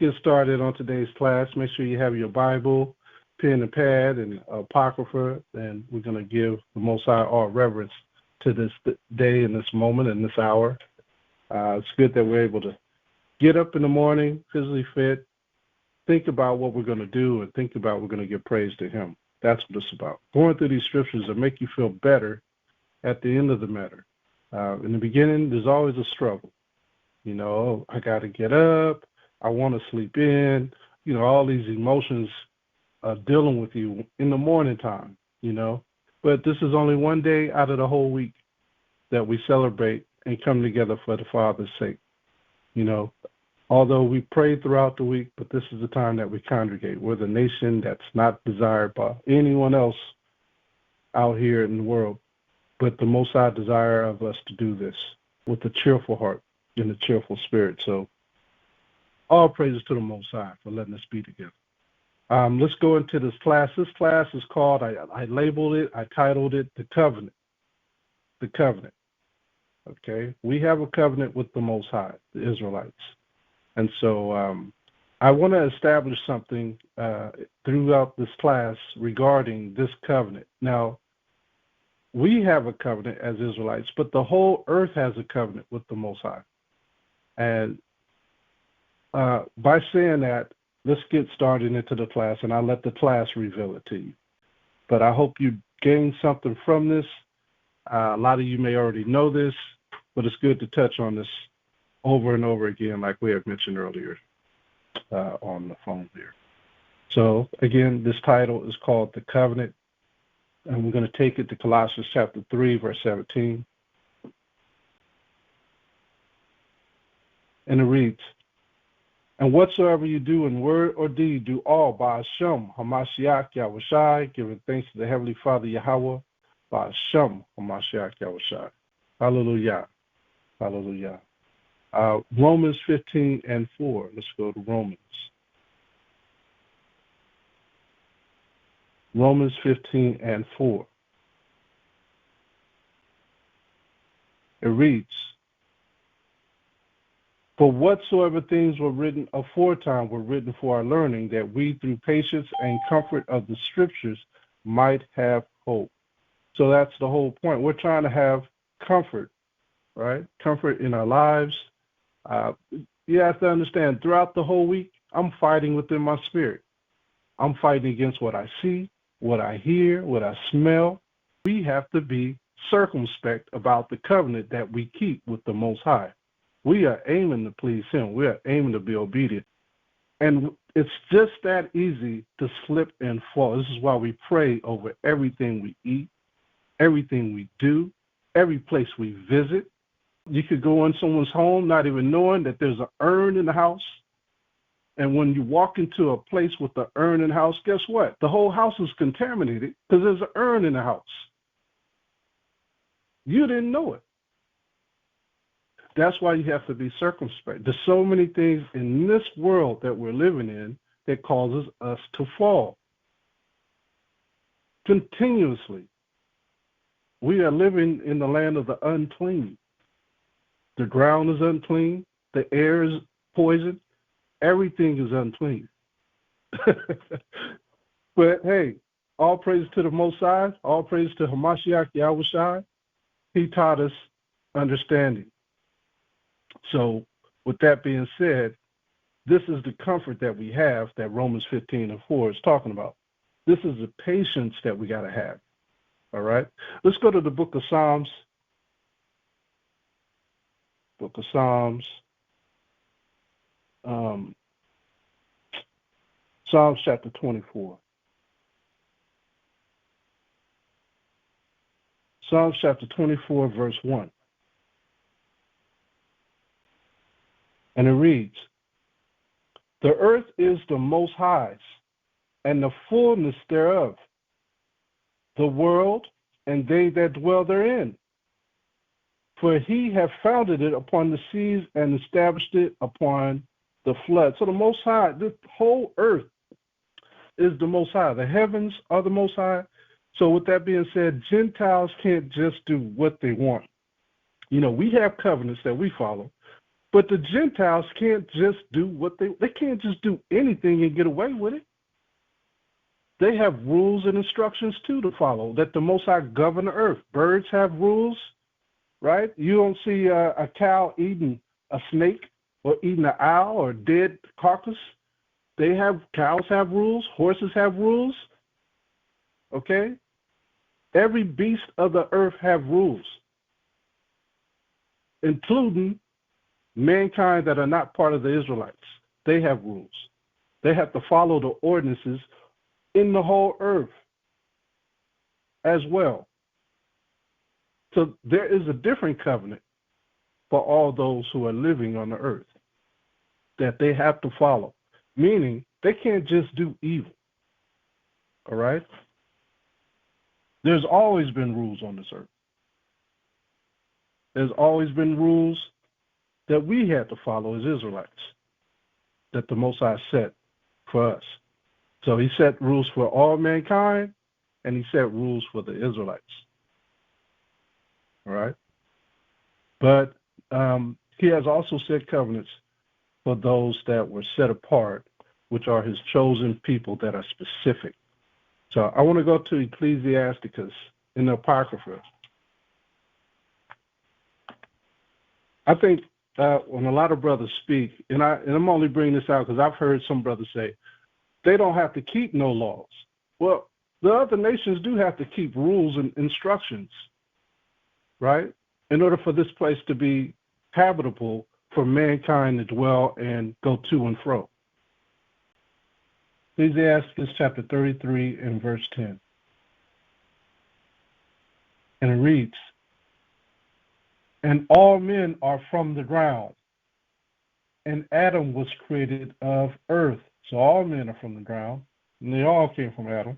get started on today's class. Make sure you have your Bible, pen and pad, and apocrypha, and we're going to give the Most High all reverence to this day and this moment and this hour. It's good that we're able to get up in the morning, physically fit, think about what we're going to do, and think about we're going to give praise to Him. That's what it's about. Going through these scriptures that make you feel better at the end of the matter. In the beginning, there's always a struggle. You know, I got to get up. I want to sleep in. You know, all these emotions dealing with you in the morning time, you know. But this is only one day out of the whole week that we celebrate and come together for the Father's sake. You know, although we pray throughout the week, but this is the time that we congregate. We're the nation that's not desired by anyone else out here in the world, but the Most High desire of us to do this with a cheerful heart and a cheerful spirit. So all praises to the Most High for letting us be together. Let's go into this class. This class is called, I labeled it, I titled it, The Covenant. The Covenant. Okay? We have a covenant with the Most High, the Israelites. And so I want to establish something throughout this class regarding this covenant. Now, we have a covenant as Israelites, but the whole earth has a covenant with the Most High. And by saying that, let's get started into the class, and I'll let the class reveal it to you. But I hope you gain something from this. A lot of you may already know this, but it's good to touch on this over and over again, like we have mentioned earlier on the phone here. So, again, this title is called The Covenant, and we're going to take it to Colossians chapter 3, verse 17. And it reads, "And whatsoever you do in word or deed, do all by HAMASHAYACH Yahawashi, giving thanks to the Heavenly Father Yahweh, by HAMASHAYACH Yahawashi." Hallelujah. Hallelujah. Romans 15 and 4. Let's go to Romans. Romans 15 and 4. It reads, "For whatsoever things were written aforetime were written for our learning, that we through patience and comfort of the scriptures might have hope." So that's the whole point. We're trying to have comfort, right? Comfort in our lives. You have to understand, throughout the whole week, I'm fighting within my spirit. I'm fighting against what I see, what I hear, what I smell. We have to be circumspect about the covenant that we keep with the Most High. We are aiming to please Him. We are aiming to be obedient. And it's just that easy to slip and fall. This is why we pray over everything we eat, everything we do, every place we visit. You could go in someone's home not even knowing that there's an urn in the house. And when you walk into a place with the urn in the house, guess what? The whole house is contaminated because there's an urn in the house. You didn't know it. That's why you have to be circumspect. There's so many things in this world that we're living in that causes us to fall. Continuously. We are living in the land of the unclean. The ground is unclean. The air is poison. Everything is unclean. But hey, all praise to the Most High. All praise to HAMASHAYACH Yahawashi. He taught us understanding. So with that being said, this is the comfort that we have that Romans 15 and 4 is talking about. This is the patience that we got to have. All right? Let's go to the book of Psalms. Book of Psalms. Psalms chapter 24. Psalms chapter 24, verse 1. And it reads, "The earth is the Most High's, and the fullness thereof, the world and they that dwell therein. For He hath founded it upon the seas and established it upon the flood." So the Most High, the whole earth is the Most High. The heavens are the Most High. So with that being said, Gentiles can't just do what they want. You know, we have covenants that we follow, But the Gentiles can't just do what they can't just do anything and get away with it. They have rules and instructions too to follow, that the Most High govern the earth. Birds have rules, right? You don't see a cow eating a snake or eating an owl or dead carcass. Cows have rules, horses have rules, okay? Every beast of the earth have rules, including mankind that are not part of the Israelites. They have rules. They have to follow the ordinances in the whole earth as well. So there is a different covenant for all those who are living on the earth that they have to follow, meaning they can't just do evil, all right? There's always been rules on this earth. There's always been rules that we had to follow as Israelites, that the Most High set for us. So he set rules for all mankind, and he set rules for the Israelites. All right? But he has also set covenants for those that were set apart, which are his chosen people that are specific. So I want to go to Ecclesiasticus in the Apocrypha. I think when a lot of brothers speak, and I'm only bringing this out because I've heard some brothers say, they don't have to keep no laws. Well, the other nations do have to keep rules and instructions, right? In order for this place to be habitable for mankind to dwell and go to and fro. Ecclesiastes chapter 33 and verse 10. And it reads, and all men are from the ground, and Adam was created of earth. So all men are from the ground, and they all came from Adam.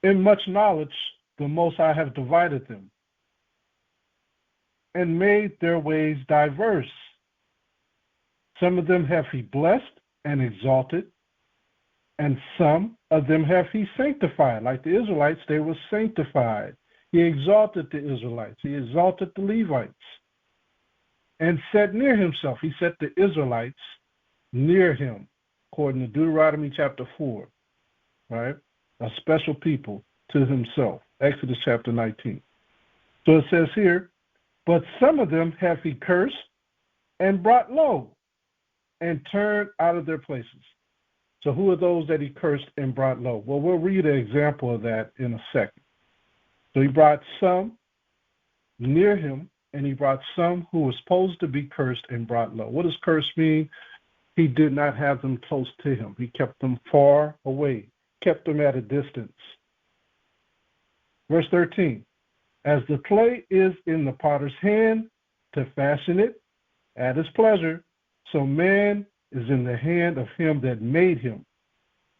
In much knowledge, the Most High have divided them, and made their ways diverse. Some of them have he blessed and exalted, and some of them have he sanctified. Like the Israelites, they were sanctified. He exalted the Israelites. He exalted the Levites, and set near himself. He set the Israelites near him, according to Deuteronomy chapter 4, right? A special people to himself. Exodus chapter 19. So it says here, but some of them have he cursed and brought low, and turned out of their places. So who are those that he cursed and brought low? Well, we'll read an example of that in a second. So he brought some near him, and he brought some who were supposed to be cursed and brought low. What does curse mean? He did not have them close to him. He kept them far away, kept them at a distance. Verse 13, as the clay is in the potter's hand to fashion it at his pleasure, so man is in the hand of him that made him,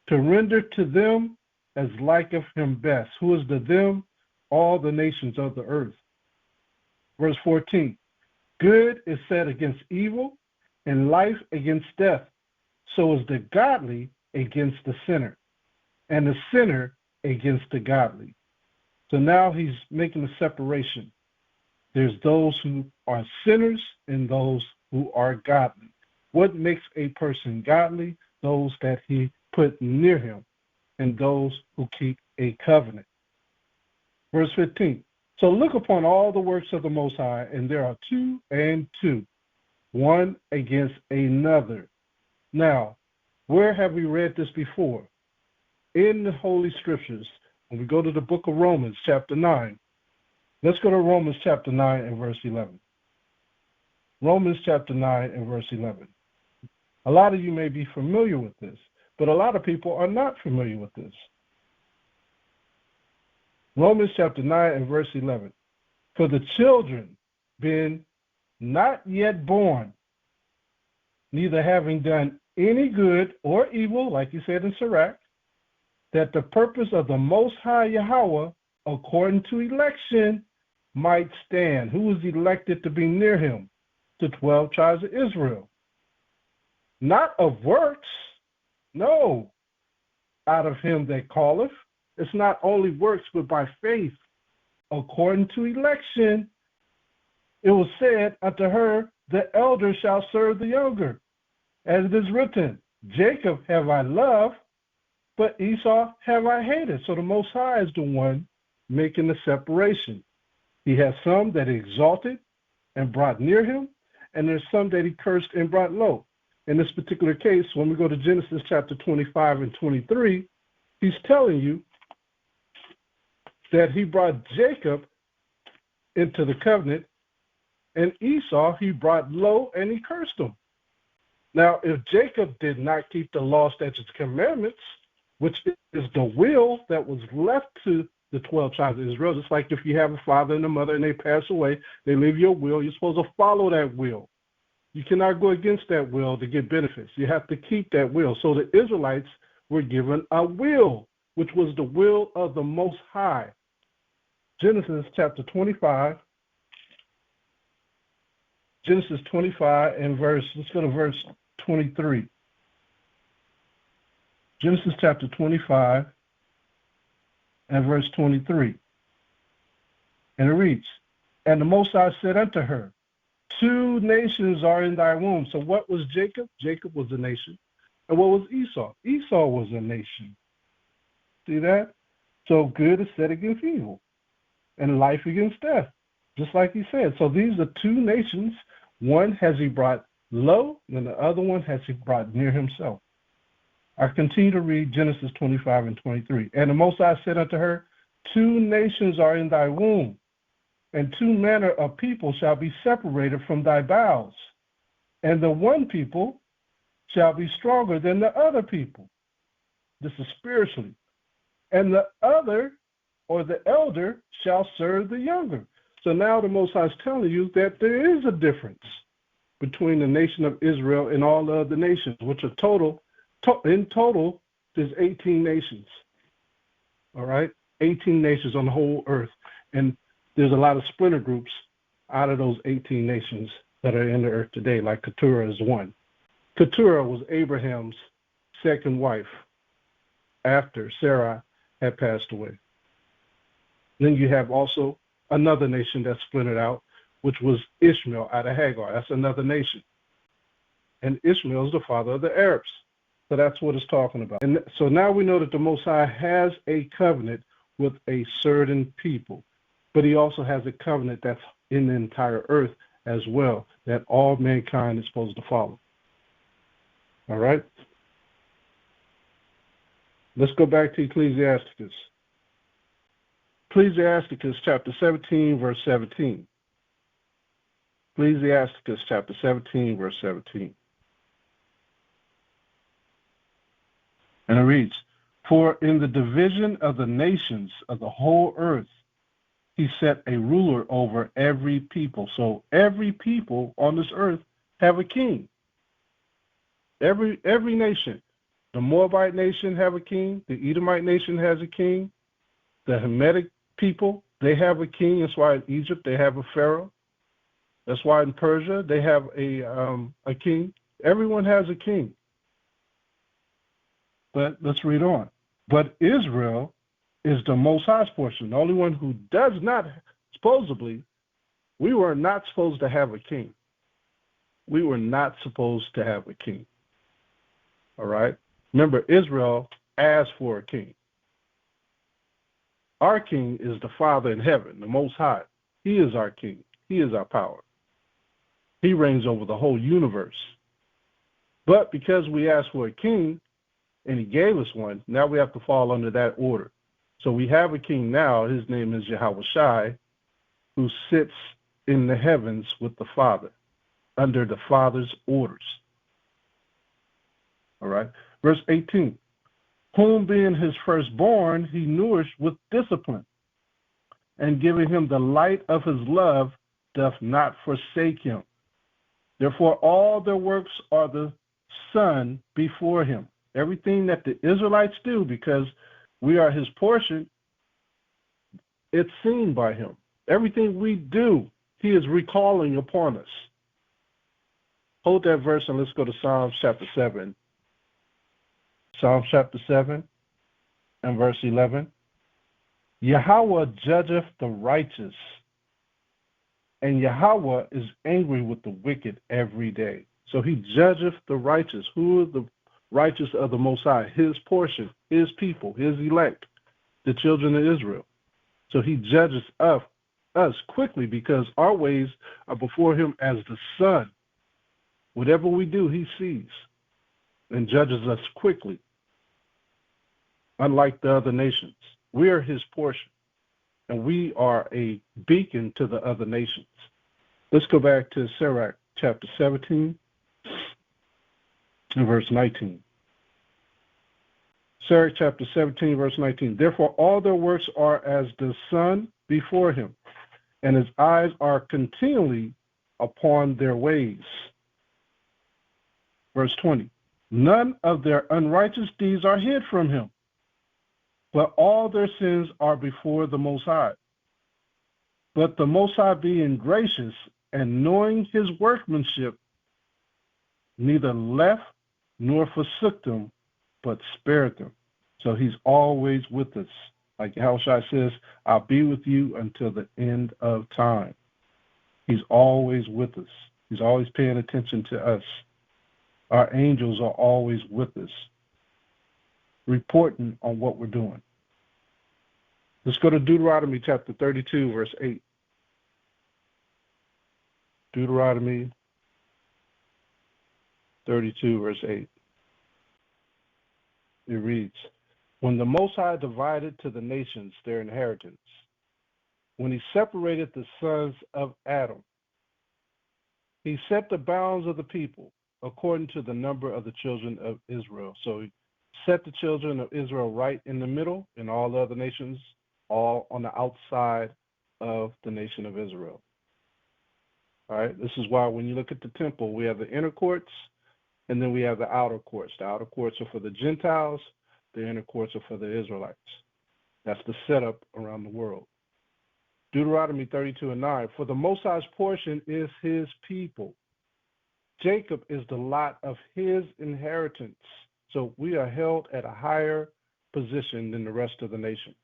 to render to them as like of him best. Who is the them? All the nations of the earth. Verse 14, good is set against evil, and life against death. So is the godly against the sinner, and the sinner against the godly. So now he's making a separation. There's those who are sinners and those who are godly. What makes a person godly? Those that he put near him, and those who keep a covenant. Verse 15, so look upon all the works of the Most High, and there are 2 and 2, one against another. Now, where have we read this before? In the Holy Scriptures. When we go to the book of Romans, chapter 9. Let's go to Romans chapter 9 and verse 11. Romans chapter 9 and verse 11. A lot of you may be familiar with this, but a lot of people are not familiar with this. Romans chapter 9 and verse 11. For the children being not yet born, neither having done any good or evil, like you said in Sirach, that the purpose of the Most High Yahweh, according to election, might stand. Who was elected to be near him? The 12 tribes of Israel. Not of works, no, out of him that calleth. It's not only works, but by faith, according to election. It was said unto her the elder shall serve the younger. As it is written, Jacob have I loved, but Esau have I hated. So the Most High is the one making the separation. He has some that he exalted and brought near him, and there's some that he cursed and brought low. In this particular case, when we go to Genesis chapter 25 and 23, he's telling you that he brought Jacob into the covenant, and Esau he brought low and he cursed him. Now, if Jacob did not keep the law, statutes, commandments, which is the will that was left to the 12 tribes of Israel, just like if you have a father and a mother and they pass away, they leave your will, you're supposed to follow that will. You cannot go against that will to get benefits. You have to keep that will. So the Israelites were given a will, which was the will of the Most High. Genesis chapter 25. Genesis 25 and let's go to verse 23. Genesis chapter 25 and verse 23. And it reads, and the Most High said unto her, 2 nations are in thy womb. So what was Jacob? Jacob was a nation. And what was Esau? Esau was a nation. See that? So good is set against evil, and life against death, just like he said. So these are 2 nations. One has he brought low, and the other one has he brought near himself. I continue to read Genesis 25 and 23. And the Most High said unto her, 2 nations are in thy womb, and 2 manner of people shall be separated from thy bowels, and the one people shall be stronger than the other people. This is spiritually. And the other, or the elder, shall serve the younger. So now the Most High is telling you that there is a difference between the nation of Israel and all the other nations, which are in total, there's 18 nations. All right? 18 nations on the whole earth. And there's a lot of splinter groups out of those 18 nations that are in the earth today, like Keturah is one. Keturah was Abraham's second wife after Sarah had passed away. Then you have also another nation that splintered out, which was Ishmael out of Hagar. That's another nation. And Ishmael is the father of the Arabs. So that's what it's talking about. And so now we know that the Most High has a covenant with a certain people, but he also has a covenant that's in the entire earth as well, that all mankind is supposed to follow. All right? Let's go back to Ecclesiasticus. Ecclesiasticus chapter 17, verse 17. Ecclesiasticus chapter 17, verse 17. And it reads, for in the division of the nations of the whole earth, he set a ruler over every people. So every people on this earth have a king. Every nation. The Moabite nation have a king. The Edomite nation has a king. The Hamitic people, they have a king. That's why in Egypt they have a pharaoh. That's why in Persia they have a king. Everyone has a king. But let's read on. But Israel is the Most High's portion, the only one who does not, supposedly, we were not supposed to have a king. We were not supposed to have a king. All right? Remember, Israel asked for a king. Our king is the Father in heaven, the Most High. He is our king. He is our power. He reigns over the whole universe. But because we asked for a king, and he gave us one, now we have to fall under that order. So we have a king now. His name is Yahawashi, who sits in the heavens with the Father, under the Father's orders. All right. Verse 18. Whom being his firstborn, he nourished with discipline, and giving him the light of his love, doth not forsake him. Therefore all their works are the Son before him. Everything that the Israelites do, because we are his portion, it's seen by him. Everything we do, he is recalling upon us. Hold that verse and let's go to Psalms chapter 7. Psalms chapter 7 and verse 11. Yahweh judgeth the righteous, And Yahweh is angry with the wicked every day. So he judgeth the righteous. Who are the righteous of the Most High? His portion, his people, his elect, the children of Israel. So he judges us quickly because our ways are before him as the sun. Whatever we do, he sees and judges us quickly. Unlike the other nations, we are his portion, and we are a beacon to the other nations. Let's go back to Sirach chapter 17 and verse 19. Sirach chapter 17, verse 19. Therefore all their works are as the sun before him, and his eyes are continually upon their ways. Verse 20. None of their unrighteous deeds are hid from him, but all their sins are before the Most High. But the Most High being gracious and knowing his workmanship, neither left nor forsook them, but spared them. So he's always with us. Like Yahawashi says, I'll be with you until the end of time. He's always with us. He's always paying attention to us. Our angels are always with us, reporting on what we're doing. Let's go to Deuteronomy chapter 32, verse 8. Deuteronomy 32, verse 8. It reads, when the Most High divided to the nations their inheritance, when he separated the sons of Adam, he set the bounds of the people according to the number of the children of Israel. So he set the children of Israel right in the middle, and all the other nations all on the outside of the nation of Israel. All right, this is why when you look at the temple, we have the inner courts, and then we have the outer courts. The outer courts are for the Gentiles, the inner courts are for the Israelites. That's the setup around the world. Deuteronomy 32 and 9, for the Most High's portion is his people. Jacob is the lot of his inheritance. So we are held at a higher position than the rest of the nations.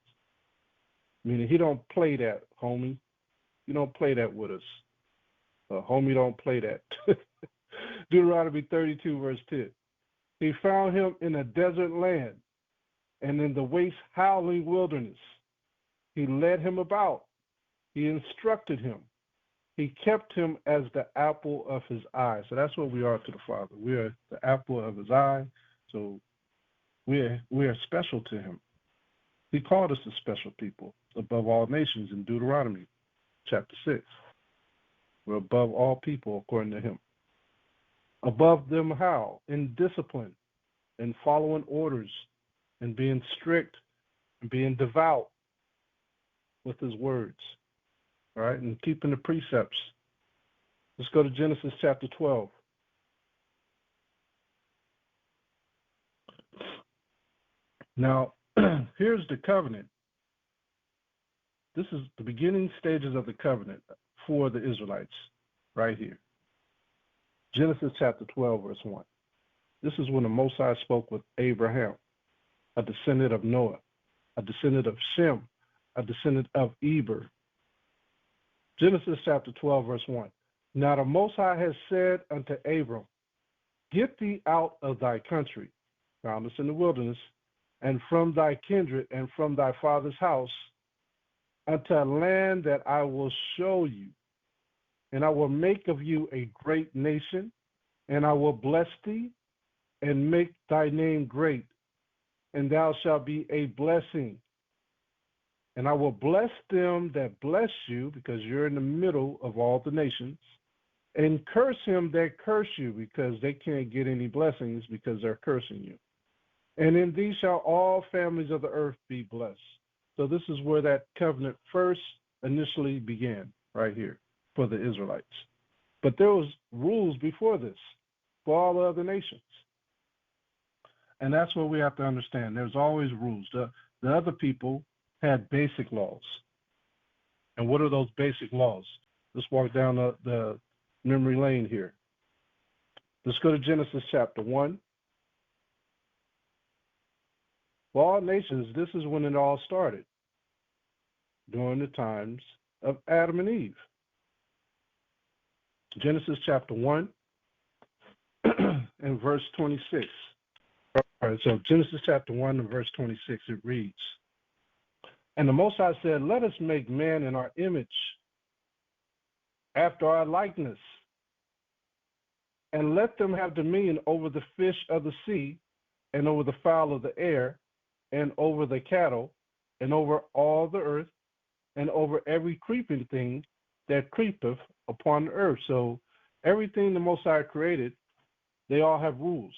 Meaning he don't play that, homie. You don't play that with us. Homie don't play that. Deuteronomy 32, verse 10. He found him in a desert land and in the waste howling wilderness. He led him about. He instructed him. He kept him as the apple of his eye. So that's what we are to the Father. We are the apple of his eye. So we are special to him. He called us a special people above all nations in Deuteronomy chapter 6. We're above all people according to him. Above them how? In discipline, in following orders, and being strict, and being devout with his words. All right, and keeping the precepts. Let's go to Genesis chapter 12. Now, here's the covenant. This is the beginning stages of the covenant for the Israelites, right here. Genesis chapter 12, verse 1. This is when the Most High spoke with Abraham, a descendant of Noah, a descendant of Shem, a descendant of Eber. Genesis chapter 12, verse 1. Now the Most High has said unto Abram, get thee out of thy country, found us in the wilderness, and from thy kindred and from thy father's house, unto a land that I will show you. And I will make of you a great nation, and I will bless thee, and make thy name great, and thou shalt be a blessing. And I will bless them that bless you, because you're in the middle of all the nations, and curse him that curse you, because they can't get any blessings because they're cursing you. And in thee shall all families of the earth be blessed. So this is where that covenant first initially began, right here, for the Israelites. But there was rules before this for all the other nations. And that's what we have to understand. There's always rules. The other people had basic laws. And what are those basic laws? Let's walk down the memory lane here. Let's go to Genesis chapter 1. For all nations, this is when it all started, during the times of Adam and Eve. Genesis chapter 1 and verse 26. All right, so Genesis chapter 1 and verse 26, it reads, "And the Most High said, Let us make man in our image, after our likeness, and let them have dominion over the fish of the sea, and over the fowl of the air, and over the cattle, and over all the earth, and over every creeping thing that creepeth upon the earth." So everything the Most High created, they all have rules.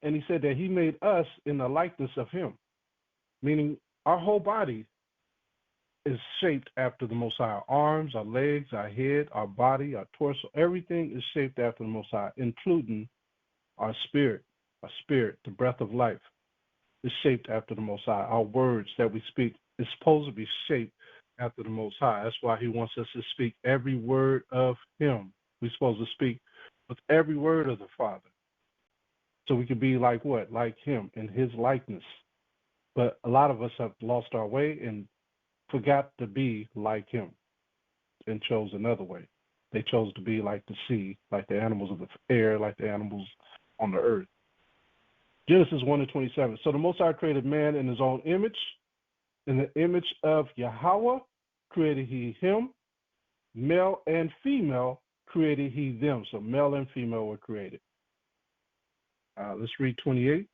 And he said that he made us in the likeness of him, meaning our whole body is shaped after the Most High. Our arms, our legs, our head, our body, our torso, everything is shaped after the Most High, including our spirit. Our spirit, the breath of life, is shaped after the Most High. Our words that we speak is supposed to be shaped after the Most High. That's why he wants us to speak every word of him. We're supposed to speak with every word of the Father. So we could be like what? Like him, in his likeness. But a lot of us have lost our way and forgot to be like him and chose another way. They chose to be like the sea, like the animals of the air, like the animals on the earth. Genesis 1 and 27. So the Most High created man in his own image. In the image of Yahweh created he him. Male and female created he them. So male and female were created. Let's read 28.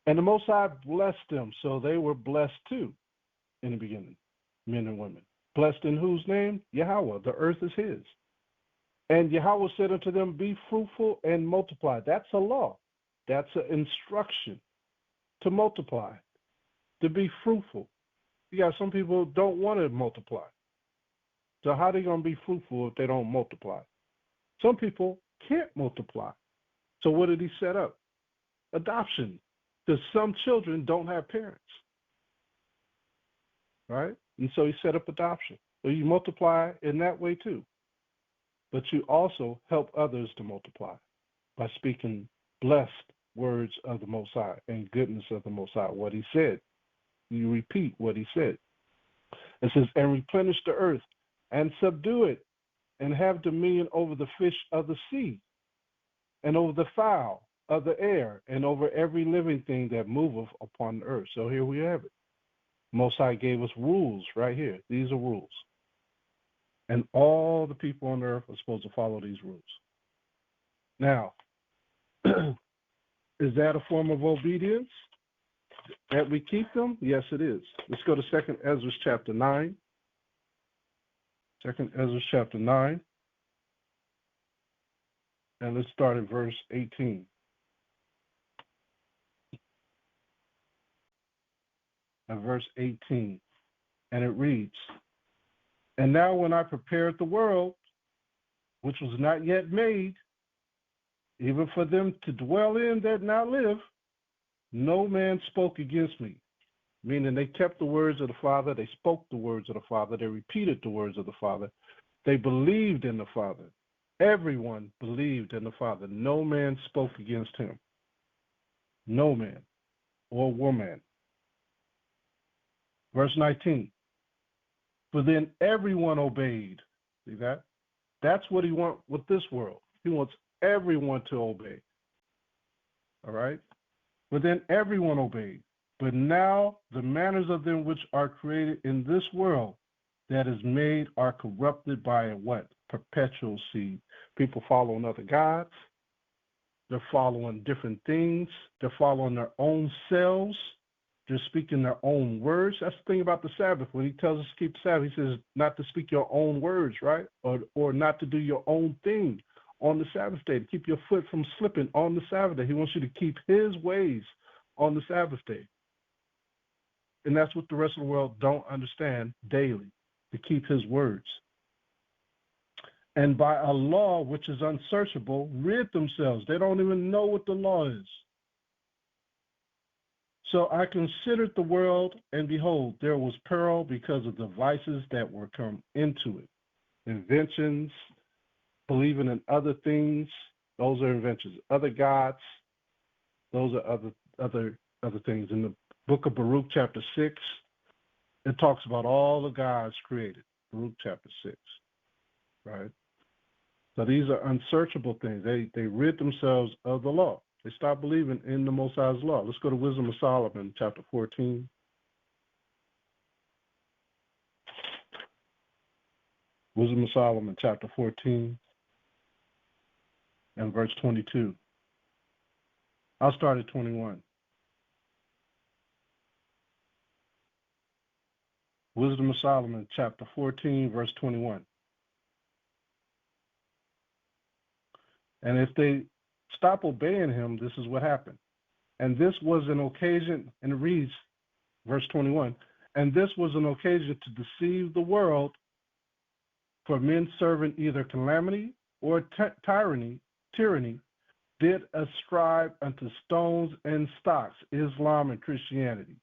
And the Most High blessed them, so they were blessed too in the beginning, men and women. Blessed in whose name? Yahweh. The earth is his. And Yahweh said unto them, Be fruitful and multiply. That's a law. That's an instruction to multiply, to be fruitful. You got some people don't want to multiply. So how are they going to be fruitful if they don't multiply? Some people can't multiply. So what did he set up? Adoption. Because some children don't have parents. Right? And so he set up adoption. So you multiply in that way too. But you also help others to multiply by speaking blessed words of the Most High and goodness of the Most High, what he said. You repeat what he said. It says, and replenish the earth and subdue it and have dominion over the fish of the sea and over the fowl of the air and over every living thing that moveth upon the earth. So here we have it. Most High gave us rules right here. These are rules. And all the people on earth are supposed to follow these rules. Now, is that a form of obedience that we keep them? Yes, it is. Let's go to 2 Ezra chapter 9. 2 Ezra chapter 9. And let's start at verse 18. At verse 18. And it reads, And now when I prepared the world, which was not yet made, even for them to dwell in that now live, no man spoke against me. Meaning they kept the words of the Father, they spoke the words of the Father, they repeated the words of the Father, they believed in the Father. Everyone believed in the Father. No man spoke against him. No man or woman. Verse 19. For then everyone obeyed. See that? That's what he wants with this world. He wants everyone to obey. All right? But then everyone obeyed. But now the manners of them which are created in this world that is made are corrupted by a what? Perpetual seed. People following other gods. They're following different things. They're following their own selves. They're speaking their own words. That's the thing about the Sabbath. When he tells us to keep the Sabbath, he says not to speak your own words, right? Or not to do your own thing on the Sabbath day, to keep your foot from slipping on the Sabbath day. He wants you to keep his ways on the Sabbath day. And that's what the rest of the world don't understand daily, to keep his words. And by a law which is unsearchable, rid themselves. They don't even know what the law is. So I considered the world, and behold, there was peril because of the vices that were come into it. Inventions, believing in other things, those are inventions. Other gods, those are other things. In the book of Baruch, chapter 6, it talks about all the gods created. Baruch, chapter 6, right? So these are unsearchable things. They rid themselves of the law. They stop believing in the Most High's law. Let's go to Wisdom of Solomon, chapter 14. Wisdom of Solomon, chapter 14, and verse 22. I'll start at 21. Wisdom of Solomon, chapter 14, verse 21. And if they stop obeying him, this is what happened. And this was an occasion, and it reads, verse 21, and this was an occasion to deceive the world, for men serving either calamity or tyranny, did ascribe unto stones and stocks, Islam and Christianity,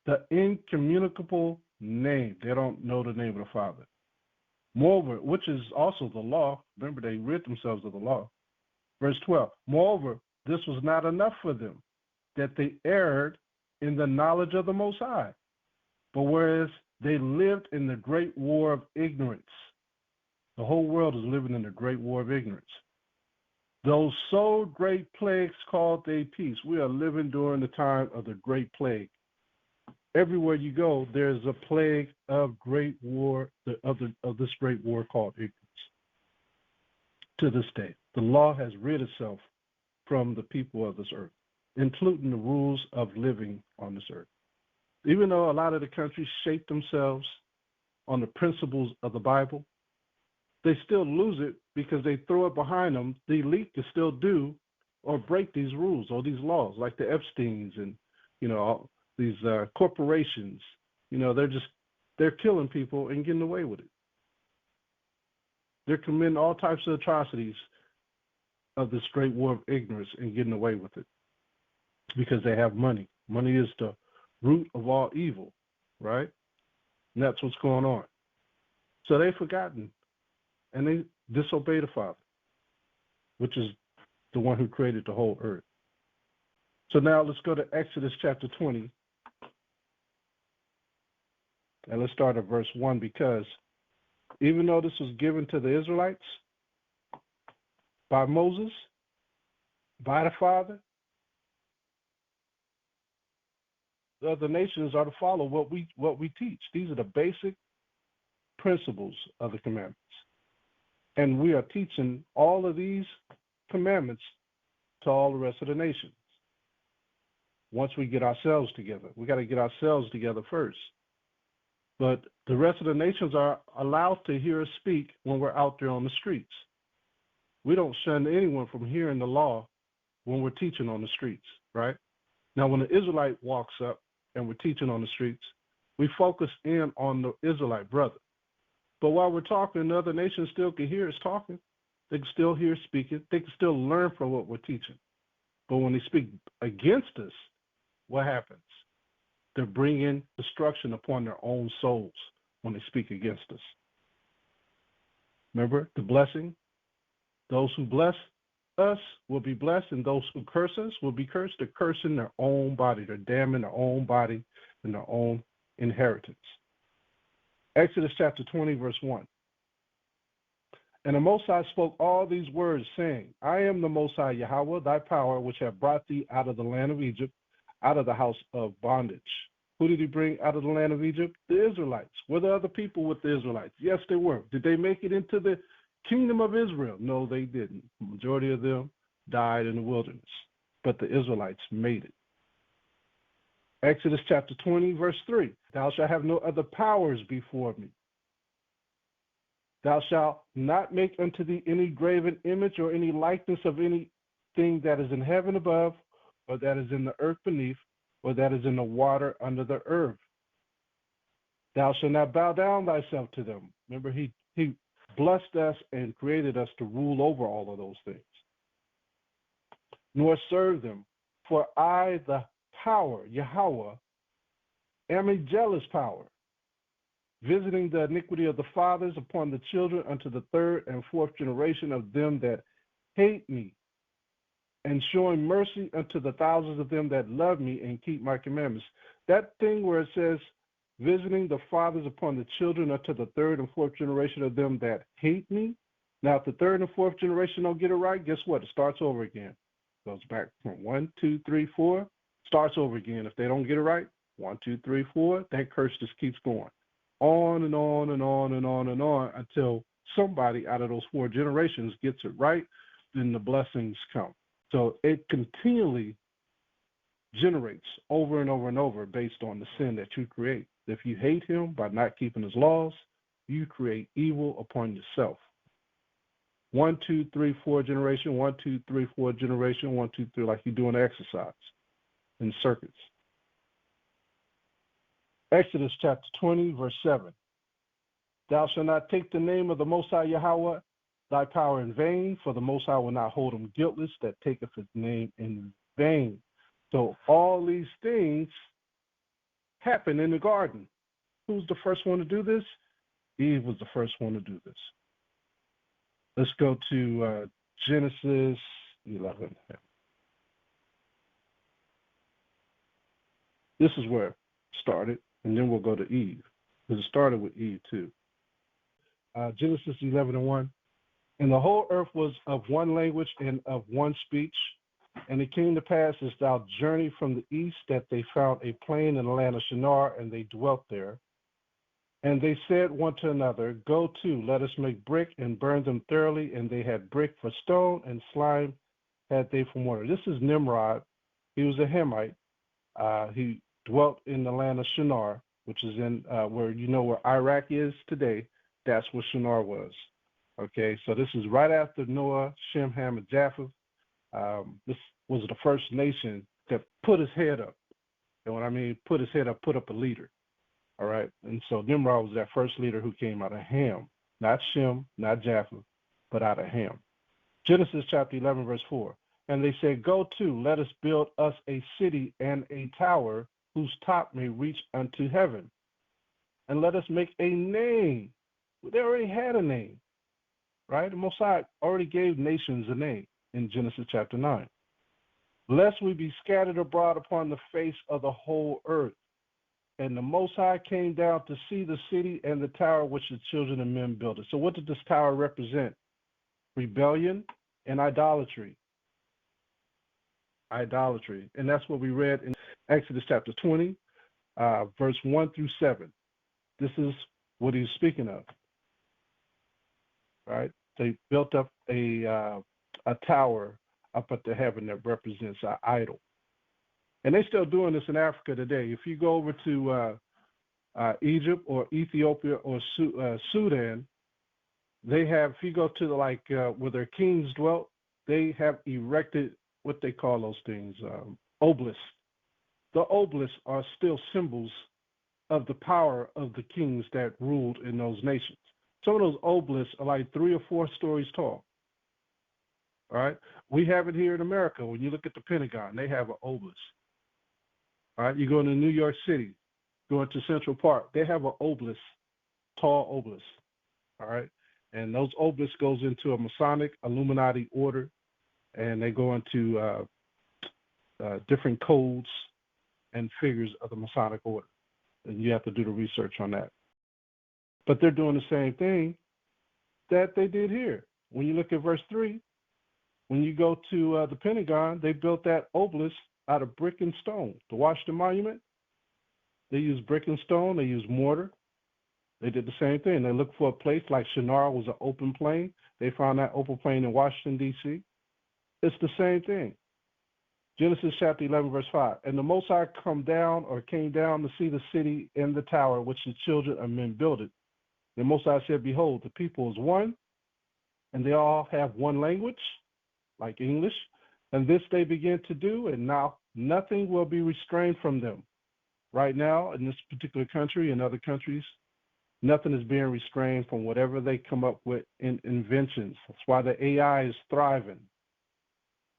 the incommunicable name. They don't know the name of the Father. Moreover, which is also the law. Remember, they rid themselves of the law. Verse 12, moreover, this was not enough for them, that they erred in the knowledge of the Most High. But whereas they lived in the great war of ignorance, the whole world is living in the great war of ignorance. Those so great plagues called they peace. We are living during the time of the great plague. Everywhere you go, there's a plague of great war, of this great war called ignorance. To this day, the law has rid itself from the people of this earth, including the rules of living on this earth. Even though a lot of the countries shape themselves on the principles of the Bible, they still lose it because they throw it behind them. The elite can still do or break these rules or these laws, like the Epsteins and, all these corporations. They're killing people and getting away with it. They're committing all types of atrocities of this great war of ignorance and getting away with it because they have money. Money is the root of all evil, right? And that's what's going on. So they've forgotten and they disobey the Father, which is the one who created the whole earth. So now let's go to Exodus chapter 20. And let's start at verse 1, because even though this was given to the Israelites by Moses, by the Father, the other nations are to follow what we teach. These are the basic principles of the commandments. And we are teaching all of these commandments to all the rest of the nations. Once we get ourselves together, we got to get ourselves together first. But the rest of the nations are allowed to hear us speak when we're out there on the streets. We don't shun anyone from hearing the law when we're teaching on the streets, right? Now, when the Israelite walks up and we're teaching on the streets, we focus in on the Israelite brother. But while we're talking, the other nations still can hear us talking. They can still hear us speaking. They can still learn from what we're teaching. But when they speak against us, what happens? They're bringing destruction upon their own souls when they speak against us. Remember the blessing? Those who bless us will be blessed, and those who curse us will be cursed. They're cursing their own body. They're damning their own body and their own inheritance. Exodus chapter 20, verse 1. And the Most High spoke all these words, saying, I am the Most High Yahweh, thy power, which have brought thee out of the land of Egypt, out of the house of bondage. Who did he bring out of the land of Egypt? The Israelites. Were there other people with the Israelites? Yes, they were. Did they make it into the kingdom of Israel? No, they didn't. The majority of them died in the wilderness. But the Israelites made it. Exodus chapter 20, verse 3. Thou shalt have no other powers before me. Thou shalt not make unto thee any graven image or any likeness of anything that is in heaven above, or that is in the earth beneath, or that is in the water under the earth. Thou shalt not bow down thyself to them. Remember, he blessed us and created us to rule over all of those things. Nor serve them, for I, the power, Yahweh, am a jealous power, visiting the iniquity of the fathers upon the children unto the third and fourth generation of them that hate me, and showing mercy unto the thousands of them that love me and keep my commandments. That thing where it says, visiting the fathers upon the children unto the third and fourth generation of them that hate me, Now, if the third and fourth generation don't get it right, guess what? It starts over again. Goes back from 1, 2, 3, 4, starts over again. If they don't get it right, 1, 2, 3, 4, that curse just keeps going on and on and on and on and on until somebody out of those 4 generations gets it right, then the blessings come. So it continually generates over and over and over based on the sin that you create. If you hate him by not keeping his laws, you create evil upon yourself. 1, 2, 3, 4 generation, 1, 2, 3, 4 generation, 1, 2, 3, like you do an exercise in circuits. Exodus chapter 20, verse 7. Thou shalt not take the name of the Most High Yahweh thy power in vain, for the Most High will not hold him guiltless that taketh his name in vain. So all these things happen in the garden. Who's the first one to do this? Eve was the first one to do this. Let's go to Genesis 11. This is where it started, and then we'll go to Eve, because it started with Eve too. Genesis 11:1. And the whole earth was of one language and of one speech. And it came to pass as thou journeyed from the east that they found a plain in the land of Shinar, and they dwelt there. And they said one to another, Go to, let us make brick and burn them thoroughly. And they had brick for stone, and slime had they for mortar. This is Nimrod. He was a Hamite. He dwelt in the land of Shinar, which is in where Iraq is today. That's where Shinar was. Okay, so this is right after Noah, Shem, Ham, and Japheth. This was the first nation that put his head up. And what I mean, put his head up, put up a leader. All right, and so Nimrod was that first leader who came out of Ham, not Shem, not Japheth, but out of Ham. Genesis chapter 11, verse 4. And they said, Go to, let us build us a city and a tower whose top may reach unto heaven. And let us make a name. They already had a name, right? The Most High already gave nations a name in Genesis chapter 9. Lest we be scattered abroad upon the face of the whole earth. And the Most High came down to see the city and the tower which the children of men built. So what did this tower represent? Rebellion and idolatry. Idolatry. And that's what we read in Exodus chapter 20, verse 1 through 7. This is what he's speaking of. Right? They built up a tower up at the heaven that represents an idol. And they're still doing this in Africa today. If you go over to Egypt or Ethiopia or Sudan, they have, if you go to where their kings dwelt, they have erected what they call those things, obelisks. The obelisks are still symbols of the power of the kings that ruled in those nations. Some of those obelisks are like 3 or 4 stories tall. All right, we have it here in America. When you look at the Pentagon, they have an obelisk. All right, you go into New York City, go into Central Park, they have an obelisk, tall obelisk. All right, and those obelisks goes into a Masonic Illuminati order, and they go into different codes and figures of the Masonic order, and you have to do the research on that. But they're doing the same thing that they did here. When you look at verse 3, when you go to the Pentagon, they built that obelisk out of brick and stone. The Washington Monument, they used brick and stone. They used mortar. They did the same thing. They looked for a place like Shinar was an open plain. They found that open plain in Washington, D.C. It's the same thing. Genesis chapter 11, verse 5. And the Most High came down to see the city and the tower which the children of men builded. The Most High said, Behold, the people is one, and they all have one language, like English. And this they begin to do, and now nothing will be restrained from them. Right now, in this particular country and other countries, nothing is being restrained from whatever they come up with in inventions. That's why the AI is thriving.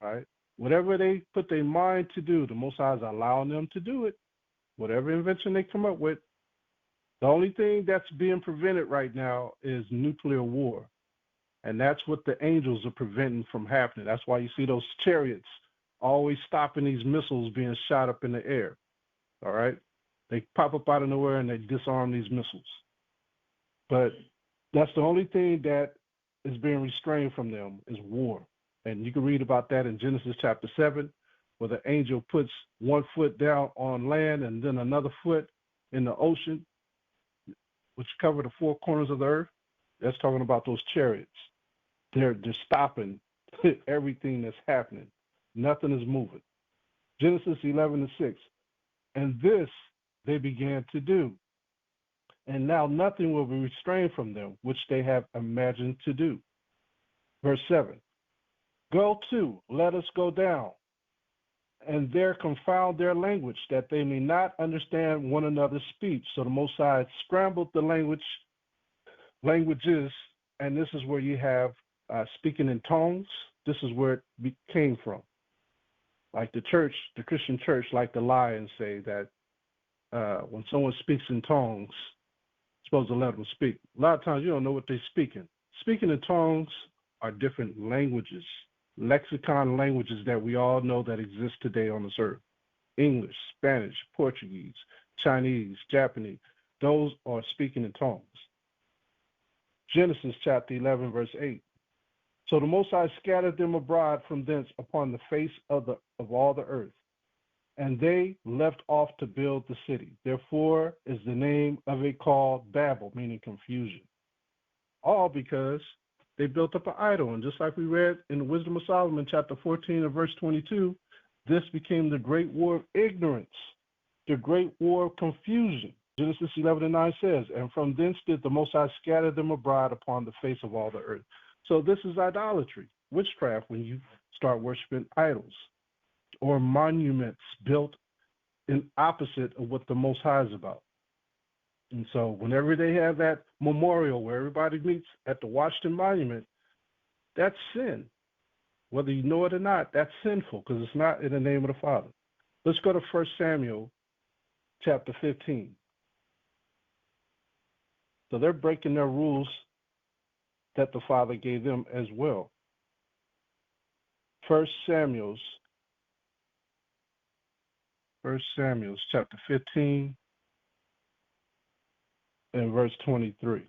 Right? Whatever they put their mind to do, the Most High is allowing them to do it. Whatever invention they come up with. The only thing that's being prevented right now is nuclear war. And that's what the angels are preventing from happening. That's why you see those chariots always stopping these missiles being shot up in the air. All right? They pop up out of nowhere and they disarm these missiles. But that's the only thing that is being restrained from them is war. And you can read about that in Genesis chapter 7, where the angel puts one foot down on land and then another foot in the ocean, which cover the four corners of the earth. That's talking about those chariots. They're stopping everything that's happening. Nothing is moving. Genesis 11:6. And this they began to do. And now nothing will be restrained from them, which they have imagined to do. Verse 7. Go to, let us go down, and there confound their language, that they may not understand one another's speech. So the Most High scrambled the languages, and this is where you have speaking in tongues. This is where it came from. Like the church, the Christian church, like to lie and say that when someone speaks in tongues, you're supposed to let them speak. A lot of times you don't know what they're speaking. Speaking in tongues are different languages, lexicon languages that we all know that exist today on this earth. English, Spanish, Portuguese, Chinese, Japanese. Those are speaking in tongues. Genesis chapter 11, verse 8. So the Most High scattered them abroad from thence upon the face of all the earth, and they left off to build the city. Therefore is the name of it called Babel, meaning confusion. All because they built up an idol. And just like we read in the Wisdom of Solomon, chapter 14 and verse 22, this became the great war of ignorance, the great war of confusion. Genesis 11:9 says, and from thence did the Most High scatter them abroad upon the face of all the earth. So this is idolatry, witchcraft, when you start worshiping idols or monuments built in opposite of what the Most High is about. And so whenever they have that memorial where everybody meets at the Washington Monument, that's sin. Whether you know it or not, that's sinful because it's not in the name of the Father. Let's go to 1 Samuel chapter 15. So they're breaking their rules that the Father gave them as well. 1 Samuel chapter 15 and verse 23.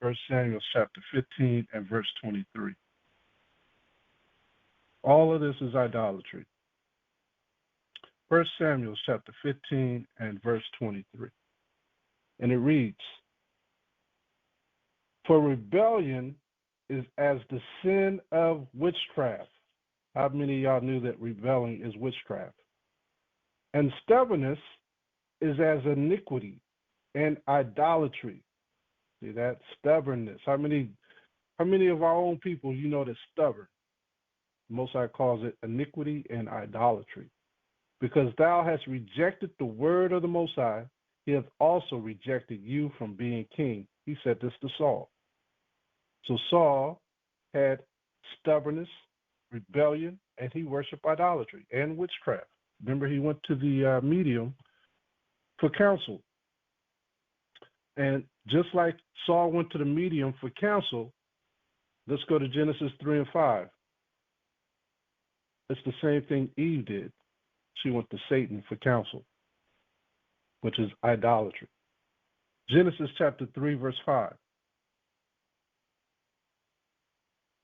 1 Samuel chapter 15 and verse 23. All of this is idolatry. 1 Samuel chapter 15 and verse 23. And it reads, for rebellion is as the sin of witchcraft. How many of y'all knew that rebelling is witchcraft? And stubbornness is as iniquity and idolatry. See that? Stubbornness. How many of our own people you know that's stubborn? Most High calls it iniquity and idolatry. Because thou hast rejected the word of the Most High, he hath also rejected you from being king. He said this to Saul. So Saul had stubbornness, rebellion, and he worshiped idolatry and witchcraft. Remember, he went to the medium for counsel. And just like Saul went to the medium for counsel, let's go to Genesis 3 and 5. It's the same thing Eve did. She went to Satan for counsel, which is idolatry. Genesis chapter 3, verse 5.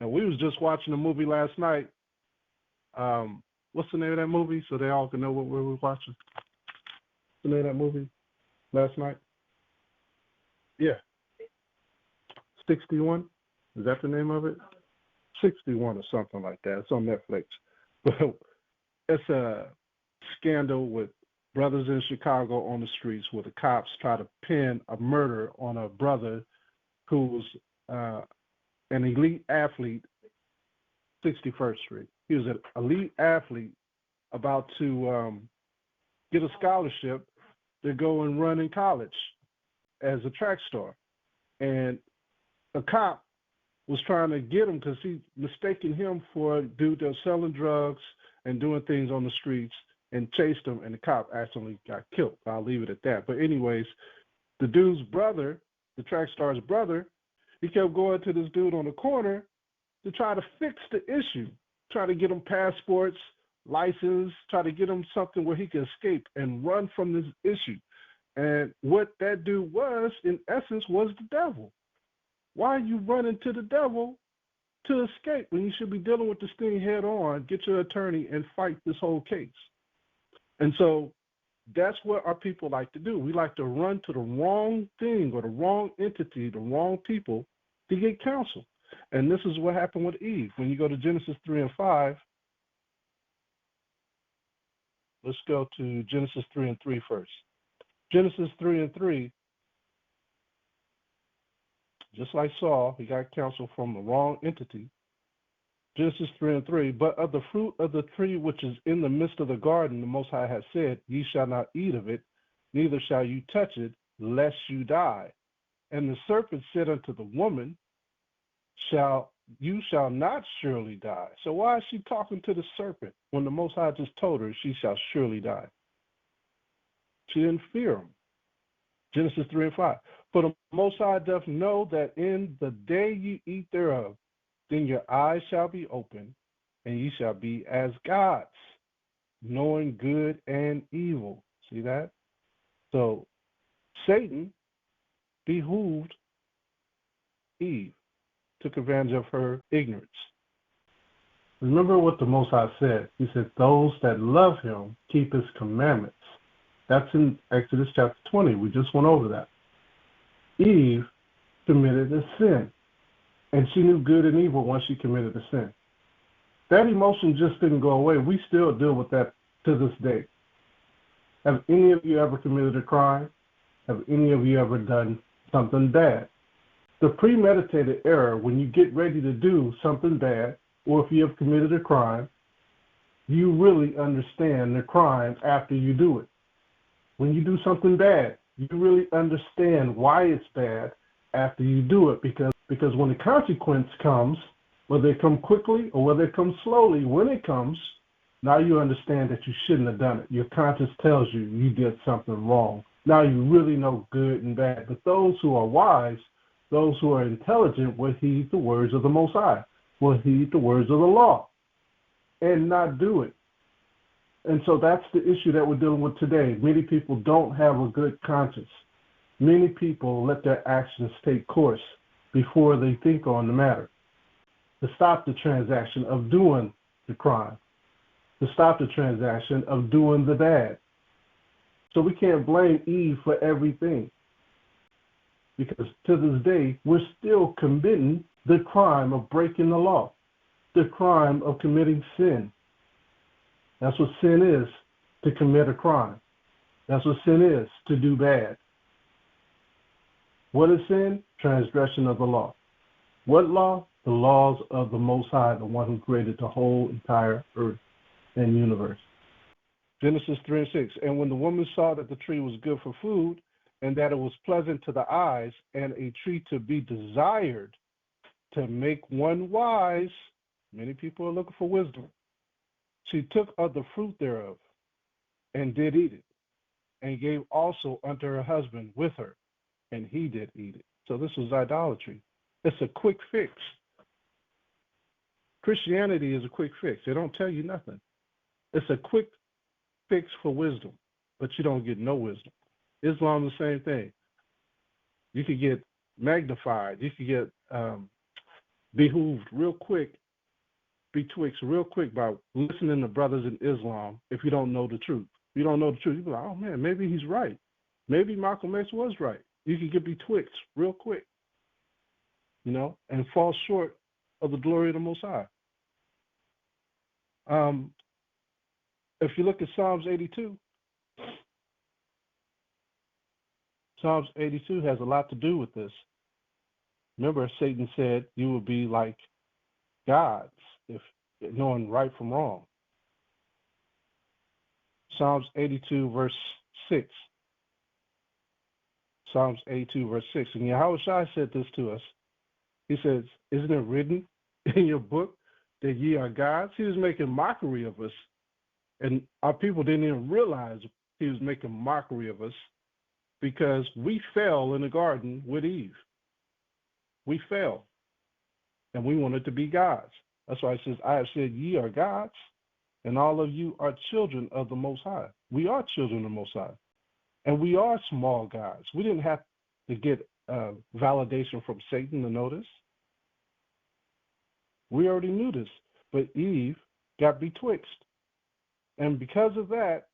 Now, we was just watching a movie last night. What's the name of that movie so they all can know what we were watching? What's the name of that movie last night? Yeah. 61? Is that the name of it? 61 or something like that. It's on Netflix. But it's a scandal with brothers in Chicago on the streets where the cops try to pin a murder on a brother who's an elite athlete, 61st Street. He was an elite athlete about to get a scholarship to go and run in college as a track star. And a cop was trying to get him because he mistaken him for a dude that was selling drugs and doing things on the streets and chased him, and the cop actually got killed. I'll leave it at that. But anyways, the dude's brother, the track star's brother, he kept going to this dude on the corner to try to fix the issue, try to get him passports, license, try to get him something where he can escape and run from this issue. And what that dude was, in essence, was the devil. Why are you running to the devil to escape when you should be dealing with this thing head on, get your attorney, and fight this whole case? And so that's what our people like to do. We like to run to the wrong thing or the wrong entity, the wrong people to get counsel. And this is what happened with Eve. When you go to Genesis 3 and 5, let's go to Genesis 3 and 3 first. Genesis 3 and 3, just like Saul, he got counsel from the wrong entity. Genesis 3 and 3, but of the fruit of the tree which is in the midst of the garden, the Most High has said, ye shall not eat of it, neither shall you touch it, lest you die. And the serpent said unto the woman, you shall not surely die. So why is she talking to the serpent when the Most High just told her she shall surely die? She didn't fear him. Genesis 3 and 5. For the Most High doth know that in the day you eat thereof, then your eyes shall be open, and ye shall be as gods, knowing good and evil. See that? So Satan behooved Eve, took advantage of her ignorance. Remember what the Most High said. He said, those that love him keep his commandments. That's in Exodus chapter 20. We just went over that. Eve committed a sin, and she knew good and evil once she committed a sin. That emotion just didn't go away. We still deal with that to this day. Have any of you ever committed a crime? Have any of you ever done something bad? The premeditated error, when you get ready to do something bad, or if you have committed a crime, you really understand the crime after you do it. When you do something bad, you really understand why it's bad after you do it, because when the consequence comes, whether it comes quickly or whether it comes slowly, when it comes, now you understand that you shouldn't have done it. Your conscience tells you you did something wrong. Now you really know good and bad. But those who are wise, those who are intelligent, will heed the words of the Most High, will heed the words of the law, and not do it. And so that's the issue that we're dealing with today. Many people don't have a good conscience. Many people let their actions take course before they think on the matter. To stop the transaction of doing the crime, to stop the transaction of doing the bad. So we can't blame Eve for everything, because to this day, we're still committing the crime of breaking the law, the crime of committing sin. That's what sin is, to commit a crime. That's what sin is, to do bad. What is sin? Transgression of the law. What law? The laws of the Most High, the one who created the whole entire earth and universe. Genesis 3 and 6. And when the woman saw that the tree was good for food, and that it was pleasant to the eyes, and a tree to be desired to make one wise, many people are looking for wisdom, she took of the fruit thereof, and did eat it, and gave also unto her husband with her, and he did eat it. So this was idolatry. It's a quick fix. Christianity is a quick fix. They don't tell you nothing. It's a quick fix for wisdom, but you don't get no wisdom. Islam, the same thing. You could get magnified. You could get behooved real quick, betwixt real quick by listening to brothers in Islam if you don't know the truth. If you don't know the truth, you'll be like, oh man, maybe he's right. Maybe Malcolm X was right. You can get betwixt real quick, and fall short of the glory of the Most High. If you look at Psalms 82, Psalms 82 has a lot to do with this. Remember, Satan said you would be like gods if knowing right from wrong. Psalms 82, verse 6. Psalms 82, verse 6. And Yahawashi said this to us. He says, isn't it written in your book that ye are gods? He was making mockery of us. And our people didn't even realize he was making mockery of us because we fell in the garden with Eve. We fell. And we wanted to be gods. That's why it says, I have said ye are gods, and all of you are children of the Most High. We are children of the Most High. And we are small gods. We didn't have to get validation from Satan to know this. We already knew this. But Eve got betwixt. And because of that,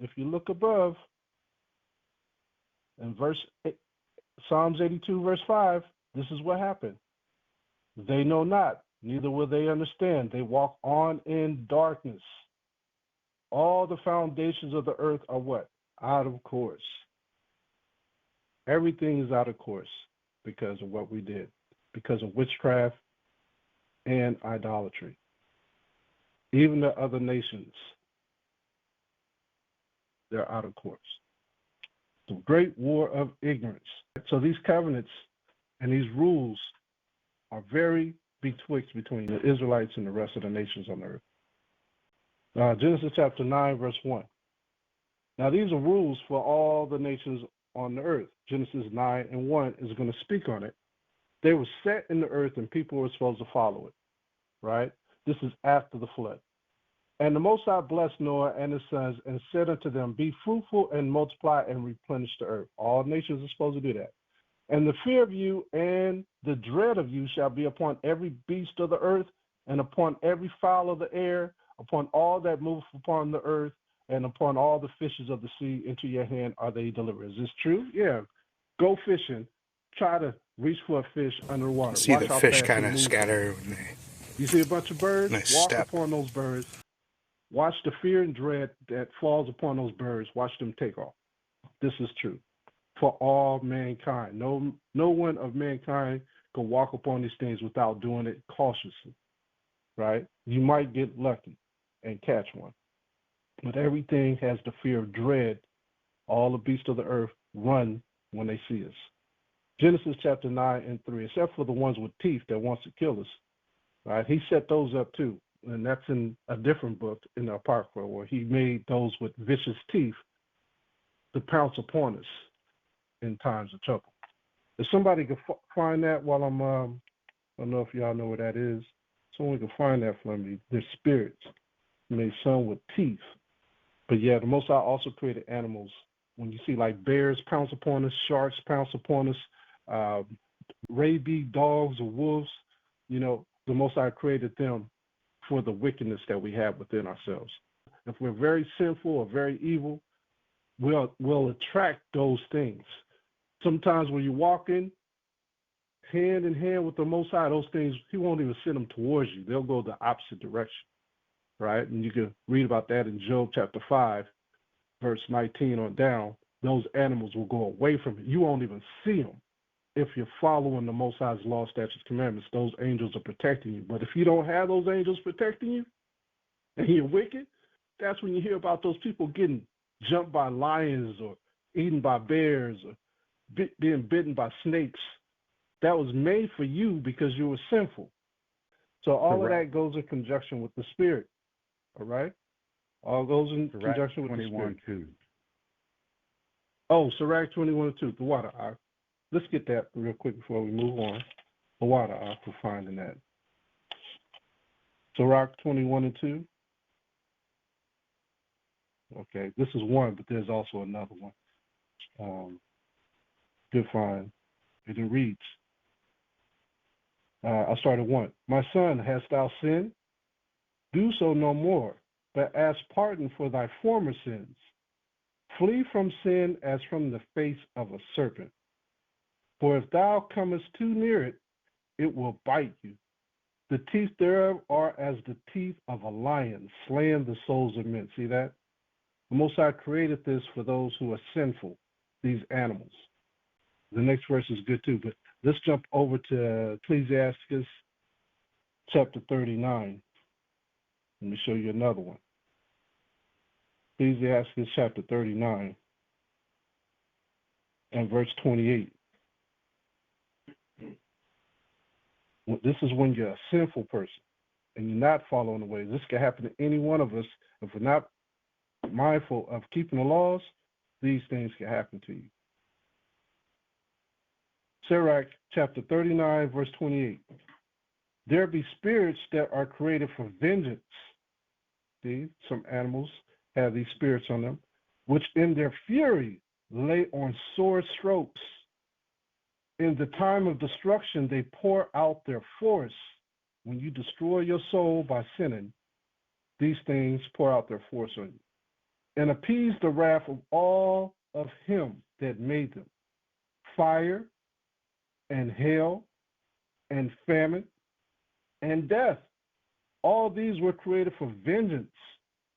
if you look above in Psalms 82, verse 5, this is what happened. They know not, neither will they understand. They walk on in darkness. All the foundations of the earth are what? Out of course. Everything is out of course because of what we did, because of witchcraft and idolatry. Even the other nations, they're out of course. The great war of ignorance. So these covenants and these rules are very betwixt between the Israelites and the rest of the nations on earth. Genesis chapter 9, verse 1. Now these are rules for all the nations on the earth. Genesis 9 and 1 is going to speak on it. They were set in the earth and people were supposed to follow it, right? This is after the flood. And the Most High blessed Noah and his sons and said unto them, be fruitful and multiply and replenish the earth. All nations are supposed to do that. And the fear of you and the dread of you shall be upon every beast of the earth and upon every fowl of the air, upon all that move upon the earth, and upon all the fishes of the sea. Into your hand are they delivered. Is this true? Yeah. Go fishing. Try to reach for a fish under the water. See Watch the how fish fast kind he of moves. scatter when they You see a bunch of birds? Walk step. upon those birds. Watch the fear and dread that falls upon those birds. Watch them take off. This is true for all mankind. No one of mankind can walk upon these things without doing it cautiously, right? You might get lucky and catch one, but everything has the fear of dread. All the beasts of the earth run when they see us. Genesis chapter 9 and 3, except for the ones with teeth that wants to kill us, right? He set those up too. And that's in a different book in the Apocrypha, where he made those with vicious teeth to pounce upon us in times of trouble. If somebody could find that while I'm, I don't know if y'all know where that is. Someone can find that for me. They're spirits. Made some with teeth. But yeah, the Most High also created animals. When you see like bears pounce upon us, sharks pounce upon us, rabid dogs or wolves, you know, the Most High created them for the wickedness that we have within ourselves. If we're very sinful or very evil, we'll attract those things. Sometimes when you're walking hand in hand with the Most High, those things, he won't even send them towards you. They'll go the opposite direction, right? And you can read about that in Job chapter 5, verse 19 on down. Those animals will go away from you. You won't even see them. If you're following the Most High's law, statutes, commandments, those angels are protecting you. But if you don't have those angels protecting you and you're wicked, that's when you hear about those people getting jumped by lions or eaten by bears or being bitten by snakes. That was made for you because you were sinful. So all of that goes in conjunction with the spirit, all right? All goes in conjunction with the spirit. 21:2. Oh, Sirach 21:2, the water. Let's get that real quick before we move on. The water for finding that. Sirach 21:2. Okay, this is one, but there's also another one. Good find. It reads. I started 1. My son, hast thou sinned? Do so no more, but ask pardon for thy former sins. Flee from sin as from the face of a serpent. For if thou comest too near it, it will bite you. The teeth thereof are as the teeth of a lion, slaying the souls of men. See that? The Most High created this for those who are sinful, these animals. The next verse is good too, but let's jump over to Ecclesiastes chapter 39. Let me show you another one. Ecclesiastes chapter 39 and verse 28. This is when you're a sinful person and you're not following the ways. This can happen to any one of us. If we're not mindful of keeping the laws, these things can happen to you. Sirach chapter 39, verse 28. There be spirits that are created for vengeance. See, some animals have these spirits on them, which in their fury lay on sword strokes. In the time of destruction, they pour out their force. When you destroy your soul by sinning, these things pour out their force on you, and appease the wrath of all of him that made them. Fire and hail and famine and death. All these were created for vengeance.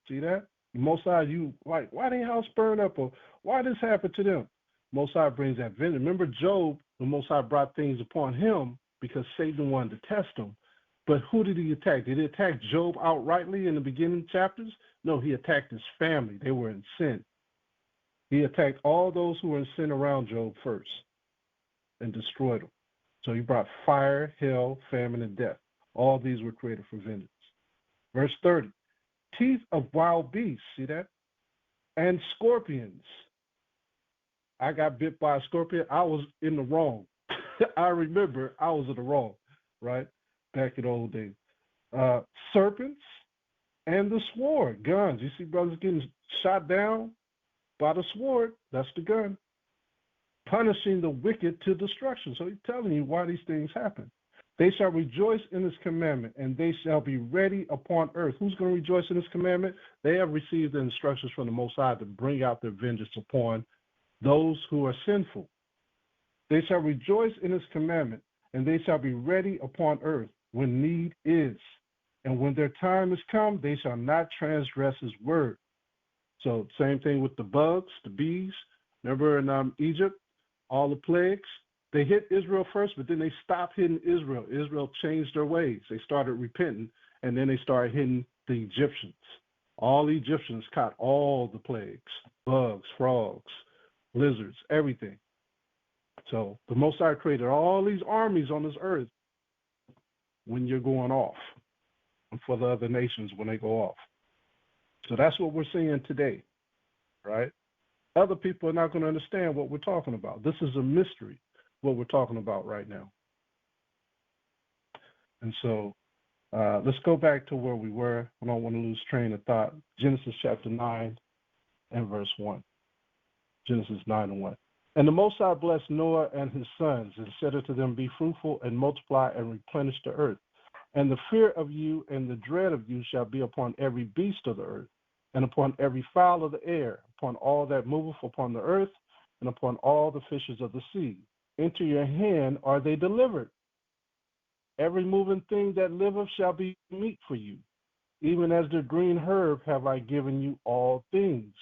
See that? Most High, you like, why their house burn up, or why this happened to them? Most High brings that vengeance. Remember Job, the Most High brought things upon him because Satan wanted to test him. But who did he attack? Did he attack Job outrightly in the beginning chapters? No, he attacked his family. They were in sin. He attacked all those who were in sin around Job first and destroyed them. So he brought fire, hell, famine, and death. All these were created for vengeance. Verse 30, teeth of wild beasts, see that? And scorpions. I got bit by a scorpion. I was in the wrong. I remember I was in the wrong, right? Back in the old days. Serpents and the sword, guns. You see brothers getting shot down by the sword. That's the gun. Punishing the wicked to destruction. So he's telling you why these things happen. They shall rejoice in his commandment, and they shall be ready upon earth. Who's going to rejoice in his commandment? They have received the instructions from the Most High to bring out their vengeance upon those who are sinful. They shall rejoice in his commandment, and they shall be ready upon earth when need is. And when their time is come, they shall not transgress his word. So same thing with the bugs, the bees. Remember in Egypt, all the plagues? They hit Israel first, but then they stopped hitting Israel. Israel changed their ways. They started repenting, and then they started hitting the Egyptians. All the Egyptians caught all the plagues, bugs, frogs, lizards, everything. So the Most High created all these armies on this earth when you're going off, and for the other nations when they go off. So that's what we're seeing today, right? Other people are not going to understand what we're talking about. This is a mystery, what we're talking about right now. And so let's go back to where we were. I don't want to lose train of thought. Genesis chapter 9 and verse 1. Genesis 9 and 1. And the Most High blessed Noah and his sons, and said unto them, be fruitful and multiply and replenish the earth. And the fear of you and the dread of you shall be upon every beast of the earth, and upon every fowl of the air, upon all that moveth upon the earth, and upon all the fishes of the sea. Into your hand are they delivered. Every moving thing that liveth shall be meat for you. Even as the green herb have I given you all things.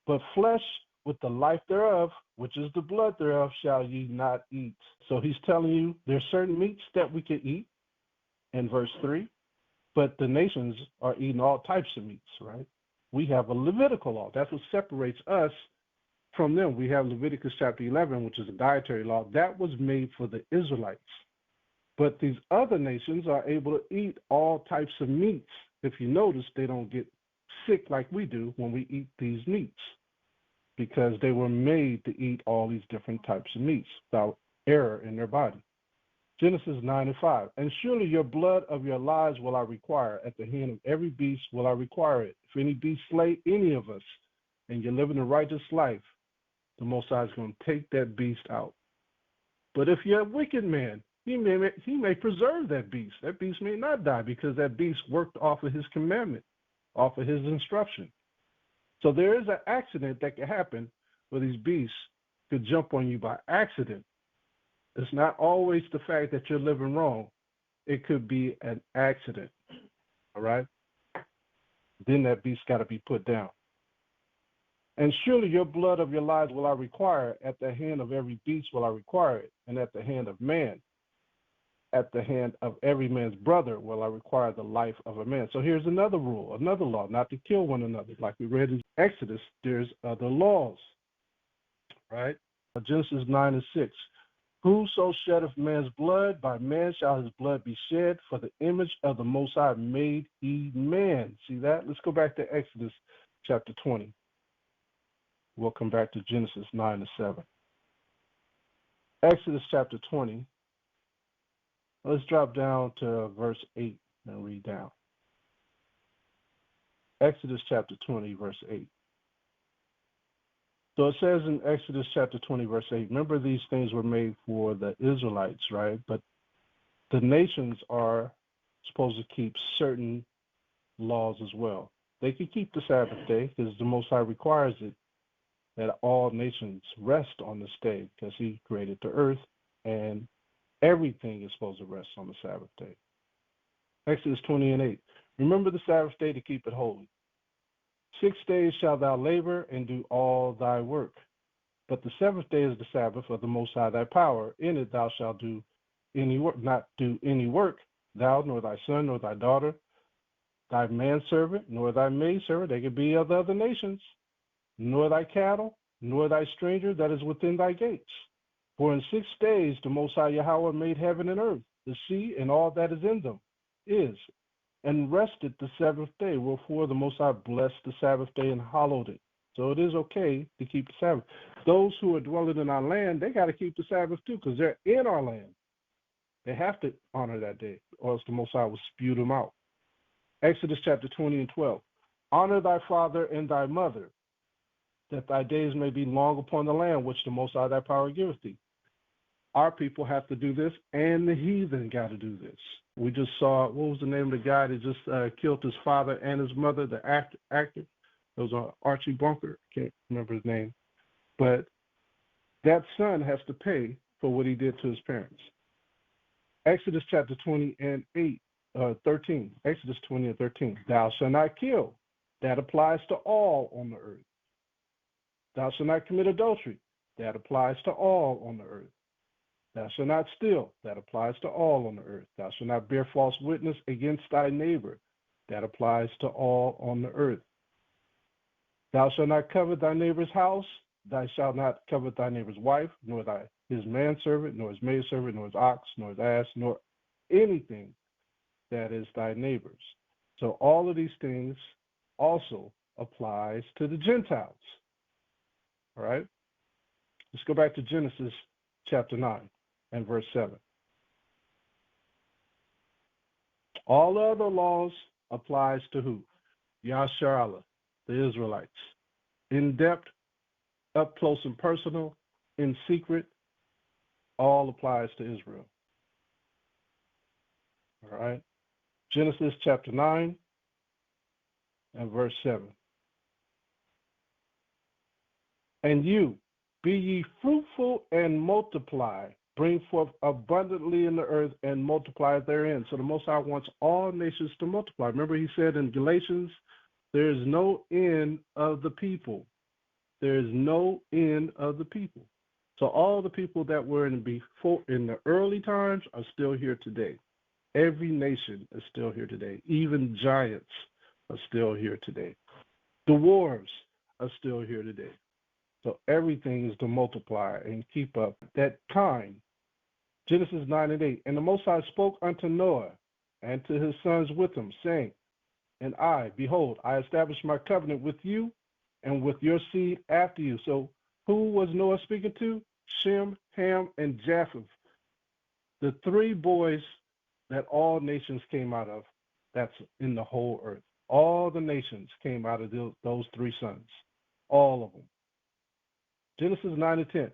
But flesh with the life thereof, which is the blood thereof, shall ye not eat. So he's telling you there's certain meats that we can eat in verse 3, but the nations are eating all types of meats, right? We have a Levitical law. That's what separates us from them. We have Leviticus chapter 11, which is a dietary law. That was made for the Israelites. But these other nations are able to eat all types of meats. If you notice, they don't get sick like we do when we eat these meats, because they were made to eat all these different types of meats without error in their body. Genesis 9 and 5. And surely your blood of your lives will I require. At the hand of every beast will I require it. If any beast slay any of us, and you're living a righteous life, the Most High is going to take that beast out. But if you're a wicked man, he may preserve that beast. That beast may not die, because that beast worked off of his commandment, off of his instruction. So there is an accident that can happen where these beasts could jump on you by accident. It's not always the fact that you're living wrong. It could be an accident, all right? Then that beast got to be put down. And surely your blood of your lives will I require. At the hand of every beast will I require it. And at the hand of man, at the hand of every man's brother will I require the life of a man. So here's another rule, another law, not to kill one another. Like we read in Exodus, there's other laws, right? Genesis 9 and 6. Whoso sheddeth man's blood, by man shall his blood be shed, for the image of the Most High made he man. See that? Let's go back to Exodus chapter 20. We'll come back to Genesis 9 and 7. Exodus chapter 20. Let's drop down to verse 8 and read down. Exodus chapter 20, verse 8. So it says in Exodus chapter 20, verse 8, remember these things were made for the Israelites, right? But the nations are supposed to keep certain laws as well. They can keep the Sabbath day because the Most High requires it, that all nations rest on this day because he created the earth and everything is supposed to rest on the Sabbath day. Exodus 20 and 8. Remember the Sabbath day to keep it holy. 6 days shalt thou labor and do all thy work. But the seventh day is the Sabbath of the Most High thy power. In it thou shalt do any work, not do any work, thou nor thy son nor thy daughter, thy manservant nor thy maidservant, they could be of the other nations, nor thy cattle, nor thy stranger that is within thy gates. For in 6 days the Most High Yahweh made heaven and earth, the sea and all that is in them is, and rested the seventh day. Wherefore the Most High blessed the Sabbath day and hallowed it. So it is okay to keep the Sabbath. Those who are dwelling in our land, they got to keep the Sabbath too, because they're in our land. They have to honor that day, or else the Most High will spew them out. Exodus chapter 20 and 12. Honor thy father and thy mother, that thy days may be long upon the land which the Most High thy power giveth thee. Our people have to do this, and the heathen got to do this. We just saw, what was the name of the guy that just killed his father and his mother, the actor? It was Archie Bunker. I can't remember his name. But that son has to pay for what he did to his parents. Exodus chapter 20 and 13. Exodus 20 and 13. Thou shalt not kill. That applies to all on the earth. Thou shalt not commit adultery. That applies to all on the earth. Thou shalt not steal. That applies to all on the earth. Thou shalt not bear false witness against thy neighbor. That applies to all on the earth. Thou shalt not covet thy neighbor's house. Thou shalt not covet thy neighbor's wife, nor his manservant, nor his maidservant, nor his ox, nor his ass, nor anything that is thy neighbor's. So all of these things also applies to the Gentiles. All right? Let's go back to Genesis chapter 9 and verse 7. All other laws applies to who? Yasharallah, the Israelites. In depth, up close and personal, in secret, all applies to Israel. All right? Genesis chapter 9 and verse 7. And you, be ye fruitful and multiply, bring forth abundantly in the earth and multiply therein. So the Most High wants all nations to multiply. Remember he said in Galatians, there is no end of the people. There is no end of the people. So all the people that were in the early times are still here today. Every nation is still here today. Even giants are still here today. Dwarves are still here today. So everything is to multiply and keep up that kind. Genesis 9 and 8. And the Most High spoke unto Noah and to his sons with him, saying, and I, behold, I establish my covenant with you and with your seed after you. So who was Noah speaking to? Shem, Ham, and Japheth. The three boys that all nations came out of, that's in the whole earth. All the nations came out of those three sons, all of them. Genesis 9 and 10.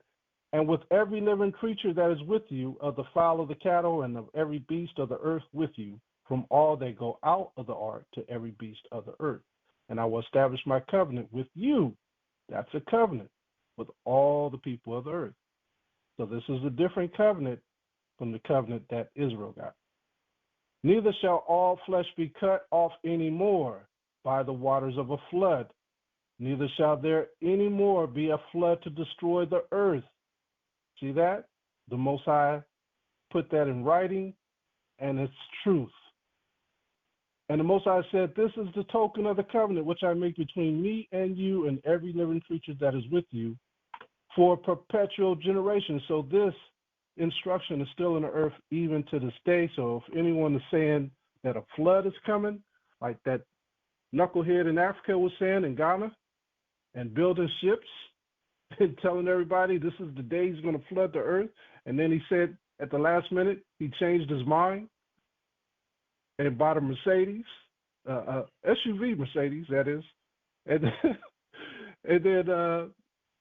And with every living creature that is with you, of the fowl of the cattle and of every beast of the earth with you, from all that go out of the ark to every beast of the earth. And I will establish my covenant with you. That's a covenant with all the people of the earth. So this is a different covenant from the covenant that Israel got. Neither shall all flesh be cut off any more by the waters of a flood. Neither shall there any more be a flood to destroy the earth. See that? The Most High put that in writing, and it's truth. And the Most High said, this is the token of the covenant which I make between me and you and every living creature that is with you for perpetual generation. So this instruction is still in the earth even to this day. So if anyone is saying that a flood is coming, like that knucklehead in Africa was saying in Ghana, and building ships and telling everybody this is the day he's going to flood the earth, and then he said at the last minute he changed his mind and bought a Mercedes, SUV Mercedes, that is. And then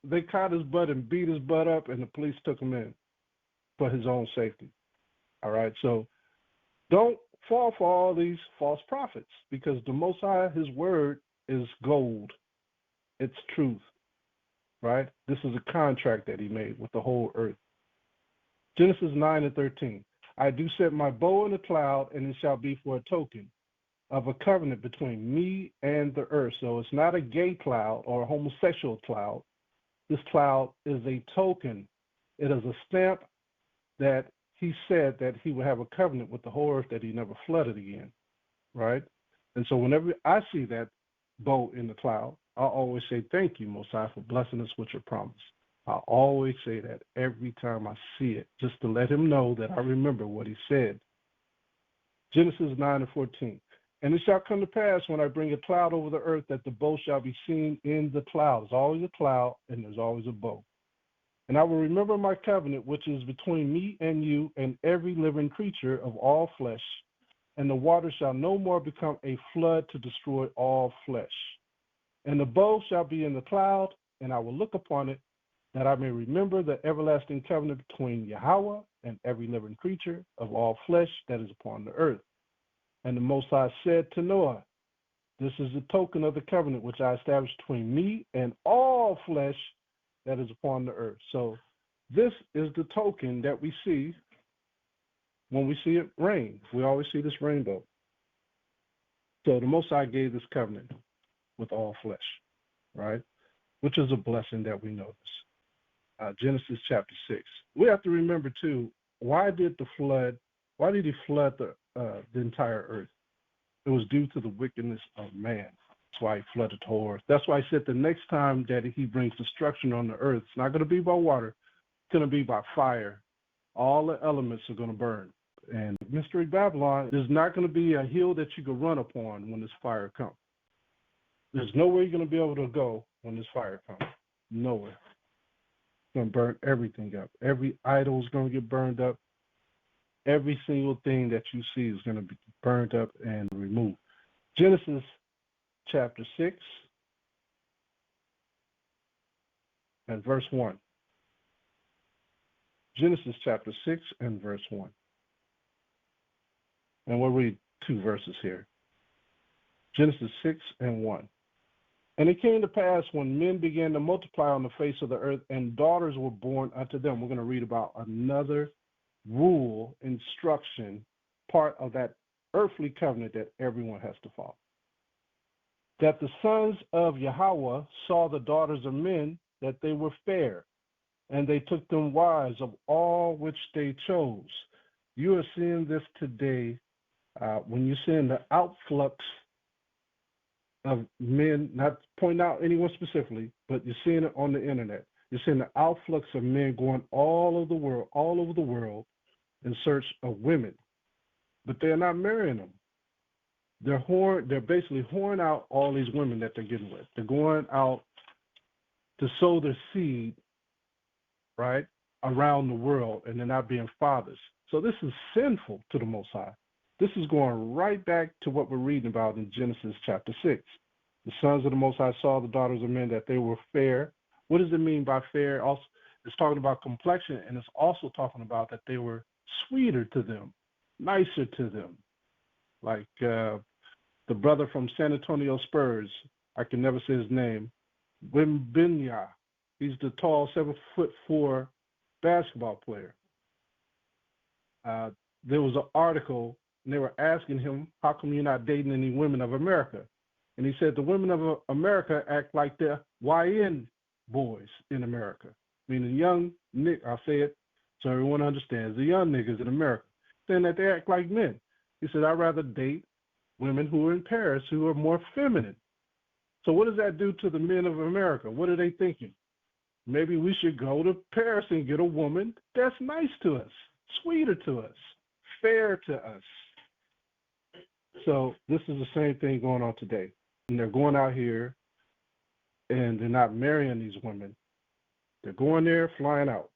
they caught his butt and beat his butt up, and the police took him in for his own safety. All right, so don't fall for all these false prophets, because the Most High, his word is gold. It's truth, right? This is a contract that he made with the whole earth. Genesis 9:13. I do set my bow in the cloud, and it shall be for a token of a covenant between me and the earth. So it's not a gay cloud or a homosexual cloud. This cloud is a token. It is a stamp that he said that he would have a covenant with the whole earth, that he never flooded again, right? And so whenever I see that bow in the cloud, I always say, thank you, Most High, for blessing us with your promise. I always say that every time I see it, just to let him know that I remember what he said. Genesis 9:14. And it shall come to pass when I bring a cloud over the earth that the bow shall be seen in the cloud. There's always a cloud and there's always a bow. And I will remember my covenant, which is between me and you and every living creature of all flesh. And the water shall no more become a flood to destroy all flesh. And the bow shall be in the cloud, and I will look upon it, that I may remember the everlasting covenant between Yahweh and every living creature of all flesh that is upon the earth. And the Most High said to Noah, this is the token of the covenant which I established between me and all flesh that is upon the earth. So this is the token that we see when we see it rain. We always see this rainbow. So the Most High gave this covenant with all flesh, right? Which is a blessing that we notice. Genesis chapter 6. We have to remember too, why did he flood the entire earth? It was due to the wickedness of man. That's why he flooded the whole earth. That's why I said the next time that he brings destruction on the earth, it's not going to be by water, it's going to be by fire. All the elements are going to burn. And Mystery Babylon, there's not going to be a hill that you can run upon when this fire comes. There's nowhere you're going to be able to go when this fire comes. Nowhere. It's going to burn everything up. Every idol is going to get burned up. Every single thing that you see is going to be burned up and removed. Genesis chapter 6 and verse 1. Genesis chapter 6 and verse 1. And we'll read 2 verses here. Genesis 6 and 1. And it came to pass when men began to multiply on the face of the earth, and daughters were born unto them. We're going to read about another rule, instruction, part of that earthly covenant that everyone has to follow. That the sons of Yahweh saw the daughters of men, that they were fair, and they took them wives of all which they chose. You are seeing this today when you're seeing the outflux of men, not pointing out anyone specifically, but you're seeing it on the internet. You're seeing the outflux of men going all over the world in search of women. But they're not marrying them. They're basically whoring out all these women that they're getting with. They're going out to sow their seed, right, around the world, and they're not being fathers. So this is sinful to the Most High. This is going right back to what we're reading about in Genesis chapter 6. The sons of the Most High saw the daughters of men that they were fair. What does it mean by fair? Also, it's talking about complexion, and it's also talking about that they were sweeter to them, nicer to them. Like the brother from San Antonio Spurs, I can never say his name, Wimbinya. He's the tall 7'4" basketball player. There was an article, and they were asking him, how come you're not dating any women of America? And he said, the women of America act like the YN boys in America, meaning young Nick, I'll say it so everyone understands, the young niggas in America, saying that they act like men. He said, I'd rather date women who are in Paris who are more feminine. So what does that do to the men of America? What are they thinking? Maybe we should go to Paris and get a woman that's nice to us, sweeter to us, fair to us. So this is the same thing going on today. And they're going out here and they're not marrying these women. They're going there, flying out,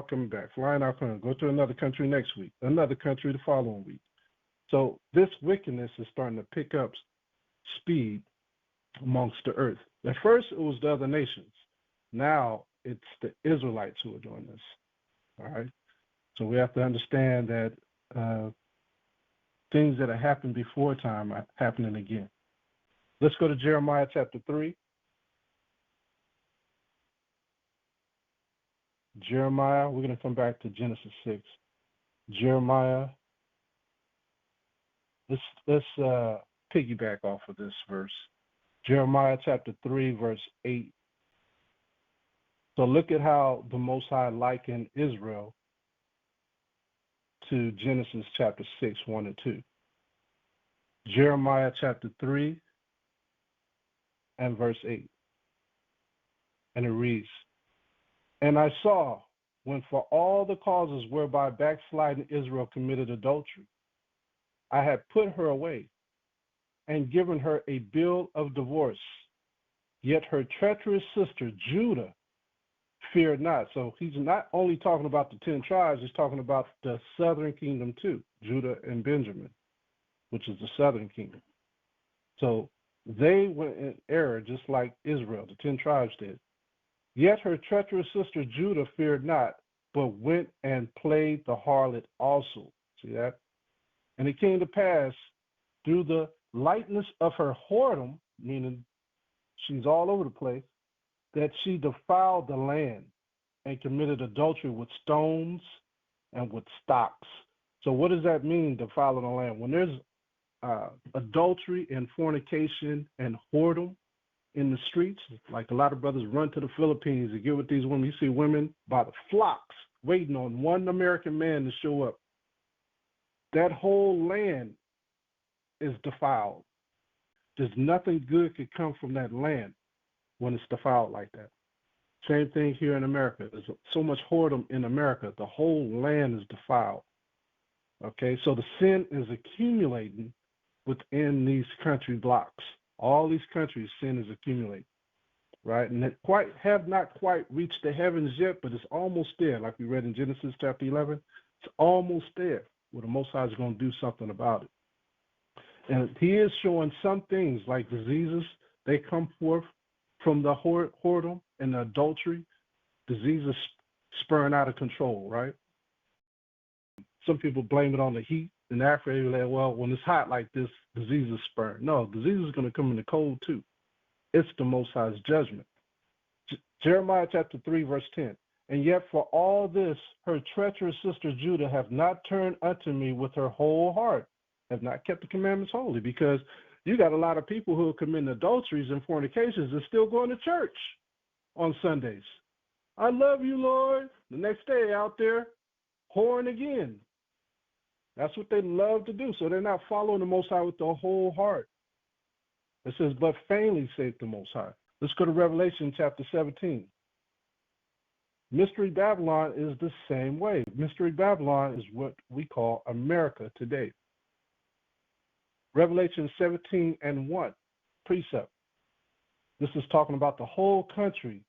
coming back, flying out, coming, go to another country next week, another country the following week. So this wickedness is starting to pick up speed amongst the earth. At first, it was the other nations. Now it's the Israelites who are doing this. All right. So we have to understand that things that have happened before time are happening again. Let's go to Jeremiah chapter 3. Jeremiah, we're going to come back to Genesis 6. Jeremiah, let's piggyback off of this verse. Jeremiah chapter 3, verse 8. So look at how the Most High likened Israel to Genesis chapter 6, 1 and 2. Jeremiah chapter 3 and verse 8. And it reads, "And I saw, when for all the causes whereby backsliding Israel committed adultery, I had put her away and given her a bill of divorce. Yet her treacherous sister Judah feared not." So he's not only talking about the 10 tribes, he's talking about the southern kingdom too, Judah and Benjamin, which is the southern kingdom. So they went in error just like Israel, the 10 tribes did. "Yet her treacherous sister Judah feared not, but went and played the harlot also." See that? "And it came to pass through the lightness of her whoredom," meaning she's all over the place, "that she defiled the land and committed adultery with stones and with stocks." So what does that mean, defiling the land? When there's adultery and fornication and whoredom in the streets, like a lot of brothers run to the Philippines to get with these women. You see women by the flocks waiting on one American man to show up. That whole land is defiled. There's nothing good could come from that land when it's defiled like that. Same thing here in America. There's so much whoredom in America. The whole land is defiled. Okay, so the sin is accumulating within these country blocks. All these countries, sin is accumulating, right? And it have not quite reached the heavens yet, but it's almost there. Like we read in Genesis chapter 11, it's almost there where the Most High is going to do something about it. And he is showing some things like diseases. They come forth from the whoredom and the adultery. Diseases spurring out of control, right? Some people blame it on the heat. In Africa, they're like, well, when it's hot like this, diseases spurn. No, disease is going to come in the cold too. It's the Most High's judgment. Jeremiah chapter 3, verse 10. "And yet for all this, her treacherous sister Judah have not turned unto me with her whole heart, have not kept the commandments holy." Because you got a lot of people who are committing adulteries and fornications and still going to church on Sundays. I love you, Lord. The next day out there, whoring again. That's what they love to do. So they're not following the Most High with their whole heart. It says, "But vainly saith the Most High." Let's go to Revelation chapter 17. Mystery Babylon is the same way. Mystery Babylon is what we call America today. Revelation 17 and 1, precept. This is talking about the whole country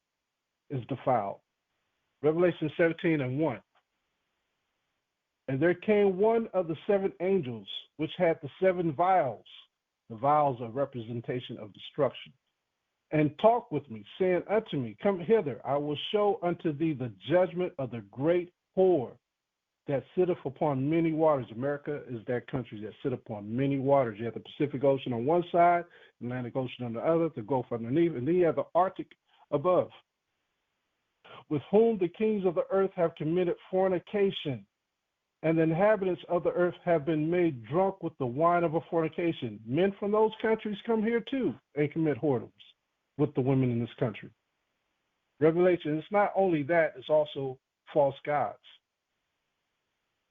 is defiled. Revelation 17 and 1. "And there came one of the 7 angels, which had the 7 vials," the vials are representation of destruction, "and talked with me, saying unto me, Come hither, I will show unto thee the judgment of the great whore that sitteth upon many waters." America is that country that sit upon many waters. You have the Pacific Ocean on one side, the Atlantic Ocean on the other, the Gulf underneath, and then you have the Arctic above. "With whom the kings of the earth have committed fornication, and the inhabitants of the earth have been made drunk with the wine of a fornication." Men from those countries come here too and commit whoredoms with the women in this country. Revelation, it's not only that, it's also false gods.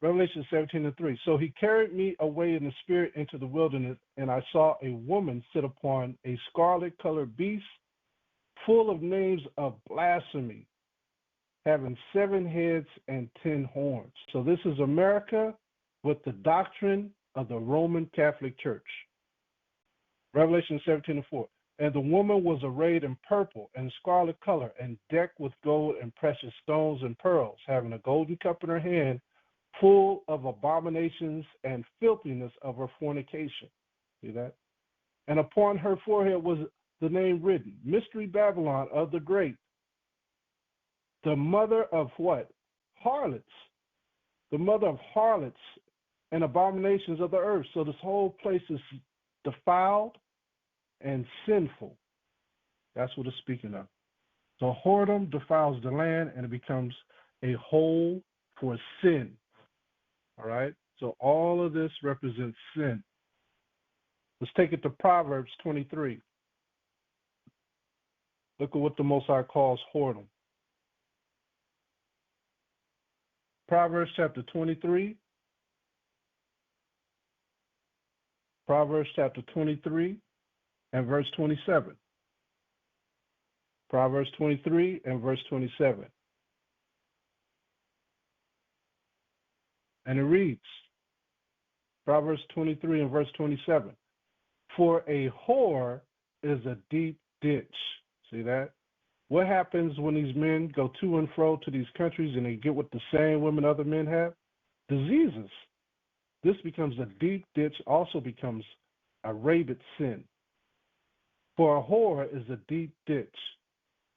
Revelation 17 and 3. "So he carried me away in the spirit into the wilderness, and I saw a woman sit upon a scarlet-colored beast, full of names of blasphemy, having 7 heads and 10 horns." So this is America with the doctrine of the Roman Catholic Church. Revelation 17 and 4. "And the woman was arrayed in purple and scarlet color, and decked with gold and precious stones and pearls, having a golden cup in her hand, full of abominations and filthiness of her fornication." See that? "And upon her forehead was the name written, Mystery Babylon of the Great, the mother of what? Harlots. The mother of harlots and abominations of the earth. So this whole place is defiled and sinful. That's what it's speaking of. So whoredom defiles the land and it becomes a hole for sin. All right? So all of this represents sin. Let's take it to Proverbs 23. Look at what the Most High calls whoredom. Proverbs chapter 23. Proverbs chapter 23 and verse 27. Proverbs 23 and verse 27. And it reads, Proverbs 23 and verse 27. For a whore is a deep ditch. See that? What happens when these men go to and fro to these countries and they get with the same women other men have? Diseases. This becomes a deep ditch, also becomes a rabid sin. For a whore is a deep ditch,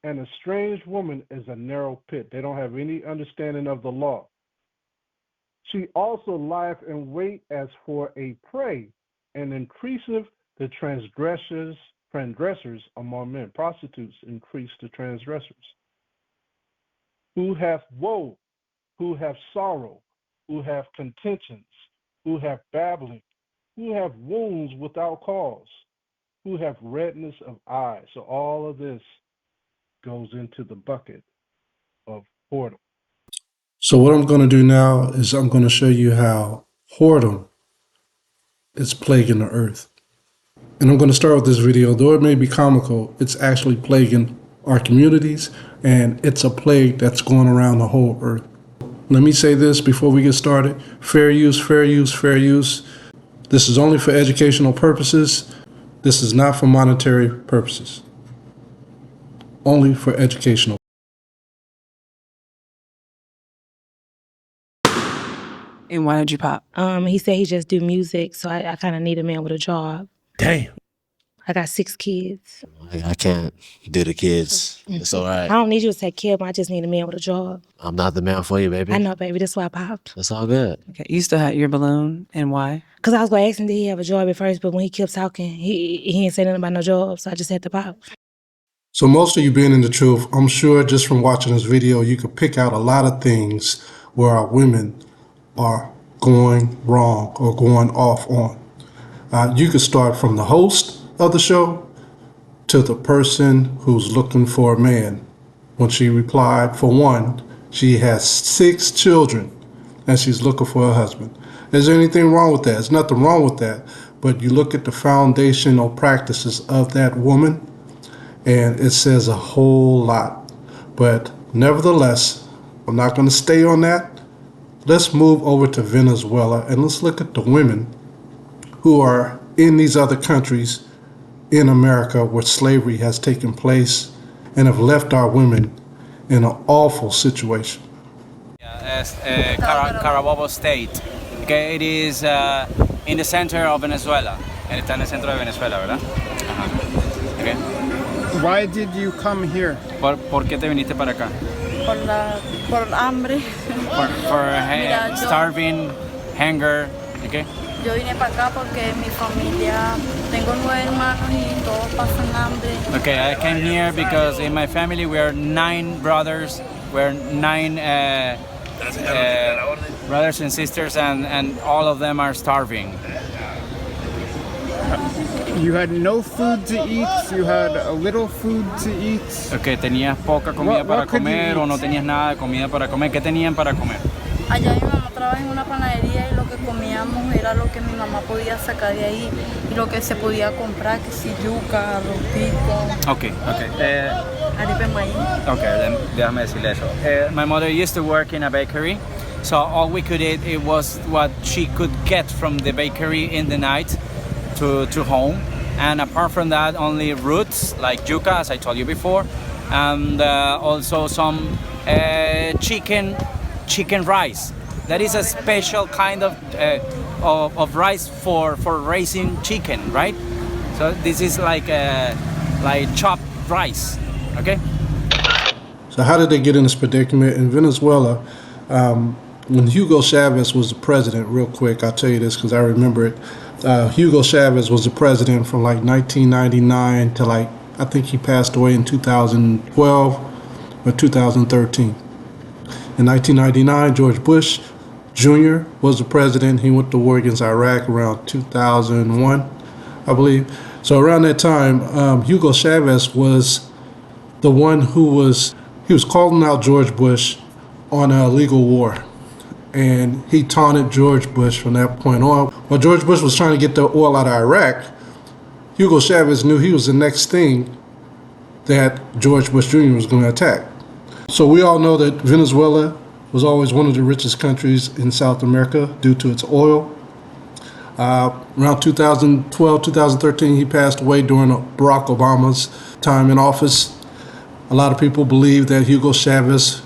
and a strange woman is a narrow pit. They don't have any understanding of the law. She also lieth in wait as for a prey, and increaseth the transgressors among men. Prostitutes increase the transgressors. Who have woe, who have sorrow, who have contentions, who have babbling, who have wounds without cause, who have redness of eye. So all of this goes into the bucket of whoredom. So what I'm going to do now is I'm going to show you how whoredom is plaguing the earth. And I'm going to start with this video. Though it may be comical, it's actually plaguing our communities, and it's a plague that's going around the whole earth. Let me say this before we get started. Fair use, fair use, fair use. This is only for educational purposes. This is not for monetary purposes. Only for educational. And why did you pop? He said he just do music, so I kind of need a man with a job. Damn. I got 6 kids. I can't do the kids. It's all I right. don't need you to take care of them. I just need a man with a job. I'm not the man for you, baby. I know, baby. That's why I popped. It's all good. Okay, you still had your balloon, and why? Because I was going to ask him, did he have a job at first? But when he kept talking, he didn't say nothing about no job, so I just had to pop. So most of you being in the truth, I'm sure just from watching this video, you could pick out a lot of things where our women are going wrong or going off on. You could start from the host of the show to the person who's looking for a man. When she replied, for one, she has 6 children and she's looking for a husband. Is there anything wrong with that? There's nothing wrong with that. But you look at the foundational practices of that woman, and it says a whole lot. But nevertheless, I'm not going to stay on that. Let's move over to Venezuela and let's look at the women who are in these other countries in America where slavery has taken place and have left our women in an awful situation. Carabobo State. Okay, it is in the center of Venezuela. Está en el centro de Venezuela, ¿verdad? Ajá. Okay. Why did you come here? ¿Por qué te viniste para acá? Por hambre. For starving, hunger. Okay. Yo vine para acá porque mi familia, tengo 9 hermanos y todos pasan hambre. Okay, I came here because in my family we are 9 brothers. We're 9 brothers and sisters, and all of them are starving. You had no food to eat, you had a little food to eat. Okay, tenías poca comida para comer o no tenías nada de comida para comer. ¿Qué tenían para comer? Allá mi mamá trabaja en una panadería y lo que comíamos era lo que mi mamá podía sacar de ahí y lo que se podía comprar, que si yuca, arrocito. Okay. Arepa de maíz. Okay, déjame decirle eso. My mother used to work in a bakery, so all we could eat it was what she could get from the bakery in the night to home. And apart from that, only roots like yuca, as I told you before, and also some chicken rice. That is a special kind of rice for raising chicken, right? So this is like chopped rice, okay? So how did they get in this predicament? In Venezuela, when Hugo Chavez was the president, real quick, I'll tell you this because I remember it. Hugo Chavez was the president from like 1999 to like, I think he passed away in 2012 or 2013. In 1999, George Bush Jr. was the president. He went to war against Iraq around 2001, I believe. So around that time, Hugo Chavez was the one who was calling out George Bush on a illegal war. And he taunted George Bush from that point on. While George Bush was trying to get the oil out of Iraq, Hugo Chavez knew he was the next thing that George Bush Jr. was going to attack. So we all know that Venezuela was always one of the richest countries in South America due to its oil. Around 2012, 2013, he passed away during Barack Obama's time in office. A lot of people believe that Hugo Chavez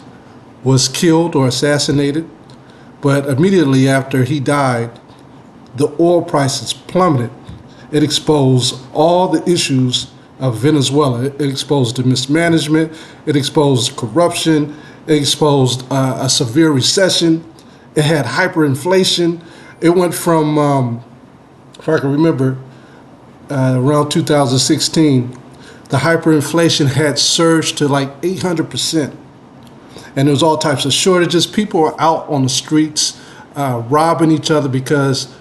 was killed or assassinated, but immediately after he died, the oil prices plummeted. It exposed all the issues of Venezuela. It exposed the mismanagement, it exposed corruption, it exposed a severe recession. It had hyperinflation. It went from, if I can remember, around 2016, the hyperinflation had surged to like 800%. And there was all types of shortages. People were out on the streets robbing each other because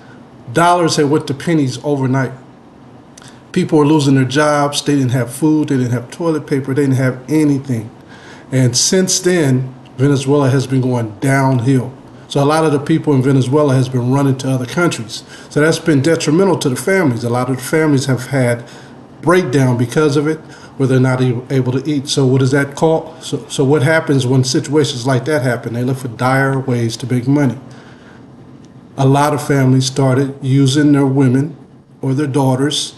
dollars had went to pennies overnight. People were losing their jobs. They didn't have food. They didn't have toilet paper. They didn't have anything. And since then, Venezuela has been going downhill. So a lot of the people in Venezuela has been running to other countries. So that's been detrimental to the families. A lot of the families have had breakdown because of it, where they're not able to eat. So what is that called? So what happens when situations like that happen? They look for dire ways to make money. A lot of families started using their women or their daughters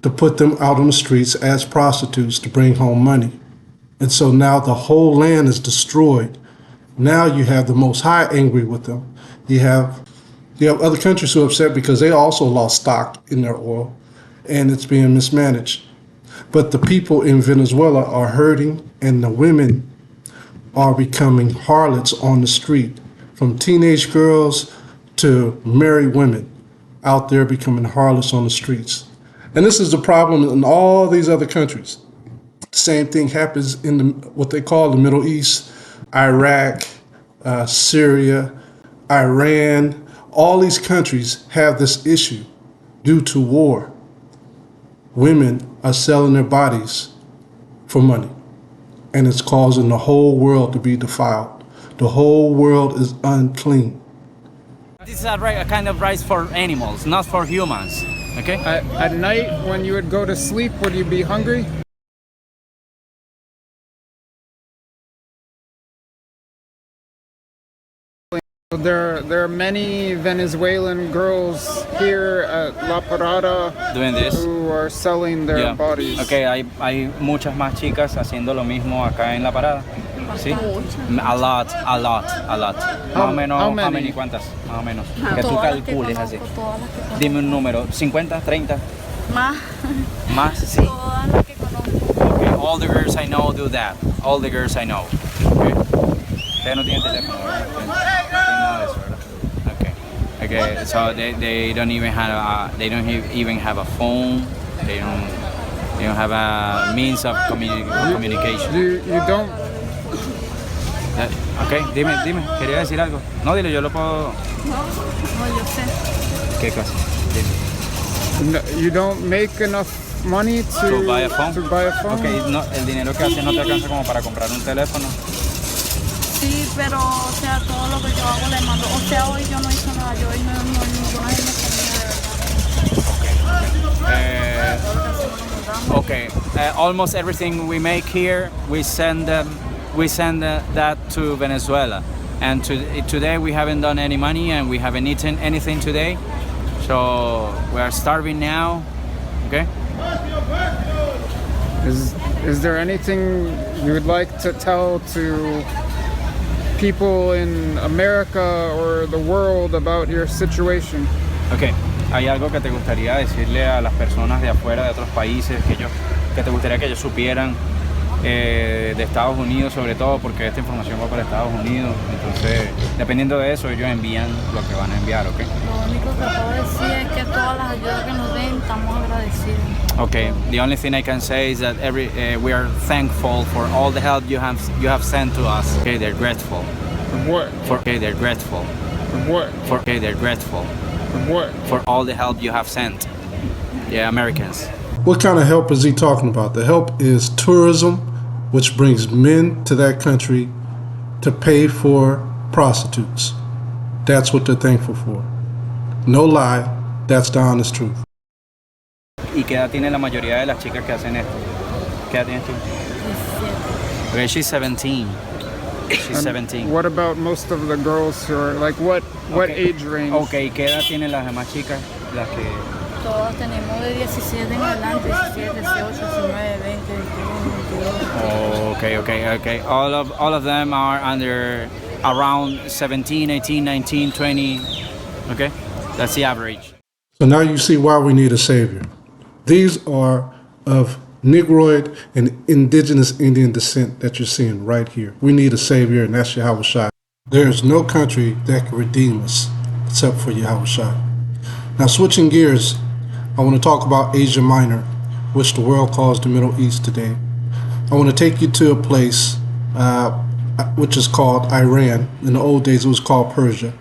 to put them out on the streets as prostitutes to bring home money. And so now the whole land is destroyed. Now you have the Most High angry with them. You have other countries who are upset because they also lost stock in their oil and it's being mismanaged. But the people in Venezuela are hurting and the women are becoming harlots on the street, from teenage girls to married women out there becoming harlots on the streets. And this is the problem in all these other countries. The same thing happens in what they call the Middle East, Iraq, Syria, Iran. All these countries have this issue due to war. Women are selling their bodies for money, and it's causing the whole world to be defiled. The whole world is unclean. This is a kind of rights for animals, not for humans. Okay? At night, when you would go to sleep, would you be hungry? There are many Venezuelan girls here at La Parada doing this, who are selling their bodies. Okay, hay muchas más chicas haciendo lo mismo acá en La Parada. Sí, a lot. Más o menos, how many? ¿Cuántas? Más o menos. Que tú calcules así. Dime un número, 50, 30. Más, sí. Todas las que conozco. Okay, all the girls I know do that. All the girls I know. Okay. Ustedes no tienen teléfono, ¿verdad? No tienen nada de eso, ¿verdad? Okay, so they don't even have a phone. They don't have a means of communication. You don't. Okay, dime, quería decir algo. No, dile, yo lo puedo. No, yo sé. ¿Qué cosa? Dime. You don't make enough money to buy a phone. Okay, no, el dinero que haces no te alcanza como para comprar un teléfono. Sí, pero, o sea, todo lo que yo hago le mando. O sea, hoy yo no hice nada, yo hoy no ninguna vez me comí de verdad. Almost everything we make here, we send that to Venezuela. And today we haven't done any money and we haven't eaten anything today. So we are starving now. Okay? Is there anything you would like to tell to people in America or the world about your situation? Okay. ¿Hay algo que te gustaría decirle a las personas de afuera, de otros países, que te gustaría que ellos supieran de Estados Unidos, sobre todo porque esta información va para Estados Unidos. Entonces, dependiendo de eso, ellos envían lo que van a enviar, ¿ok? Lo único que puedo decir es que todas las ayudas que nos den, estamos agradecidos. Okay, the only thing I can say is that we are thankful for all the help you have sent to us. Okay, they're grateful. Okay, they're grateful. Okay, they're grateful. For all the help you have sent. Yeah, Americans. What kind of help is he talking about? The help is tourism, which brings men to that country to pay for prostitutes. That's what they're thankful for. No lie, that's the honest truth. ¿Y qué edad tiene la mayoría de las chicas que hacen esto? ¿Qué edad tienes tú? 17. Okay, she's 17. She's 17. What about most of the girls who are like what age range? Okay, ¿qué edad tienen las demás chicas? Las que Todos tenemos de 17 en adelante, 17, 18, 19, 20, 21, 22. Okay. All of them are under around 17, 18, 19, 20. Okay? That's the average. So now you see why we need a savior. These are of Negroid and Indigenous Indian descent that you're seeing right here. We need a savior, and that's Yahawashi. There is no country that can redeem us except for Yahawashi. Now switching gears, I want to talk about Asia Minor, which the world calls the Middle East today. I want to take you to a place which is called Iran. In the old days, it was called Persia.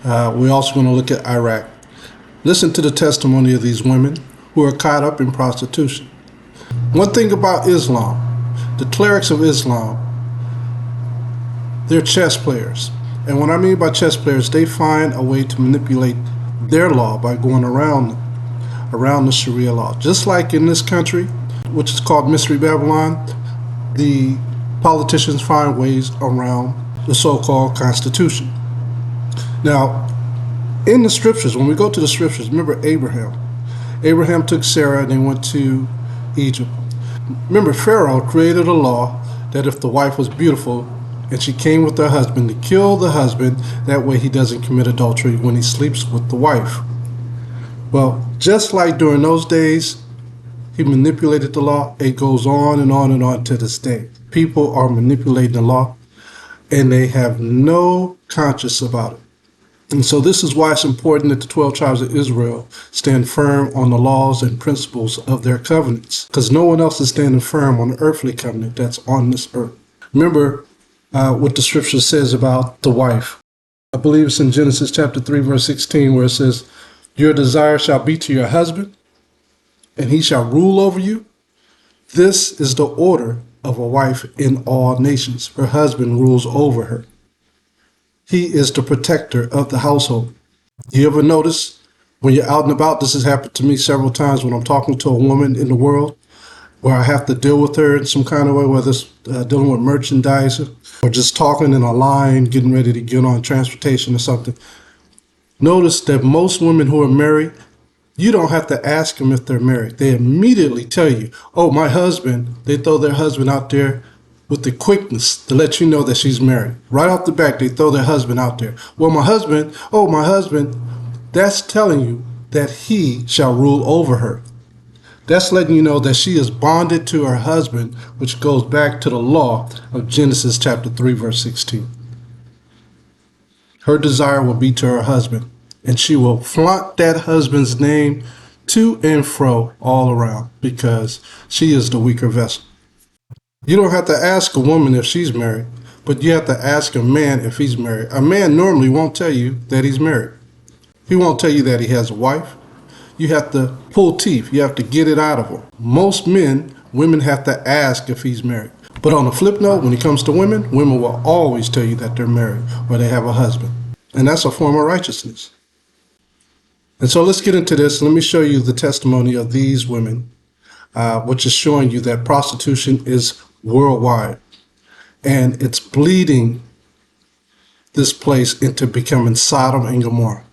We're also going to look at Iraq. Listen to the testimony of these women who are caught up in prostitution. One thing about Islam, the clerics of Islam, they're chess players. And what I mean by chess players, they find a way to manipulate their law by going around the Sharia law. Just like in this country, which is called Mystery Babylon, the politicians find ways around the so-called Constitution. Now, in the scriptures, when we go to the scriptures, remember Abraham. Abraham took Sarah and they went to Egypt. Remember, Pharaoh created a law that if the wife was beautiful and she came with her husband, to kill the husband, that way he doesn't commit adultery when he sleeps with the wife. Well, just like during those days, he manipulated the law. It goes on and on and on to this day. People are manipulating the law, and they have no conscience about it. And so this is why it's important that the 12 tribes of Israel stand firm on the laws and principles of their covenants, because no one else is standing firm on the earthly covenant that's on this earth. Remember what the scripture says about the wife. I believe it's in Genesis chapter 3, verse 16, where it says, "Your desire shall be to your husband, and he shall rule over you." This is the order of a wife in all nations. Her husband rules over her. He is the protector of the household. You ever notice when you're out and about, this has happened to me several times when I'm talking to a woman in the world, where I have to deal with her in some kind of way, whether it's dealing with merchandise or just talking in a line, getting ready to get on transportation or something. Notice that most women who are married, you don't have to ask them if they're married. They immediately tell you, "Oh, my husband," they throw their husband out there with the quickness to let you know that she's married. Right off the back, they throw their husband out there. "Well, my husband," "Oh, my husband," that's telling you that he shall rule over her. That's letting you know that she is bonded to her husband, which goes back to the law of Genesis chapter 3, verse 16. Her desire will be to her husband, and she will flaunt that husband's name to and fro all around because she is the weaker vessel. You don't have to ask a woman if she's married, but you have to ask a man if he's married. A man normally won't tell you that he's married. He won't tell you that he has a wife. You have to pull teeth. You have to get it out of him. Most men, women have to ask if he's married. But on the flip note, when it comes to women, women will always tell you that they're married or they have a husband. And that's a form of righteousness. And so let's get into this. Let me show you the testimony of these women, which is showing you that prostitution is worldwide. And it's bleeding this place into becoming Sodom and Gomorrah.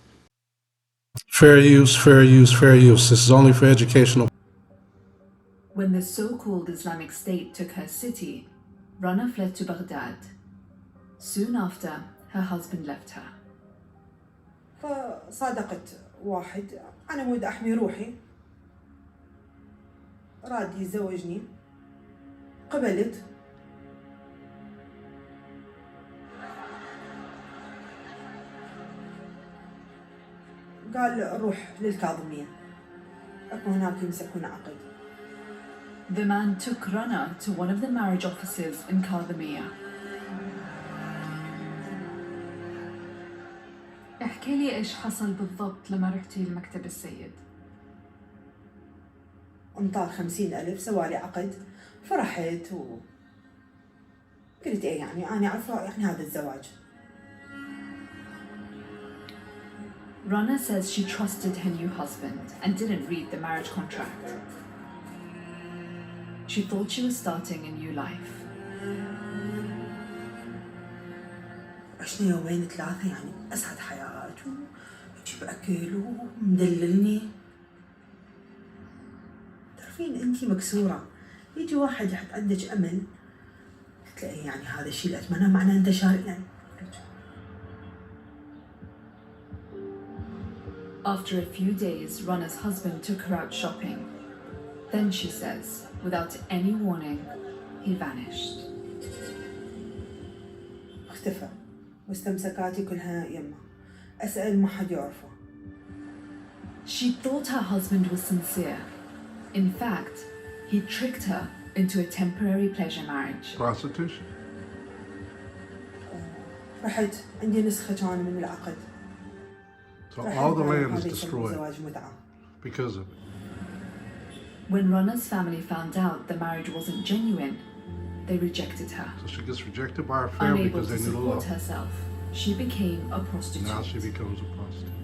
Fair use, fair use, fair use. This is only for educational. When the so-called Islamic State took her city, Rana fled to Baghdad. Soon after, her husband left her. فصادقت واحد أنا مود أحمي روحي راد يتزوجني قبلت. قال روح للكاظمية، أكو هناك يمسكون عقد. The man took Rana to one of the marriage offices in Kadhimiya. احكي لي ايش حصل بالضبط لما رحتي لمكتب السيد. انطاه 50,000 سوالي عقد، فرحت قلت ايه يعني انا عارفه يعني هذا الزواج. Rana says she trusted her new husband and didn't read the marriage contract. She thought she was starting a new life. عشنا يومين 3 يعني اسعد حياة ويجيب اكل ومدللني. تعرفين انتي مكسورة، يجي واحد يحط عندك امل، قلت له ايه يعني هذا الشيء اللي اتمناه، معناه انت شاري يعني. After a few days, Rana's husband took her out shopping. Then she says, without any warning, he vanished. اختفى واستمسكاتي كلها يمه، اسأل ما حد يعرفه. She thought her husband was sincere. In fact, he tricked her into a temporary pleasure marriage. Prostitution. رحت عندي نسخة كان من العقد. So all the land is destroyed because of it. When Rana's family found out the marriage wasn't genuine, they rejected her. So she gets rejected by her family Unable because to they knew the law. support herself, she became a prostitute. Now she becomes a prostitute.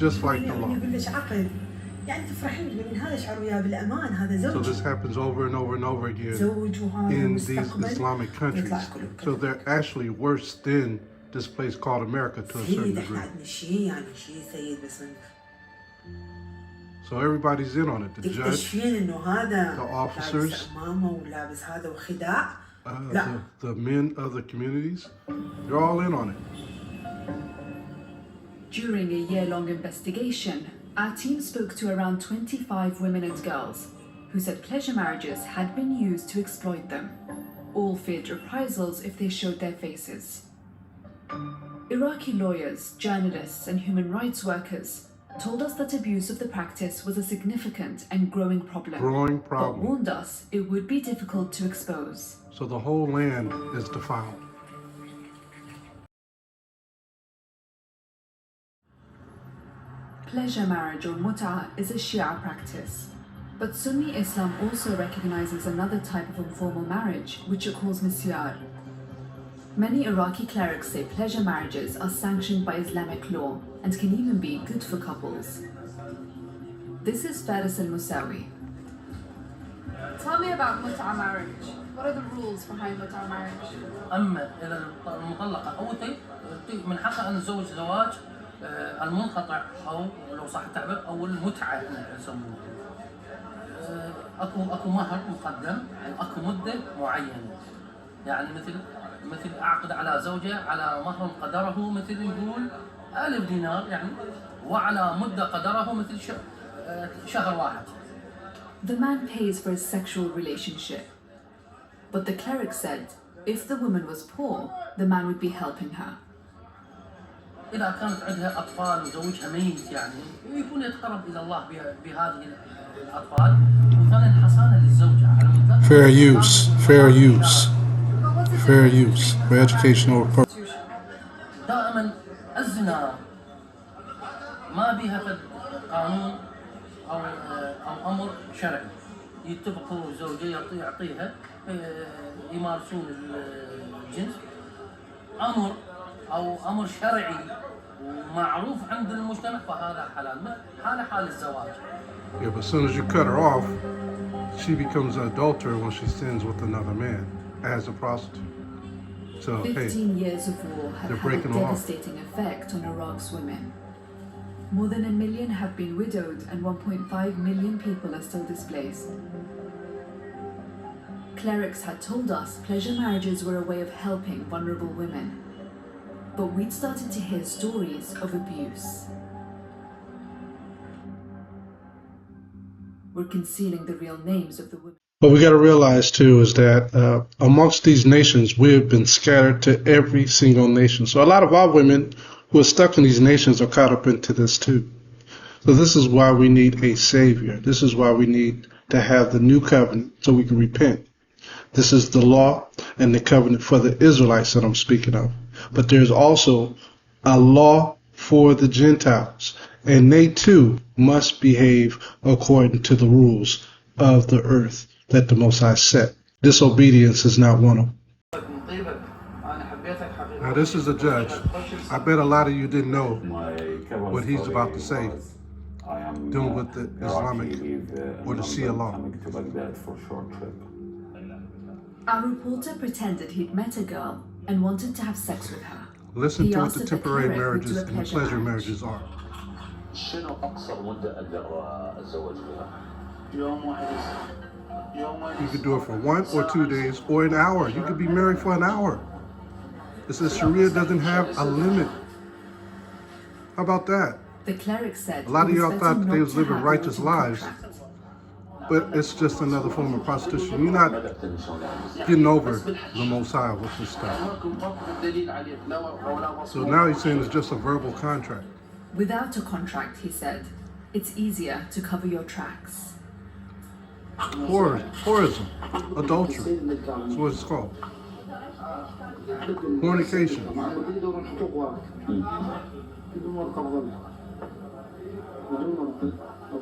Just like the law. يقول لك عقد يعني تفرحين من هذا شعور وياه بالأمان، هذا زوج. So this happens over and over and over again زوج وهذا in these مستقبل. Islamic countries. So they're actually worse than this place called America to a certain سيد degree. احنا عندنا شيء يعني شيء سيد بس So everybody's in on it. The judge, تكتشفين انه هذا the officers, لابس عمامة ولابس هذا وخداع. the men of the communities, they're all in on it. During a year-long investigation, our team spoke to around 25 women and girls who said pleasure marriages had been used to exploit them. All feared reprisals if they showed their faces. Iraqi lawyers, journalists, and human rights workers told us that abuse of the practice was a significant and growing problem. But warned us it would be difficult to expose. So the whole land is defiled. Pleasure marriage or mut'ah is a Shia practice. But Sunni Islam also recognizes another type of informal marriage, which it calls misyar. Many Iraqi clerics say pleasure marriages are sanctioned by Islamic law and can even be good for couples. This is Faris al-Musawi. Tell me about mut'ah marriage. What are the rules behind mut'ah marriage? أما إذا المطلقة أول شيء من حقها أن تتزوج زواج المنقطع أو لو صح التعبير أو المتعة يسمونه. أكو مهر مقدم، يعني أكو مدة معينة. يعني مثل أعقد على زوجة على مهر قدره مثل نقول 1000 دينار يعني، وعلى مدة قدره مثل شهر واحد. The man pays for a sexual relationship. But the cleric said if the woman was poor, the man would be helping her. إذا كانت عندها أطفال وزوجها ميت يعني يكون يتقرب إلى الله بهذه الأطفال، وثانيا حصانة للزوجة على مدة. Fair use for educational purposes. دائما الزنا ما بها قانون أو أمر شرعي، يتفقوا زوجين يعطيها يمارسون الجنس، أمر شرعي ومعروف عند المجتمع، فهذا حلال، هذا حال الزواج. Yeah, but as soon as you cut her off, she becomes an adulterer when she sins with another man as a prostitute. So 15 years of war have had a devastating effect on Iraq's women. More than 1 million have been widowed and 1.5 million people are still displaced. Clerics had told us pleasure marriages were a way of helping vulnerable women. But we'd started to hear stories of abuse. We're concealing the real names of the women. What we got to realize too is that amongst these nations, we have been scattered to every single nation. So a lot of our women who are stuck in these nations are caught up into this too. So this is why we need a savior. This is why we need to have the new covenant so we can repent. This is the law and the covenant for the Israelites that I'm speaking of. But there's also a law for the Gentiles, and they too must behave according to the rules of the earth that the Most High set. Disobedience is not one of them. Now this is a judge. I bet a lot of you didn't know what he's about to say, dealing with the Islamic or the Shia law. Our reporter pretended he'd met a girl and wanted to have sex with her. Listen to what the temporary marriages and the pleasure marriages are. You could do it for 1 or 2 days or an hour. You could be married for an hour. It says Sharia doesn't have a limit. How about that? The cleric said a lot of y'all thought that they was living righteous lives, but it's just another form of prostitution. You're not getting over the Most High with this stuff. So now he's saying it's just a verbal contract. Without a contract, he said, it's easier to cover your tracks. Whorism, adultery, that's what it's called. Fornication.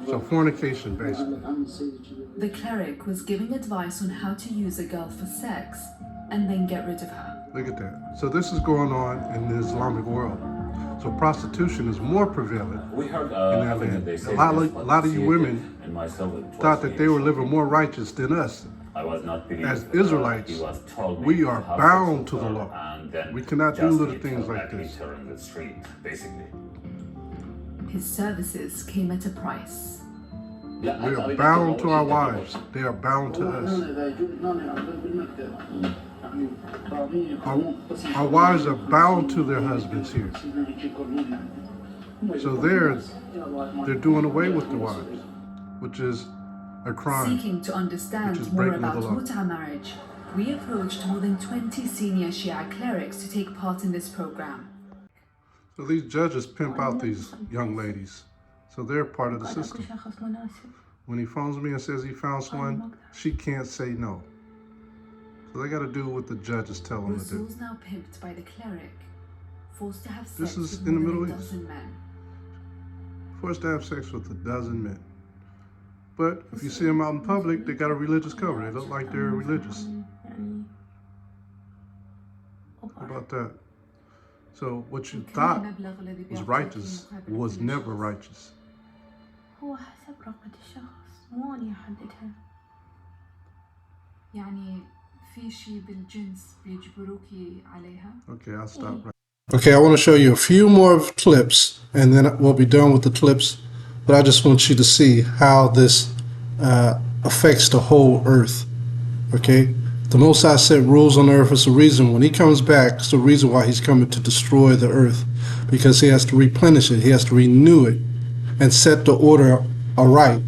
So fornication, basically. The cleric was giving advice on how to use a girl for sex and then get rid of her. Look at that. So this is going on in the Islamic world. So prostitution is more prevalent in that land. A lot of you women thought that they were living more righteous than us. As Israelites, we are bound to the law. We cannot do little things like this. His services came at a price. We are bound to our wives. They are bound to us. Our wives are bound to their husbands here. So they're doing away with the wives, which is a crime. Seeking to understand more about muta marriage, we approached more than 20 senior Shia clerics to take part in this program. So these judges pimp out these young ladies. So they're part of the system. When he phones me and says he found one, she can't say no. So they got to do what the judges tell them to do. Rasul's now pimped by the cleric, forced to have sex this is with in the more Middle than a East. dozen men. Forced to have sex with a dozen men. But if you see them out in public, they got a religious cover. They look like they're religious. How about that? So what you thought was righteous was never righteous. Okay, I'll stop right. Okay, I want to show you a few more clips, and then we'll be done with the clips. But I just want you to see how this affects the whole earth. Okay? The Most High set rules on the earth. It's a reason when he comes back, it's the reason why he's coming to destroy the earth. Because he has to replenish it. He has to renew it and set the order aright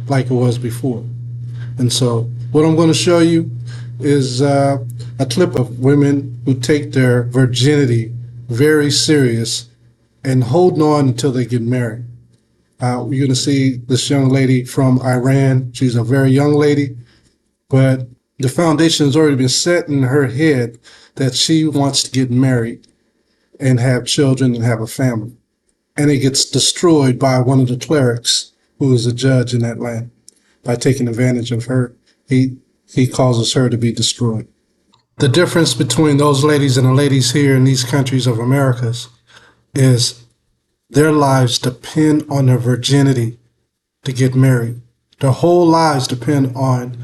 like it was before. And so what I'm going to show you is a clip of women who take their virginity very serious and holding on until they get married. You're going to see this young lady from Iran. She's a very young lady, but the foundation has already been set in her head that she wants to get married and have children and have a family. And it gets destroyed by one of the clerics who is a judge in that land. By taking advantage of her, he causes her to be destroyed. The difference between those ladies and the ladies here in these countries of Americas is their lives depend on their virginity to get married. Their whole lives depend on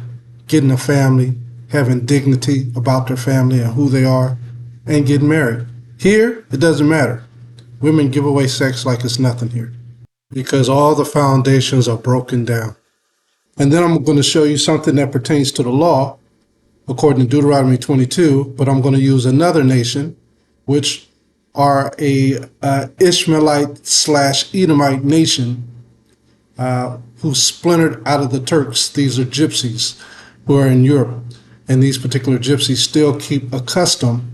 getting a family, having dignity about their family and who they are, and getting married. Here, it doesn't matter. Women give away sex like it's nothing here because all the foundations are broken down. And then I'm going to show you something that pertains to the law, according to Deuteronomy 22, but I'm going to use another nation, which are a Ishmaelite/Edomite nation who splintered out of the Turks. These are gypsies. who are in Europe, and these particular gypsies still keep a custom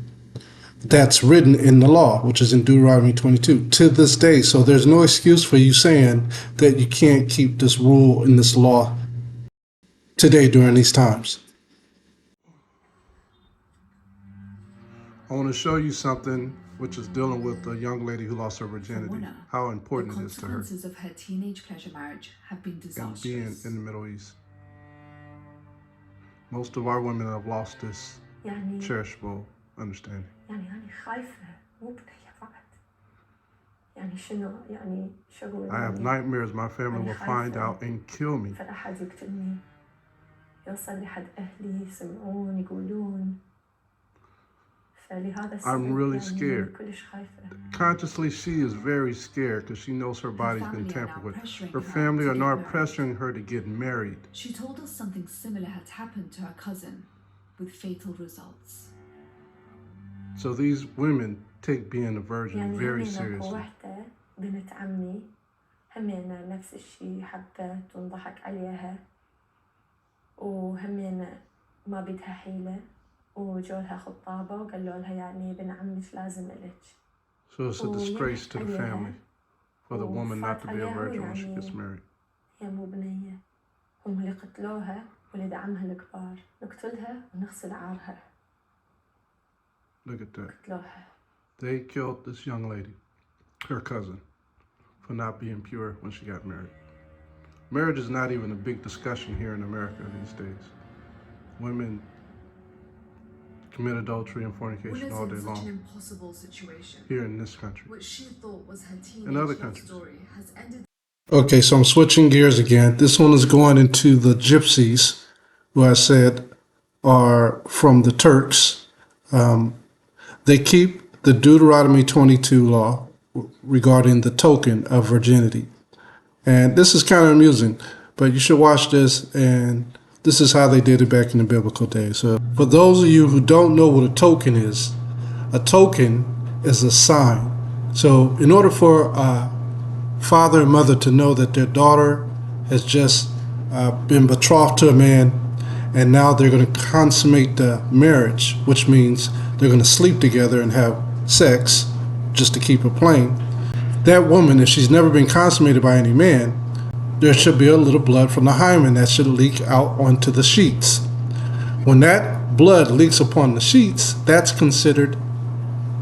that's written in the law, which is in Deuteronomy 22 to this day. So there's no excuse for you saying that you can't keep this rule in this law today during these times. I want to show you something which is dealing with a young lady who lost her virginity, how important it is to her. The consequences of her teenage pleasure marriage have been disastrous. And being in the Middle East. Most of our women have lost this cherishable understanding. يعني أنا خايفة مو بنية فقط يعني شنو يعني شو أقول I have nightmares my family will find out and kill me. فأحد يقتلني يوصل لحد أهلي يسمعون يقولون فلهذا I'm really scared. كلش خايفة. Consciously, she is very scared because she knows her body's been tampered with. Her family are now pressuring her to get married. She told us something similar had happened to her cousin, with fatal results. So these women take being a virgin very seriously. واحدة بنت عمي همينا نفس الشيء حبت ونضحك عليها وهمينا ما بدها حيلة وجولها خطابة وقالوا لها يعني بن عمك لازم إلك. So it's a disgrace to the family for the woman not to be a virgin when she gets married. هي مو بنية هم اللي قتلوها ولد عمها الكبار نقتلها ونغسل عارها. Look at that. They killed this young lady, her cousin, for not being pure when she got married. Marriage is not even a big discussion here in America these days. Women commit adultery and fornication all day long. Such an impossible situation. Here in this country. What she thought was her teenage in other love countries. Story has ended. Okay, so I'm switching gears again. This one is going into the gypsies, who I said are from the Turks. They keep the Deuteronomy 22 law regarding the token of virginity. And this is kind of amusing, but you should watch this, and this is how they did it back in the biblical days. So for those of you who don't know what a token is a sign. So in order for a father and mother to know that their daughter has just been betrothed to a man, and now they're going to consummate the marriage, which means they're going to sleep together and have sex, just to keep it plain. That woman, if she's never been consummated by any man, there should be a little blood from the hymen that should leak out onto the sheets. When that blood leaks upon the sheets, that's considered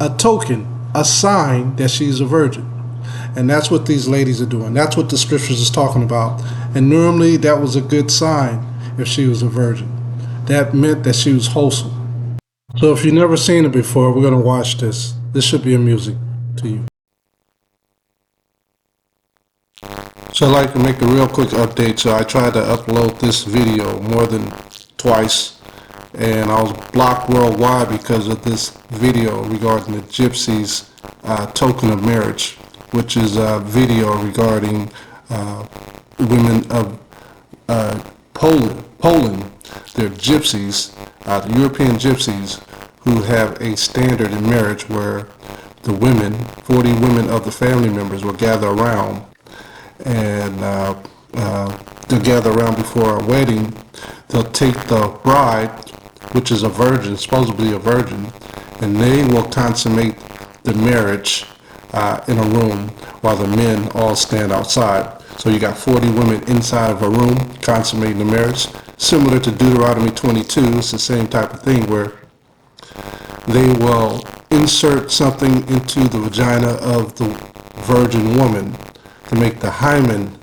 a token, a sign that she's a virgin. And that's what these ladies are doing. That's what the scriptures is talking about. And normally that was a good sign if she was a virgin. That meant that she was wholesome. So if you've never seen it before, we're going to watch this. This should be amusing to you. So I'd like to make a real quick update. So I tried to upload this video more than twice, and I was blocked worldwide because of this video regarding the gypsies' token of marriage, which is a video regarding women of Poland. They're gypsies, the European gypsies, who have a standard in marriage where the women, 40 women of the family members, will gather around, and they'll gather around before a wedding. They'll take the bride, which is a virgin, supposedly a virgin, and they will consummate the marriage in a room while the men all stand outside. So you got 40 women inside of a room consummating the marriage. Similar to Deuteronomy 22, it's the same type of thing where they will insert something into the vagina of the virgin woman to make the hymen,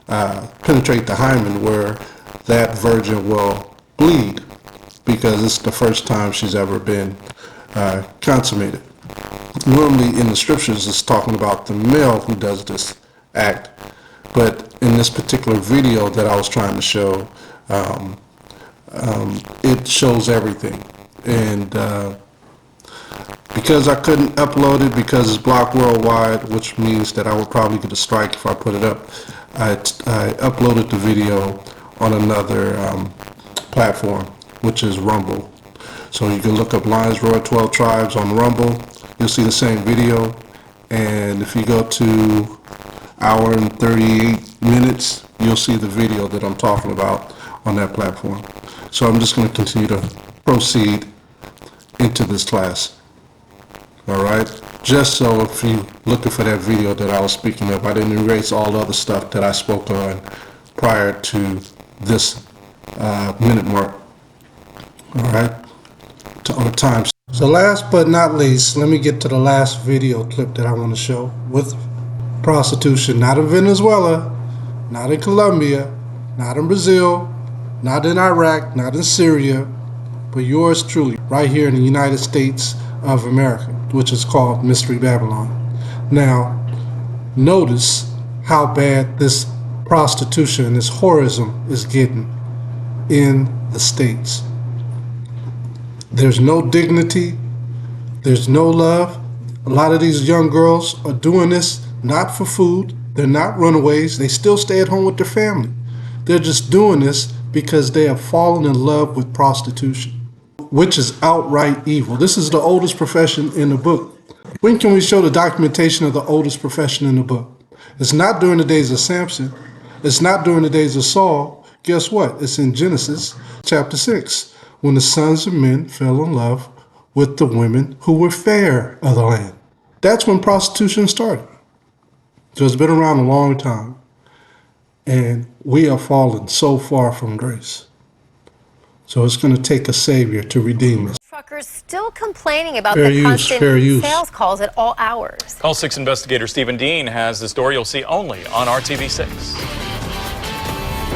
penetrate the hymen, where that virgin will bleed because it's the first time she's ever been consummated. Normally in the scriptures it's talking about the male who does this act, but in this particular video that I was trying to show, it shows everything. And because I couldn't upload it because it's blocked worldwide, which means that I would probably get a strike if I put it up, I uploaded the video on another platform, which is Rumble. So you can look up Lions Roar 12 Tribes on Rumble. You'll see the same video. And if you go to hour and 38 minutes, you'll see the video that I'm talking about on that platform. So I'm just going to continue to proceed into this class. All right? Just so if you're looking for that video that I was speaking of, I didn't erase all the other stuff that I spoke on prior to this minute mark. All right? Or time. So last but not least, let me get to the last video clip that I want to show with prostitution, not in Venezuela, not in Colombia, not in Brazil, not in Iraq, not in Syria, but yours truly, right here in the United States of America, which is called Mystery Babylon. Now, notice how bad this prostitution, this whorism is getting in the States. There's no dignity, there's no love. A lot of these young girls are doing this not for food, they're not runaways, they still stay at home with their family. They're just doing this because they have fallen in love with prostitution, which is outright evil. This is the oldest profession in the book. When can we show the documentation of the oldest profession in the book? It's not during the days of Samson. It's not during the days of Saul. Guess what? It's in Genesis chapter 6, when the sons of men fell in love with the women who were fair of the land. That's when prostitution started. So it's been around a long time. And we have fallen so far from grace. So it's going to take a savior to redeem us. Truckers still complaining about the constant sales calls at all hours. Call 6 investigator Stephen Dean has the story you'll see only on RTV6.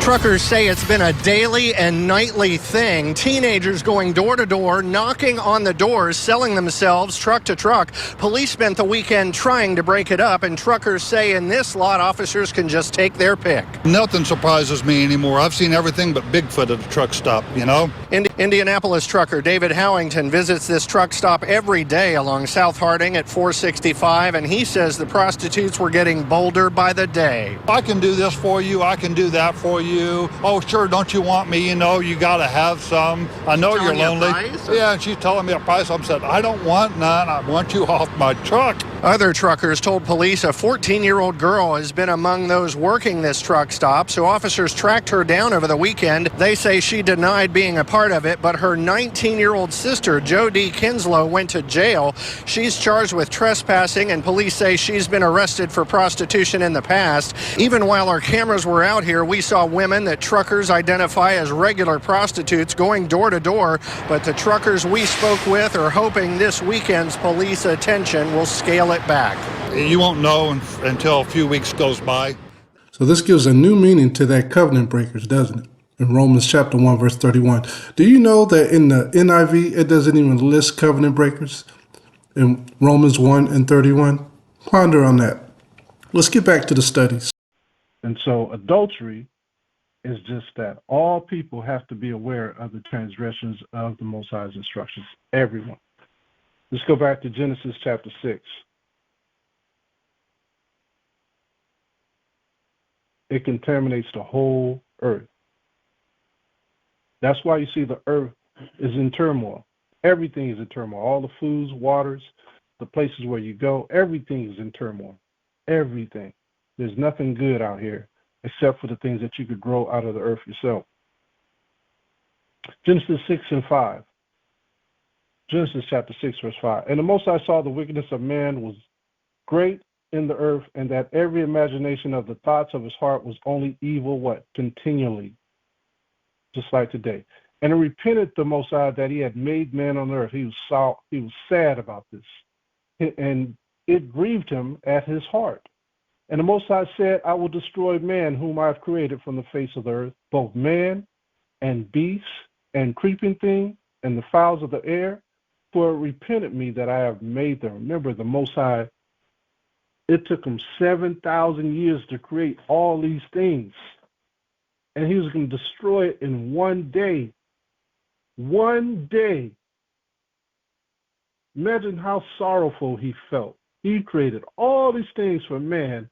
Truckers say it's been a daily and nightly thing. Teenagers going door to door, knocking on the doors, selling themselves truck to truck. Police spent the weekend trying to break it up, and truckers say in this lot, officers can just take their pick. Nothing surprises me anymore. I've seen everything but Bigfoot at a truck stop, you know? Indianapolis trucker David Howington visits this truck stop every day along South Harding at 465, and he says the prostitutes were getting bolder by the day. I can do this for you. I can do that for you. Oh, sure, don't you want me? You know, you got to have some. I know you're lonely. Yeah, and she's telling me a price. I'm saying, I don't want none. I want you off my truck. Other truckers told police a 14-year-old girl has been among those working this truck stop, so officers tracked her down over the weekend. They say she denied being a part of it, but her 19-year-old sister, Jody Kinslow, went to jail. She's charged with trespassing, and police say she's been arrested for prostitution in the past. Even while our cameras were out here, we saw women that truckers identify as regular prostitutes going door to door, but the truckers we spoke with are hoping this weekend's police attention will scale it back. You won't know until a few weeks goes by. So this gives a new meaning to that covenant breakers, doesn't it? In Romans chapter 1, verse 31. Do you know that in the NIV, it doesn't even list covenant breakers in Romans 1 and 31? Ponder on that. Let's get back to the studies. And so adultery is just that. All people have to be aware of the transgressions of the Most High's instructions. Everyone. Let's go back to Genesis chapter 6. It contaminates the whole earth. That's why you see the earth is in turmoil. Everything is in turmoil. All the foods, waters, the places where you go, everything is in turmoil. Everything. There's nothing good out here except for the things that you could grow out of the earth yourself. Genesis 6 and 5. Genesis chapter 6, verse 5. And the Most High saw the wickedness of man was great in the earth, and that every imagination of the thoughts of his heart was only evil, what? Continually. Just like today. And it repented the Most High that he had made man on earth. He was sad about this. And it grieved him at his heart. And the Most High said, I will destroy man whom I have created from the face of the earth, both man and beast and creeping thing and the fowls of the air, for it repented me that I have made them. Remember, the Most High, it took him 7,000 years to create all these things. And he was going to destroy it in one day. One day. Imagine how sorrowful he felt. He created all these things for man,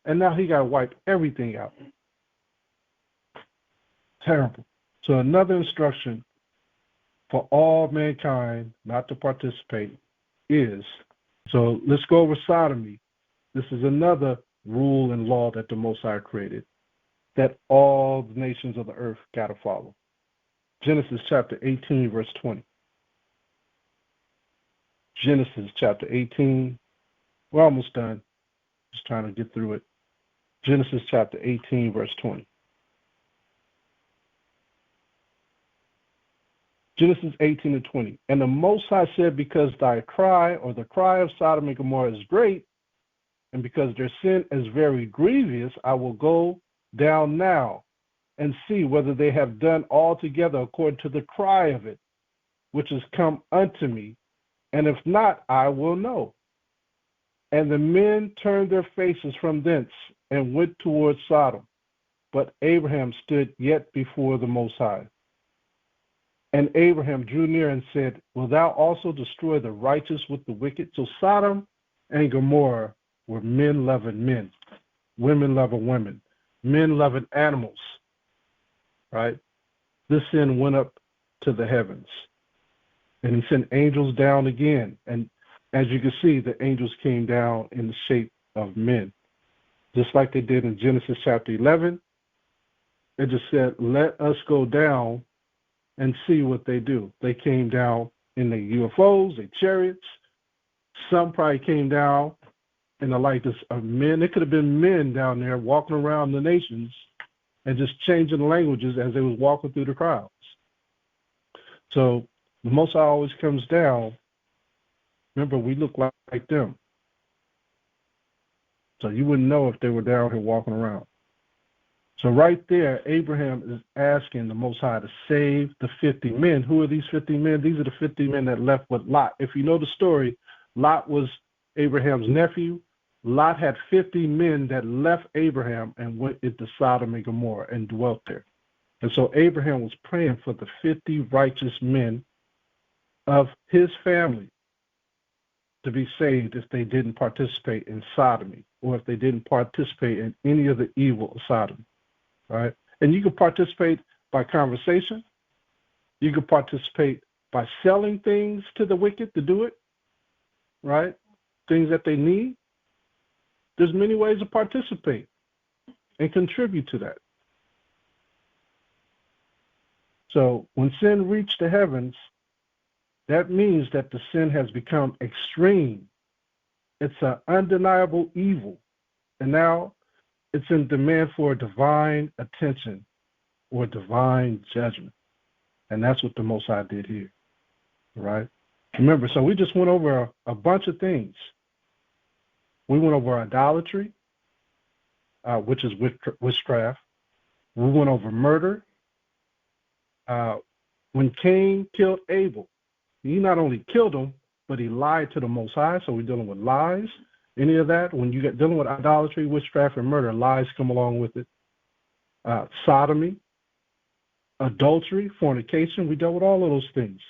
and now he got to wipe everything out. Terrible. So another instruction for all mankind not to participate is, so let's go over sodomy. This is another rule and law that the Most High created, that all the nations of the earth got to follow. Genesis chapter 18, verse 20. Genesis chapter 18. We're almost done. Just trying to get through it. Genesis chapter 18, verse 20. Genesis 18 and 20. And the Most High said, because thy cry, or the cry of Sodom and Gomorrah, is great, and because their sin is very grievous, I will go down now and see whether they have done altogether according to the cry of it, which has come unto me, and if not, I will know. And the men turned their faces from thence and went towards Sodom. But Abraham stood yet before the Most High. And Abraham drew near and said, will thou also destroy the righteous with the wicked? So Sodom and Gomorrah were men-loving men, women-loving women, men-loving animals, right? This sin went up to the heavens. And he sent angels down again. And as you can see, the angels came down in the shape of men, just like they did in Genesis chapter 11. It just said, let us go down and see what they do. They came down in the UFOs, the chariots. Some probably came down in the likeness of men. It could have been men down there walking around the nations and just changing the languages as they was walking through the crowds. So the Most High always comes down. Remember, we look like them. So you wouldn't know if they were down here walking around. So right there, Abraham is asking the Most High to save the 50 men. Who are these 50 men? These are the 50 men that left with Lot. If you know the story, Lot was Abraham's nephew. Lot had 50 men that left Abraham and went into Sodom and Gomorrah and dwelt there. And so Abraham was praying for the 50 righteous men of his family to be saved if they didn't participate in sodomy or if they didn't participate in any of the evil of Sodom. Right? And you can participate by conversation. You can participate by selling things to the wicked to do it, right? Things that they need. There's many ways to participate and contribute to that. So when sin reached the heavens, that means that the sin has become extreme. It's an undeniable evil. And now it's in demand for divine attention or divine judgment. And that's what the Most High did here, right? Remember, so we just went over a bunch of things. We went over idolatry, which is witchcraft. We went over murder. When Cain killed Abel, he not only killed him, but he lied to the Most High, so we're dealing with lies. Any of that, when you get dealing with idolatry, witchcraft, and murder, lies come along with it. Sodomy, adultery, fornication, we dealt with all of those things.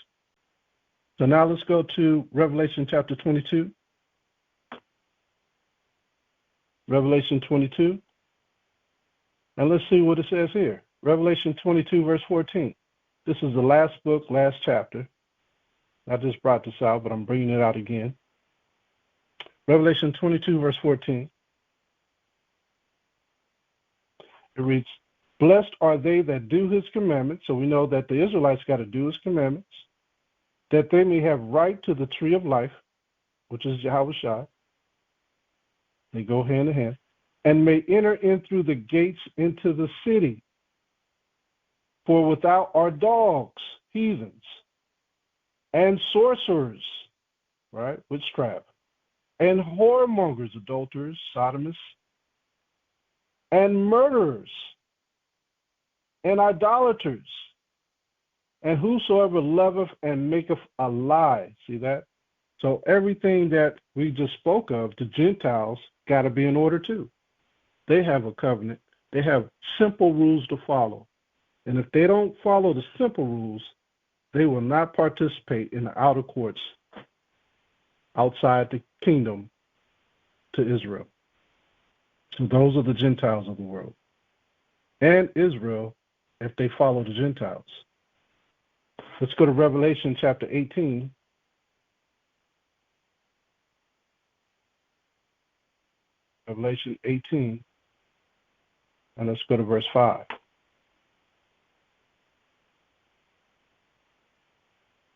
So now let's go to Revelation chapter 22. Revelation 22. And let's see what it says here. Revelation 22, verse 14. This is the last book, last chapter. I just brought this out, but I'm bringing it out again. Revelation 22, verse 14. It reads, blessed are they that do his commandments. So we know that the Israelites got to do his commandments, that they may have right to the tree of life, which is Yahawashi. They go hand in hand, and may enter in through the gates into the city. For without are dogs, heathens, and sorcerers, right, witchcraft, and whoremongers, adulterers, sodomists, and murderers, and idolaters, and whosoever loveth and maketh a lie. See that? So everything that we just spoke of, the Gentiles, got to be in order too. They have a covenant. They have simple rules to follow. And if they don't follow the simple rules, they will not participate in the outer courts outside the kingdom to Israel. So those are the Gentiles of the world. And Israel, if they follow the Gentiles. Let's go to Revelation chapter 18. Revelation 18. And let's go to verse 5.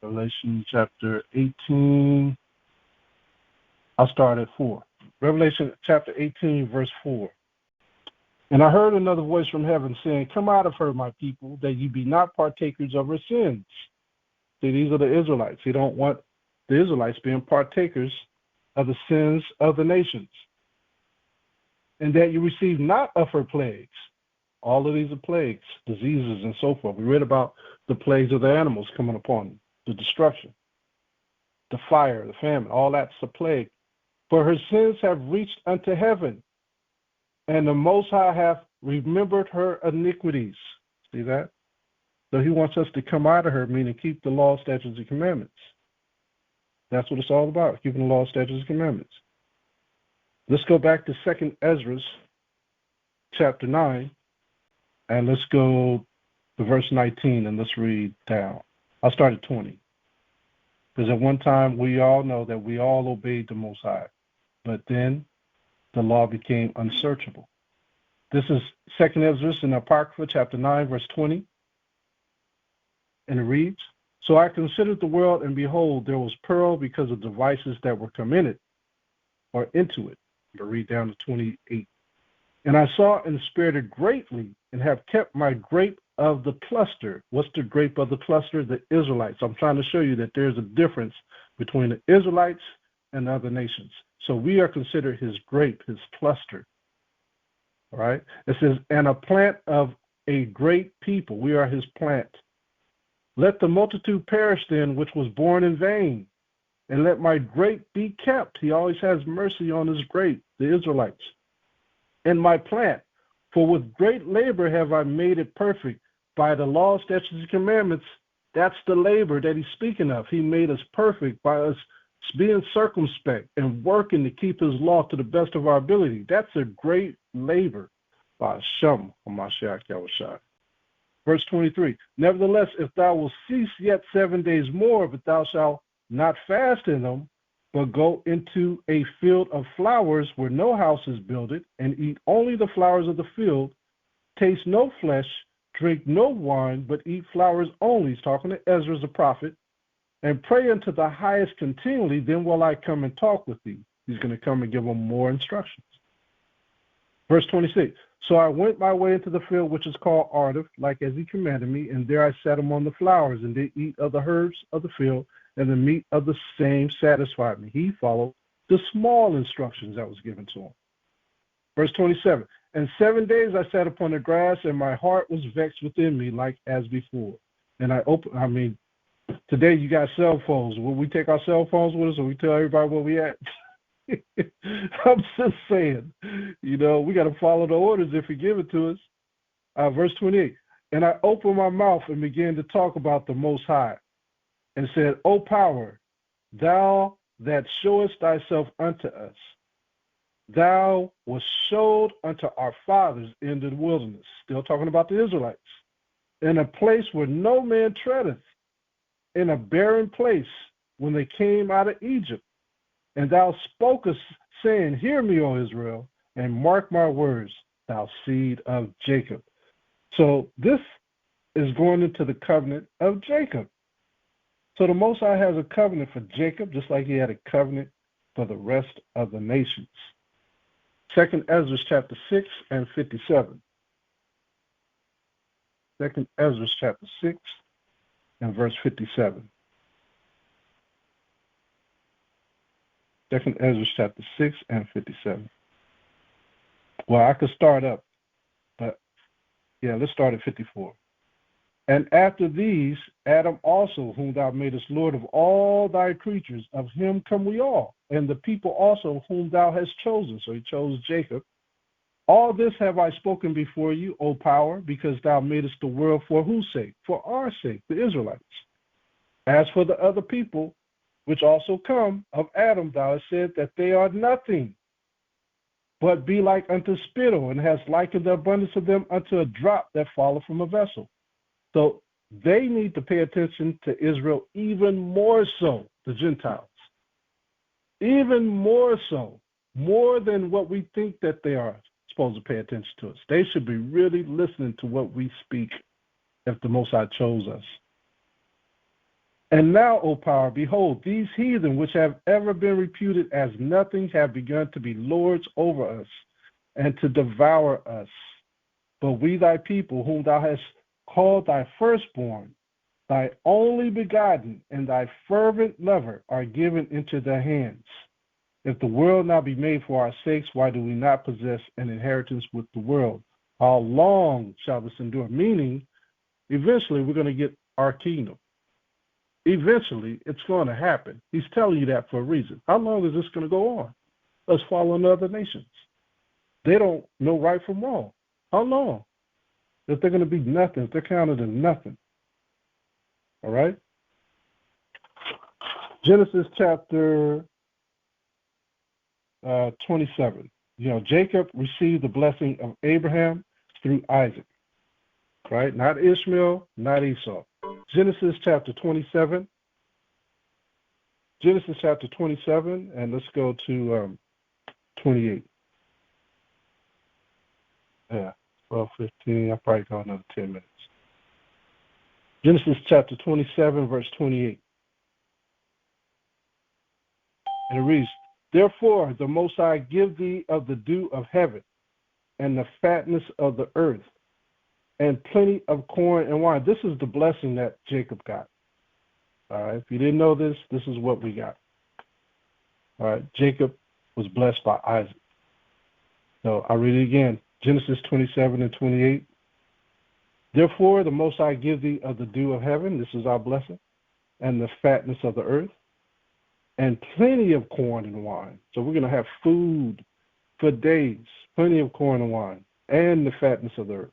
Revelation chapter 18. I'll start at 4. Revelation chapter 18, verse 4. And I heard another voice from heaven saying, come out of her, my people, that ye be not partakers of her sins. See, these are the Israelites. He don't want the Israelites being partakers of the sins of the nations. And that you receive not of her plagues. All of these are plagues, diseases, and so forth. We read about the plagues of the animals coming upon them, the destruction, the fire, the famine, all that's a plague. For her sins have reached unto heaven, and the Most High hath remembered her iniquities. See that? So he wants us to come out of her, meaning keep the law, statutes, and commandments. That's what it's all about, keeping the law, statutes, and commandments. Let's go back to 2 Ezra, chapter 9, and let's go to verse 19, and let's read down. I'll start at 20. Because at one time, we all know that we all obeyed the Most High, but then the law became unsearchable. This is 2 Ezra in Apocrypha, chapter 9, verse 20, and it reads, So I considered the world, and behold, there was pearl because of the vices that were come in it, or into it. But read down to 28. And I saw and spirited greatly, and have kept my grape of the cluster. What's the grape of the cluster? The Israelites. I'm trying to show you that there's a difference between the Israelites and other nations. So we are considered his grape, his cluster. All right? It says, and a plant of a great people. We are his plant. Let the multitude perish then, which was born in vain, and let my grape be kept. He always has mercy on his grape, the Israelites. And my plant, for with great labor have I made it perfect. By the law, statutes, and commandments, that's the labor that he's speaking of. He made us perfect by us being circumspect and working to keep his law to the best of our ability. That's a great labor by Shabbat Class. Verse 23, nevertheless, if thou wilt cease yet 7 days more, but thou shalt not fast in them, but go into a field of flowers where no house is builded, and eat only the flowers of the field, taste no flesh, drink no wine, but eat flowers only. He's talking to Ezra the prophet, and pray unto the highest continually, then will I come and talk with thee. He's going to come and give them more instructions. Verse 26, so I went my way into the field which is called Ardif, like as he commanded me, and there I sat among the flowers, and did eat of the herbs of the field, and the meat of the same satisfied me. He followed the small instructions that was given to him. Verse 27, and 7 days I sat upon the grass, and my heart was vexed within me like as before. And today you got cell phones. Will we take our cell phones with us, or we tell everybody where we at? I'm just saying, we got to follow the orders if he give it to us. Verse 28, and I opened my mouth and began to talk about the Most High, and said, O power, thou that showest thyself unto us, thou was showed unto our fathers in the wilderness, still talking about the Israelites, in a place where no man treadeth, in a barren place when they came out of Egypt. And thou spokest, saying, hear me, O Israel, and mark my words, thou seed of Jacob. So this is going into the covenant of Jacob. So the Most High has a covenant for Jacob, just like he had a covenant for the rest of the nations. 2 Ezra chapter 6 and 57. 2 Ezra chapter 6 and verse 57. 2 Ezra chapter 6 and 57. Well, I could start up, but let's start at 54. And after these, Adam also, whom thou madest Lord of all thy creatures, of him come we all, and the people also whom thou hast chosen. So he chose Jacob. All this have I spoken before you, O power, because thou madest the world for whose sake? For our sake, the Israelites. As for the other people, which also come of Adam, thou hast said that they are nothing, but be like unto spittle, and hast likened the abundance of them unto a drop that falleth from a vessel. So they need to pay attention to Israel even more so, the Gentiles. Even more so, more than what we think that they are supposed to pay attention to us. They should be really listening to what we speak if the Most High chose us. And now, O power, behold, these heathen which have ever been reputed as nothing have begun to be lords over us and to devour us. But we thy people, whom thou hast called thy firstborn, thy only begotten, and thy fervent lover are given into their hands. If the world now be made for our sakes, why do we not possess an inheritance with the world? How long shall this endure? Meaning, eventually we're going to get our kingdom. Eventually, it's going to happen. He's telling you that for a reason. How long is this going to go on? Let's follow in other nations. They don't know right from wrong. How long? If they're going to be nothing, if they're counted as nothing. All right? Genesis chapter 27. Jacob received the blessing of Abraham through Isaac. Right? Not Ishmael, not Esau. Genesis chapter 27. Genesis chapter 27, and let's go to 28. Yeah, 12, 15. I'll probably go another 10 minutes. Genesis chapter 27, verse 28. And it reads, Therefore the Most High give thee of the dew of heaven, and the fatness of the earth, and plenty of corn and wine. This is the blessing that Jacob got. All right. If you didn't know this, this is what we got. All right. Jacob was blessed by Isaac. So I'll read it again. Genesis 27 and 28. Therefore, the Most High give thee of the dew of heaven. This is our blessing. And the fatness of the earth. And plenty of corn and wine. So we're going to have food for days. Plenty of corn and wine. And the fatness of the earth.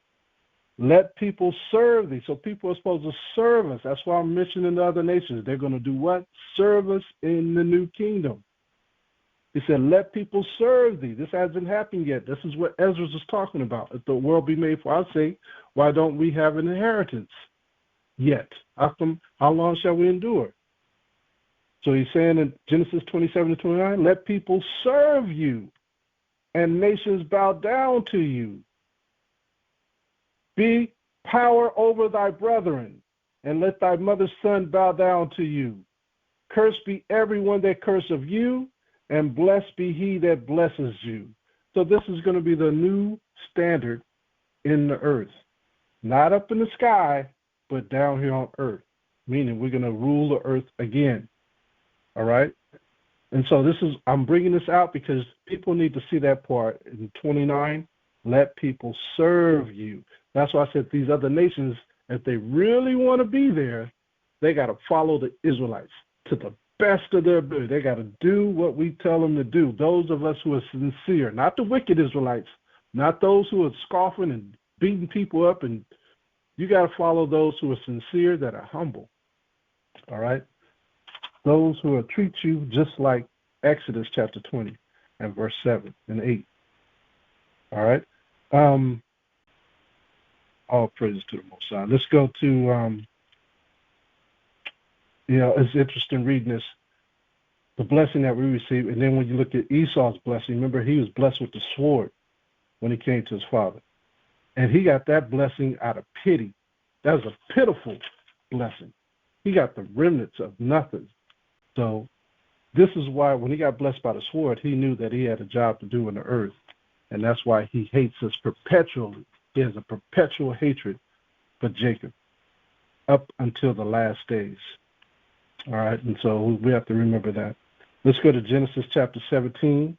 Let people serve thee. So people are supposed to serve us. That's why I'm mentioning the other nations. They're going to do what? Serve us in the new kingdom. He said, let people serve thee. This hasn't happened yet. This is what Ezra is talking about. If the world be made for our sake, why don't we have an inheritance yet? How long shall we endure? So he's saying in Genesis 27 to 29, let people serve you and nations bow down to you. Be power over thy brethren, and let thy mother's son bow down to you. Cursed be everyone that curseth you, and blessed be he that blesses you. So this is going to be the new standard in the earth. Not up in the sky, but down here on earth. Meaning we're going to rule the earth again. All right? And so I'm bringing this out because people need to see that part in 29. Let people serve you. That's why I said these other nations, if they really want to be there, they got to follow the Israelites to the best of their ability. They got to do what we tell them to do. Those of us who are sincere, not the wicked Israelites, not those who are scoffing and beating people up. And you got to follow those who are sincere, that are humble. All right? Those who will treat you just like Exodus chapter 20 and verse 7 and 8. All right? All praises to the Most High. Let's go to, it's interesting reading this, the blessing that we receive. And then when you look at Esau's blessing, remember he was blessed with the sword when he came to his father. And he got that blessing out of pity. That was a pitiful blessing. He got the remnants of nothing. So this is why when he got blessed by the sword, he knew that he had a job to do in the earth. And that's why he hates us perpetually. He has a perpetual hatred for Jacob up until the last days. All right, and so we have to remember that. Let's go to Genesis chapter 17.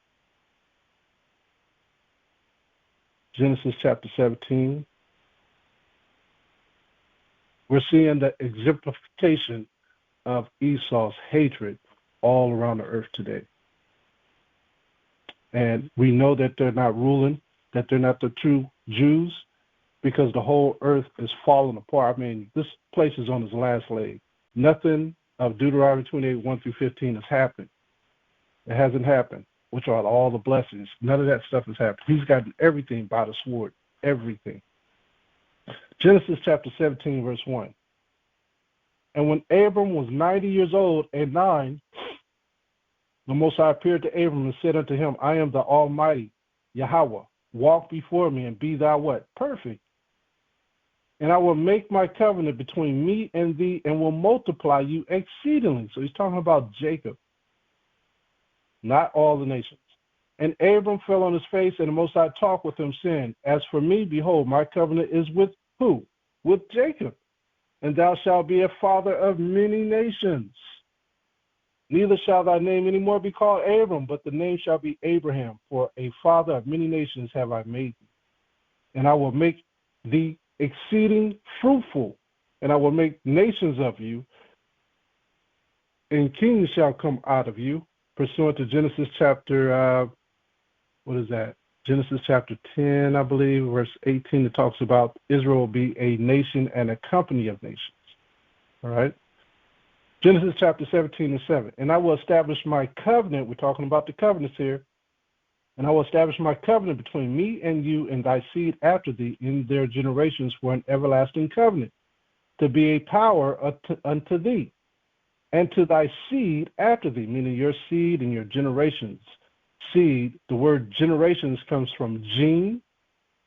Genesis chapter 17. We're seeing the exemplification of Esau's hatred all around the earth today. And we know that they're not ruling, that they're not the true Jews, because the whole earth is falling apart. I mean, this place is on its last leg. Nothing of Deuteronomy 28, 1 through 15 has happened. It hasn't happened, which are all the blessings. None of that stuff has happened. He's gotten everything by the sword, everything. Genesis chapter 17, verse 1. And when Abram was 90 years old and 9, the Most High appeared to Abram and said unto him, I am the Almighty, Yahweh. Walk before me and be thou what? Perfect. And I will make my covenant between me and thee and will multiply you exceedingly. So he's talking about Jacob, not all the nations. And Abram fell on his face, and the Most High talked with him, saying, As for me, behold, my covenant is with who? With Jacob. And thou shalt be a father of many nations. Neither shall thy name any more be called Abram, but the name shall be Abraham, for a father of many nations have I made thee. And I will make thee exceeding fruitful, and I will make nations of you, and kings shall come out of you, pursuant to Genesis chapter, Genesis chapter 10, I believe, verse 18. It talks about Israel will be a nation and a company of nations. All right? Genesis chapter 17 and 7. And I will establish my covenant. We're talking about the covenants here. And I will establish my covenant between me and you and thy seed after thee in their generations for an everlasting covenant, to be a power unto thee, and to thy seed after thee, meaning your seed and your generations. Seed, the word generations comes from gene,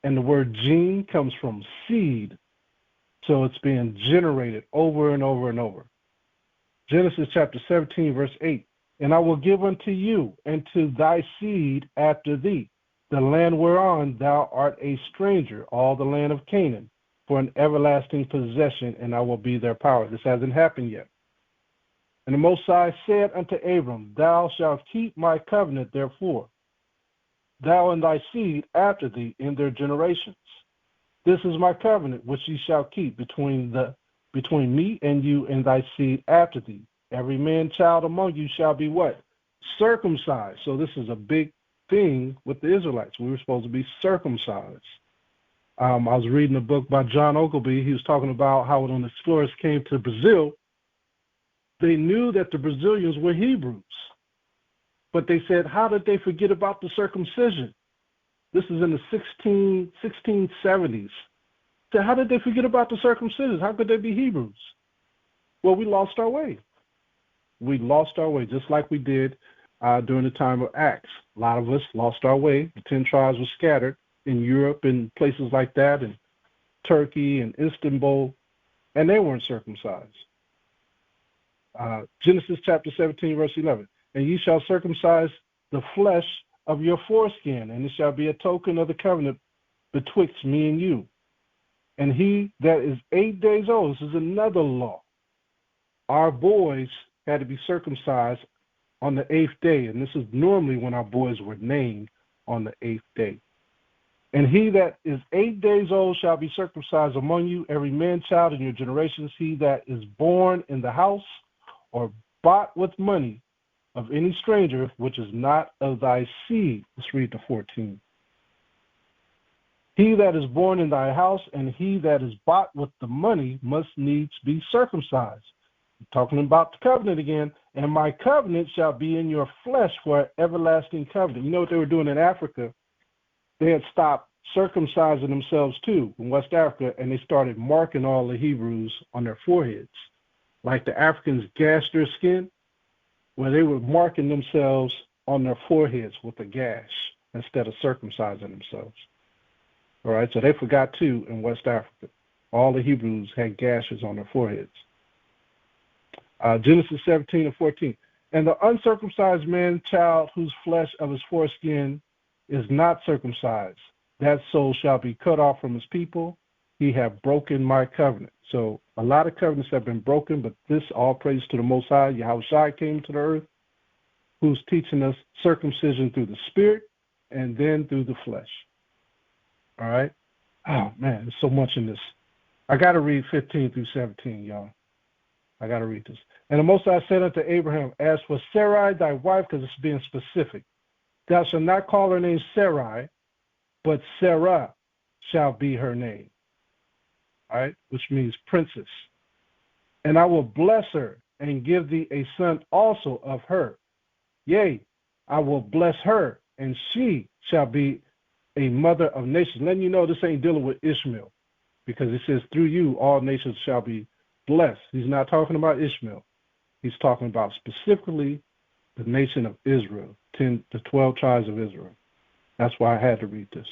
and the word gene comes from seed. So it's being generated over and over and over. Genesis chapter 17, verse 8. And I will give unto you and to thy seed after thee the land whereon thou art a stranger, all the land of Canaan, for an everlasting possession, and I will be their power. This hasn't happened yet. And the Most High said unto Abram, Thou shalt keep my covenant, therefore, thou and thy seed after thee in their generations. This is my covenant which ye shall keep between me and you and thy seed after thee. Every man child among you shall be what? Circumcised. So this is a big thing with the Israelites. We were supposed to be circumcised. I was reading a book by John Ogilvy. He was talking about how when the explorers came to Brazil, they knew that the Brazilians were Hebrews. But they said, how did they forget about the circumcision? This is in the 1670s. So how did they forget about the circumcision? How could they be Hebrews? Well, we lost our way. We lost our way, just like we did during the time of Acts. A lot of us lost our way. The 10 tribes were scattered in Europe and places like that, and Turkey and Istanbul, and they weren't circumcised. Genesis chapter 17, verse 11. And ye shall circumcise the flesh of your foreskin, and it shall be a token of the covenant betwixt me and you. And he that is 8 days old, this is another law. Our boys had to be circumcised on the 8th day, and this is normally when our boys were named, on the 8th day. And he that is 8 days old shall be circumcised among you, every man child in your generations, he that is born in the house or bought with money of any stranger, which is not of thy seed. Let's read the 14. He that is born in thy house and he that is bought with the money must needs be circumcised. Talking about the covenant again. And my covenant shall be in your flesh for an everlasting covenant. You know what they were doing in Africa? They had stopped circumcising themselves too in West Africa, and they started marking all the Hebrews on their foreheads. Like the Africans gashed their skin, where they were marking themselves on their foreheads with a gash instead of circumcising themselves. All right, so they forgot too in West Africa. All the Hebrews had gashes on their foreheads. Genesis 17 and 14. And the uncircumcised man child whose flesh of his foreskin is not circumcised, that soul shall be cut off from his people. He have broken my covenant. So a lot of covenants have been broken, but this all praise to the Most High. Yahawashi came to the earth, who's teaching us circumcision through the spirit and then through the flesh. All right? Oh, man, there's so much in this. I got to read 15 through 17, y'all. I got to read this. And the Most High said unto Abraham, As for Sarai, thy wife, because it's being specific, thou shalt not call her name Sarai, but Sarah shall be her name. All right, which means princess. And I will bless her and give thee a son also of her. Yea, I will bless her, and she shall be a mother of nations. Letting you know this ain't dealing with Ishmael, because it says through you all nations shall be blessed. He's not talking about Ishmael. He's talking about specifically the nation of Israel, the 12 tribes of Israel. That's why I had to read this.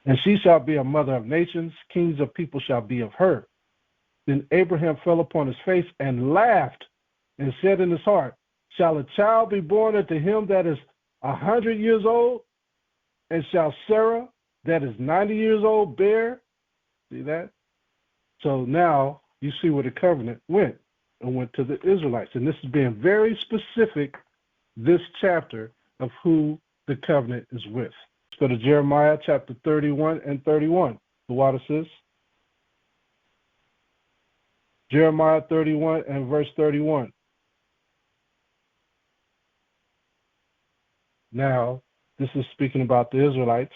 And she shall be a mother of nations, kings of people shall be of her. Then Abraham fell upon his face and laughed, and said in his heart, shall a child be born unto him that is 100 years old? And shall Sarah, that is 90 years old, bear? See that? So now you see where the covenant went. It went to the Israelites. And this is being very specific, this chapter, of who the covenant is with. Let's go to Jeremiah chapter 31 and 31. The water says, Jeremiah 31 and verse 31. Now, this is speaking about the Israelites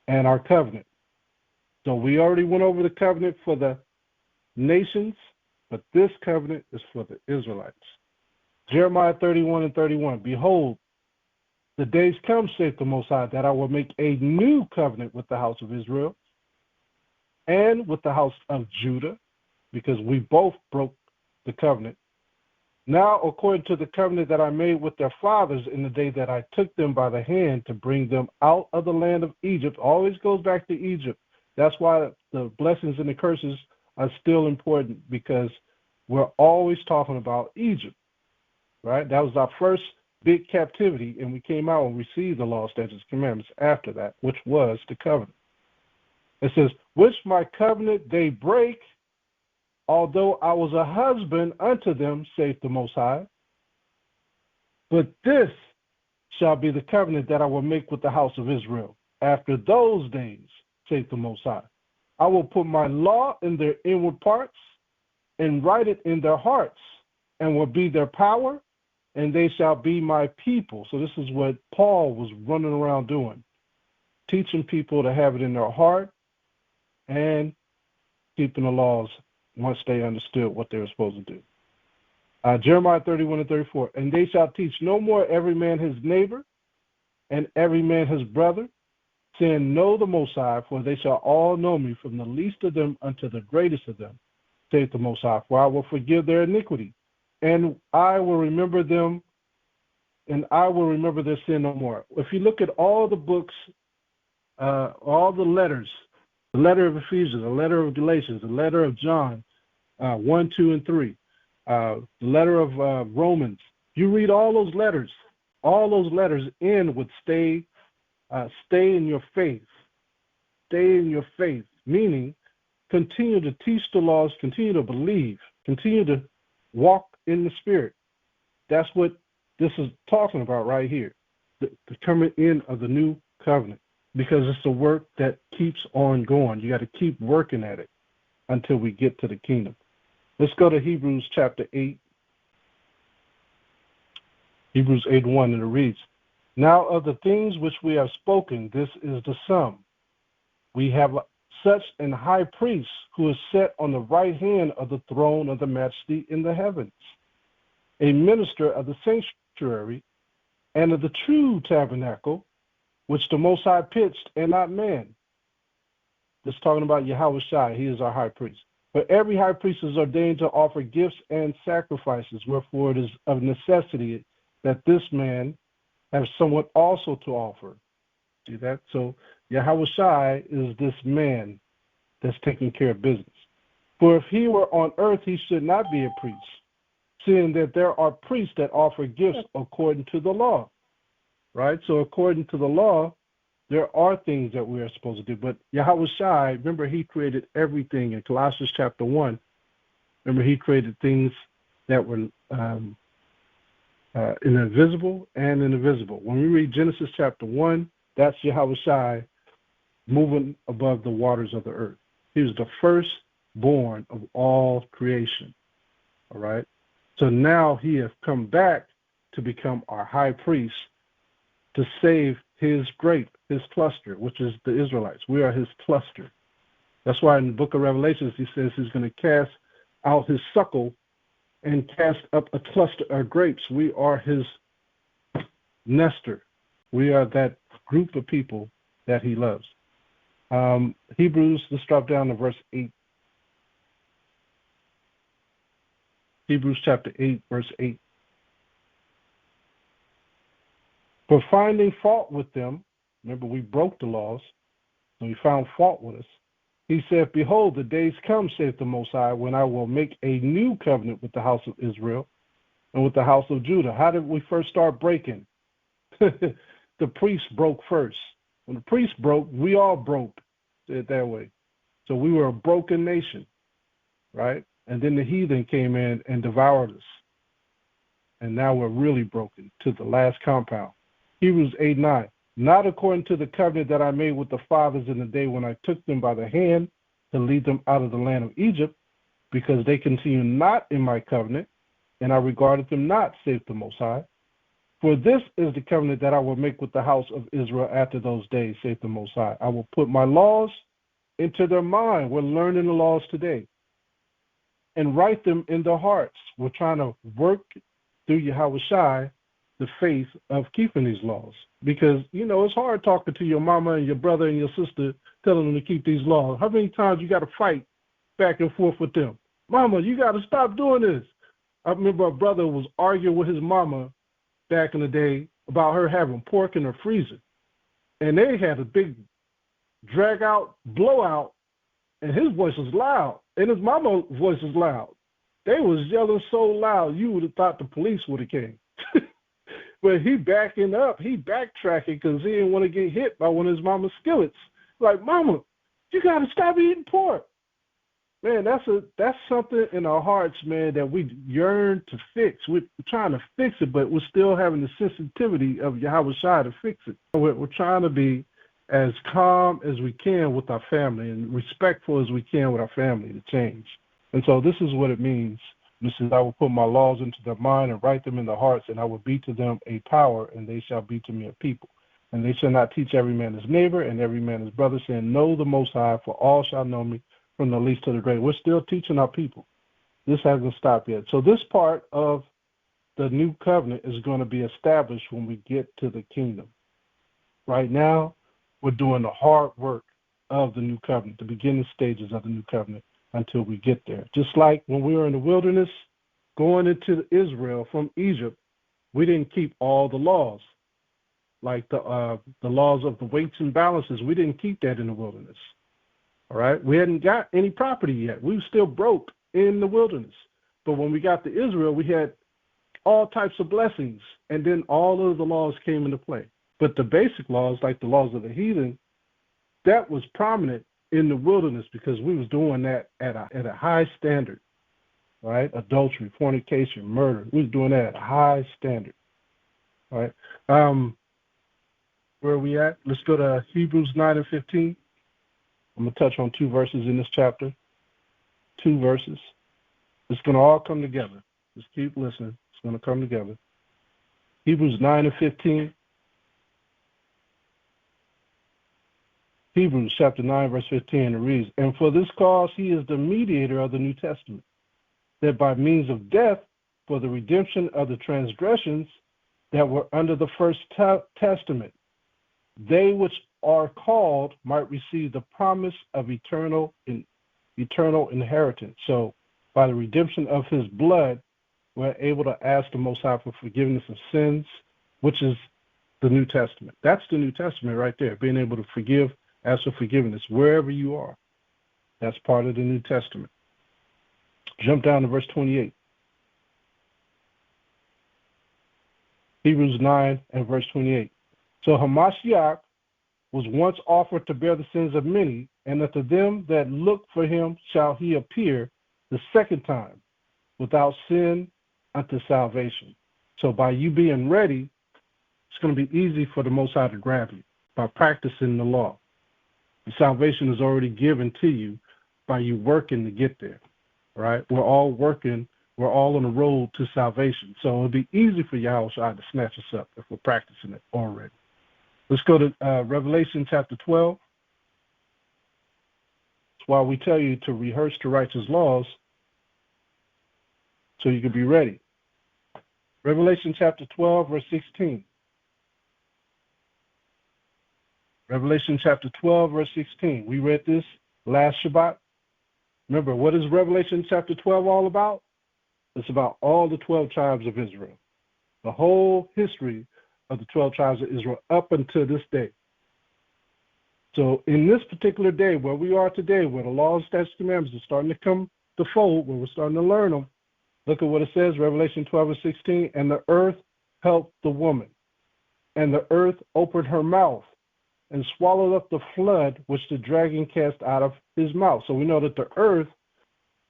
and our covenant. So we already went over the covenant for the nations, but this covenant is for the Israelites. Jeremiah 31 and 31. Behold, the days come, saith the Most High, that I will make a new covenant with the house of Israel and with the house of Judah, because we both broke the covenant. Now, according to the covenant that I made with their fathers in the day that I took them by the hand to bring them out of the land of Egypt, always goes back to Egypt. That's why the blessings and the curses are still important, because we're always talking about Egypt, right? That was our first big captivity, and we came out and received the law, statutes, commandments after that, which was the covenant. It says, which my covenant they break, although I was a husband unto them, saith the Most High. But this shall be the covenant that I will make with the house of Israel. After those days, saith the Most High, I will put my law in their inward parts and write it in their hearts, and will be their power, and they shall be my people. So this is what Paul was running around doing, teaching people to have it in their heart and keeping the laws once they understood what they were supposed to do. Jeremiah 31 and 34. And they shall teach no more every man his neighbor and every man his brother, saying, know the Most High, for they shall all know me, from the least of them unto the greatest of them, saith the Most High. For I will forgive their iniquity, and I will remember them, and I will remember their sin no more. If you look at all the books, all the letters, the letter of Ephesians, the letter of Galatians, the letter of John, 1, 2, and 3, the letter of Romans. You read all those letters end with stay in your faith. Stay in your faith, meaning continue to teach the laws, continue to believe, continue to walk in the Spirit. That's what this is talking about right here, the coming in of the new covenant, because it's a work that keeps on going. You got to keep working at it until we get to the kingdom. Let's go to Hebrews chapter 8. Hebrews 8:1, and it reads, now of the things which we have spoken, this is the sum. We have such an high priest who is set on the right hand of the throne of the majesty in the heavens, a minister of the sanctuary and of the true tabernacle, which the Most High pitched and not man. This is talking about Yahawashi. He is our high priest. For every high priest is ordained to offer gifts and sacrifices, wherefore it is of necessity that this man have somewhat also to offer. See that? So Yahawashi is this man that's taking care of business. For if he were on earth, he should not be a priest, seeing that there are priests that offer gifts according to the law. Right? So according to the law, there are things that we are supposed to do. But Yahawashi, remember, he created everything in Colossians chapter 1. Remember, he created things that were invisible and invisible. When we read Genesis chapter 1, that's Yahawashi moving above the waters of the earth. He was the firstborn of all creation. All right? So now he has come back to become our high priest to save his cluster, which is the Israelites. We are his cluster. That's why in the book of Revelations he says he's going to cast out his suckle and cast up a cluster of grapes. We are his nester. We are that group of people that he loves. Hebrews, let's drop down to verse 8. Hebrews chapter 8, verse 8. For finding fault with them, remember we broke the laws, So he found fault with us. He said, behold, the days come, saith the Most High, when I will make a new covenant with the house of Israel and with the house of Judah. How did we first start breaking? The priests broke first. When the priests broke, we all broke, say it that way. So we were a broken nation, right? And then the heathen came in and devoured us. And now we're really broken to the last compound. Hebrews 8:9. Not according to the covenant that I made with the fathers in the day when I took them by the hand to lead them out of the land of Egypt, because they continue not in my covenant, and I regarded them not, saith the Most High. For this is the covenant that I will make with the house of Israel after those days, saith the Most High. I will put my laws into their mind. We're learning the laws today. And write them in their hearts. We're trying to work through Yahawashi the faith of keeping these laws. Because, you know, it's hard talking to your mama and your brother and your sister, telling them to keep these laws. How many times you got to fight back and forth with them? Mama, you got to stop doing this. I remember a brother was arguing with his mama back in the day about her having pork in her freezer. And they had a big drag-out blowout, and his voice was loud, and his mama's voice was loud. They was yelling so loud, you would have thought the police would have came. But he backing up, he backtracking because he didn't want to get hit by one of his mama's skillets. Like, mama, you got to stop eating pork. Man, that's something in our hearts, man, that we yearn to fix. We're trying to fix it, but we're still having the sensitivity of Yahawashi to fix it. We're trying to be as calm as we can with our family and respectful as we can with our family to change. And so this is what it means. This is, I will put my laws into their mind and write them in their hearts, and I will be to them a power, and they shall be to me a people. And they shall not teach every man his neighbor and every man his brother, saying, know the Most High, for all shall know me, from the least to the great. We're still teaching our people. This hasn't stopped yet. So this part of the new covenant is going to be established when we get to the kingdom. Right now, we're doing the hard work of the new covenant, the beginning stages of the new covenant, until we get there. Just like when we were in the wilderness, going into Israel from Egypt, we didn't keep all the laws. Like the laws of the weights and balances, we didn't keep that in the wilderness. All right? We hadn't got any property yet. We were still broke in the wilderness. But when we got to Israel, we had all types of blessings, and then all of the laws came into play. But the basic laws, like the laws of the heathen, that was prominent in the wilderness because we was doing that at a high standard, right? Adultery, fornication, murder. We was doing that at a high standard, right? Where are we at? Let's go to Hebrews 9 and 15. I'm going to touch on 2 verses in this chapter. 2 verses. It's going to all come together. Just keep listening. It's going to come together. Hebrews 9 and 15. Hebrews chapter 9, verse 15, it reads, and for this cause he is the mediator of the New Testament, that by means of death, for the redemption of the transgressions that were under the first testament, they which are called might receive the promise of eternal inheritance. So by the redemption of his blood, we're able to ask the Most High for forgiveness of sins, which is the New Testament. That's the New Testament right there, being able to forgive, ask for forgiveness wherever you are. That's part of the New Testament. Jump down to verse 28. Hebrews 9 and verse 28. So HAMASHAYACH was once offered to bear the sins of many, and unto them that look for him shall he appear the second time, without sin unto salvation. So by you being ready, it's going to be easy for the Most High to grab you by practicing the law. The salvation is already given to you by you working to get there, right? We're all working. We're all on the road to salvation. So it'll be easy for Yahawashi to snatch us up if we're practicing it already. Let's go to Revelation chapter 12. That's why we tell you to rehearse the righteous laws so you can be ready. Revelation chapter 12, verse 16. Revelation chapter 12, verse 16. We read this last Shabbat. Remember, what is Revelation chapter 12 all about? It's about all the 12 tribes of Israel. The whole history of the 12 tribes of Israel up until this day. So in this particular day, where we are today, where the laws, statutes, commandments are starting to come to fold, where we're starting to learn them, look at what it says, Revelation 12:16, and the earth helped the woman, and the earth opened her mouth and swallowed up the flood which the dragon cast out of his mouth. So we know that the earth,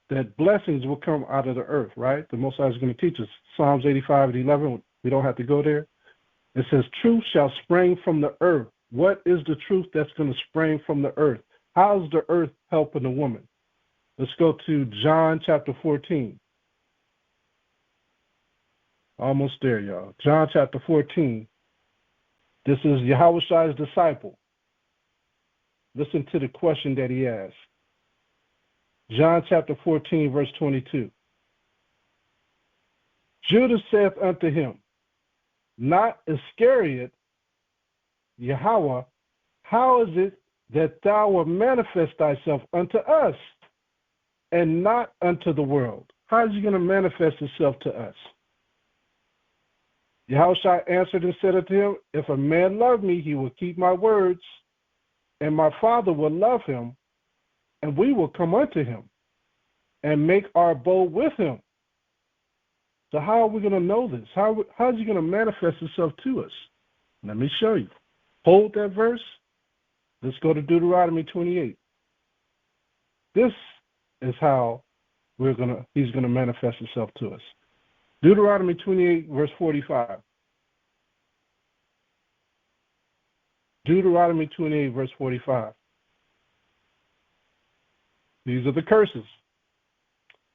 that blessings will come out of the earth, right? The Most High is going to teach us. Psalms 85:11, we don't have to go there. It says, truth shall spring from the earth. What is the truth that's going to spring from the earth? How is the earth helping the woman? Let's go to John chapter 14. Almost there, y'all. John chapter 14. This is Yahawashi's disciple. Listen to the question that he asked. John chapter 14, verse 22. Judas saith unto him, not Iscariot, Yahweh, how is it that thou wilt manifest thyself unto us and not unto the world? How is he going to manifest himself to us? Yahawashi answered and said unto him, if a man love me, he will keep my words, and my Father will love him, and we will come unto him and make our abode with him. So how are we going to know this? How is he going to manifest himself to us? Let me show you. Hold that verse. Let's go to Deuteronomy 28. This is how he's going to manifest himself to us. Deuteronomy 28, verse 45. Deuteronomy 28, verse 45. These are the curses.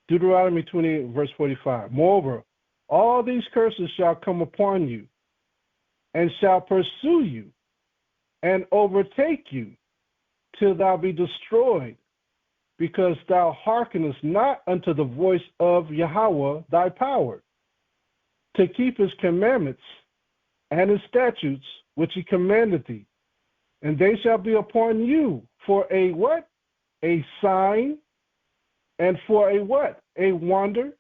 Deuteronomy 28, verse 45. Moreover, all these curses shall come upon you, and shall pursue you, and overtake you, till thou be destroyed, because thou hearkenest not unto the voice of Yahweh thy power, to keep his commandments and his statutes which he commanded thee. And they shall be upon you for a what? A sign, and for a what? A wonder,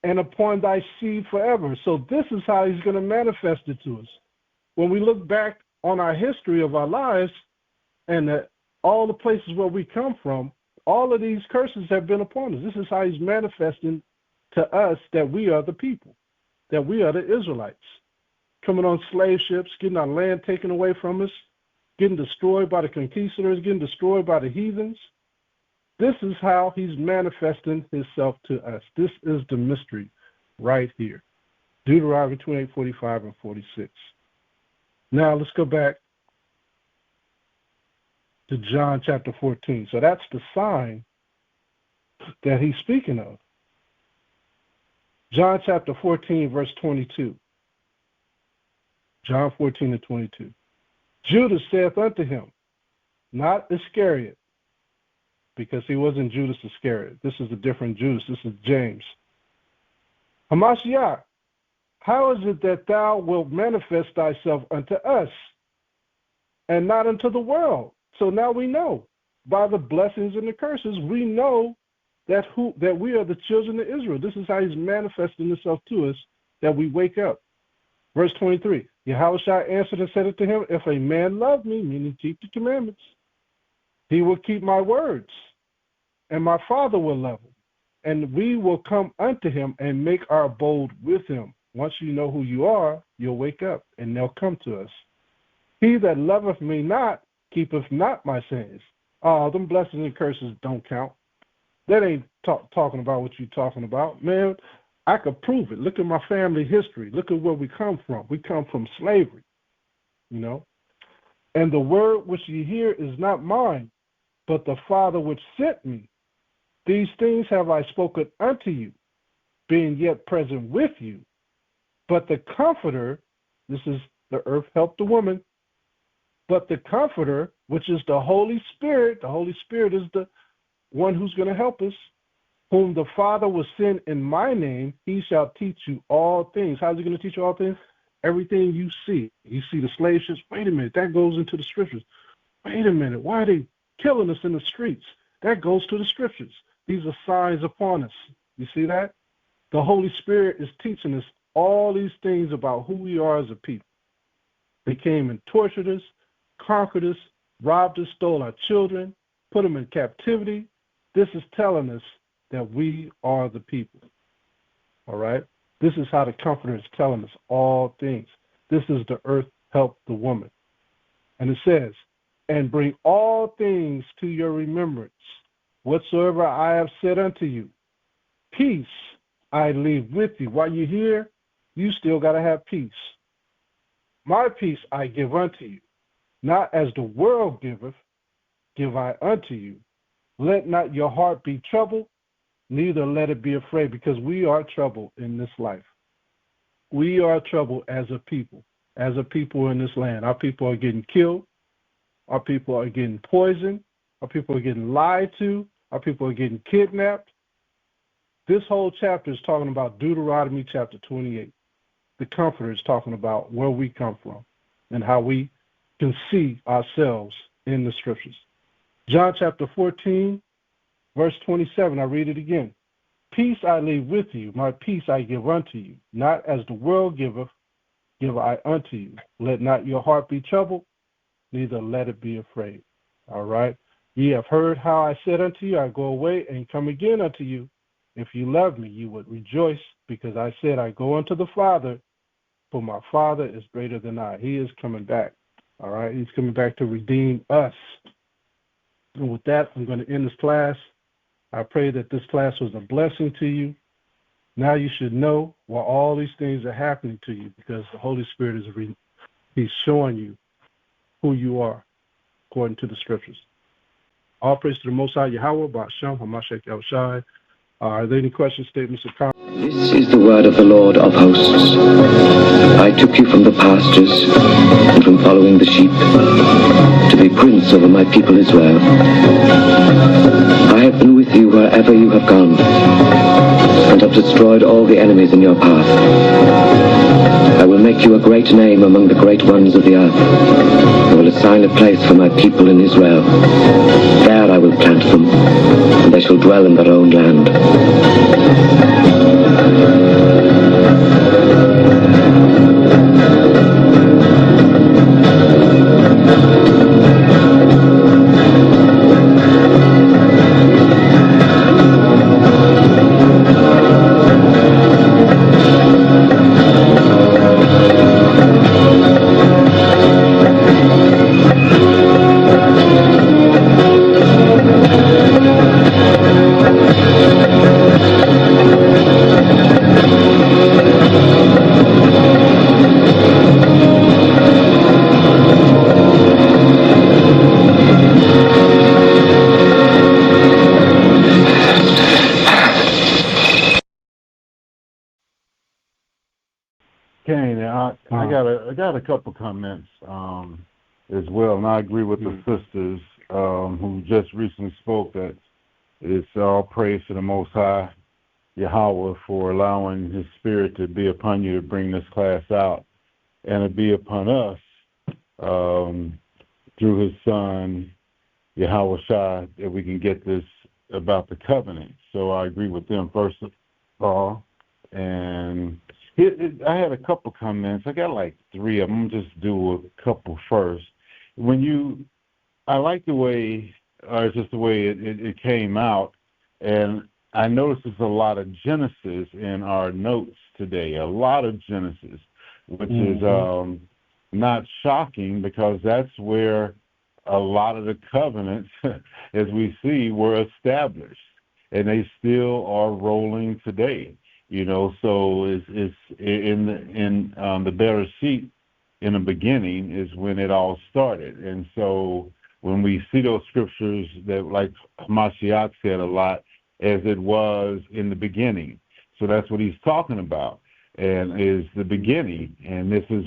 and upon thy seed forever. So this is how he's going to manifest it to us. When we look back on our history of our lives and all the places where we come from, all of these curses have been upon us. This is how he's manifesting to us that we are the people, that we are the Israelites, coming on slave ships, getting our land taken away from us, getting destroyed by the conquistadors, getting destroyed by the heathens. This is how he's manifesting himself to us. This is the mystery right here. Deuteronomy 28, 45, and 46. Now let's go back to John chapter 14. So that's the sign that he's speaking of. John chapter 14, verse 22. John 14 and 22. Judas saith unto him, not Iscariot, because he wasn't Judas Iscariot. This is a different Judas. This is James. HAMASHAYACH, how is it that thou wilt manifest thyself unto us and not unto the world? So now we know by the blessings and the curses, we know that we are the children of Israel. This is how he's manifesting himself to us, that we wake up. Verse 23, Yahawashi answered and said unto him, if a man love me, meaning keep the commandments, he will keep my words, and my Father will love him, and we will come unto him and make our abode with him. Once you know who you are, you'll wake up, and they'll come to us. He that loveth me not, keepeth not my sayings. Oh, them blessings and curses don't count. That ain't talking about what you're talking about. Man, I could prove it. Look at my family history. Look at where we come from. We come from slavery, you know. And the word which ye hear is not mine, but the Father which sent me. These things have I spoken unto you, being yet present with you. But the Comforter, this is the earth helped the woman, but the Comforter, which is the Holy Spirit is the one who's going to help us, whom the Father will send in my name, he shall teach you all things. How's he going to teach you all things? Everything you see. You see the slave ships. Wait a minute, that goes into the scriptures. Wait a minute, why are they killing us in the streets? That goes to the scriptures. These are signs upon us. You see that? The Holy Spirit is teaching us all these things about who we are as a people. They came and tortured us, conquered us, robbed us, stole our children, put them in captivity. This is telling us that we are the people. All right? This is how the Comforter is telling us all things. This is the earth help the woman. And it says, and bring all things to your remembrance, whatsoever I have said unto you. Peace I leave with you. While you're here, you still got to have peace. My peace I give unto you. Not as the world giveth, give I unto you. Let not your heart be troubled, neither let it be afraid, because we are troubled in this life. We are troubled as a people in this land. Our people are getting killed. Our people are getting poisoned. Our people are getting lied to. Our people are getting kidnapped. This whole chapter is talking about Deuteronomy chapter 28. The Comforter is talking about where we come from and how we can see ourselves in the scriptures. John chapter 14, verse 27, I read it again. Peace I leave with you, my peace I give unto you. Not as the world giveth, give I unto you. Let not your heart be troubled, neither let it be afraid. All right? Ye have heard how I said unto you, I go away and come again unto you. If you love me, you would rejoice, because I said, I go unto the Father, for my Father is greater than I. He is coming back. All right? He's coming back to redeem us. And with that, I'm going to end this class. I pray that this class was a blessing to you. Now you should know why all these things are happening to you, because the Holy Spirit is He's showing you who you are according to the scriptures. All praise to the Most High Yahawashi HAMASHAYACH. Are there any questions, statements, or comments? This is the word of the Lord of hosts. I took you from the pastures and from following the sheep to be prince over my people Israel. I have been with you wherever you have gone and have destroyed all the enemies in your path. I will make you a great name among the great ones of the earth. I will assign a place for my people in Israel. There I will plant them, and they shall dwell in their own land. Kane, I got a couple comments as well, and I agree with the sisters who just recently spoke that it's all praise to the Most High Yahweh for allowing His Spirit to be upon you to bring this class out, and to be upon us through His Son Yahawashi, that we can get this about the covenant. So I agree with them first of all, and I had a couple comments. I got like three of them. Just do a couple first. I like the way, or just the way it came out, and I noticed there's a lot of Genesis in our notes today. A lot of Genesis, which is not shocking, because that's where a lot of the covenants, as we see, were established, and they still are rolling today. So it's in the Bereshit, in the beginning, is when it all started. And so when we see those scriptures that, like Hamashiach said a lot, as it was in the beginning. So that's what he's talking about, and is the beginning. And this is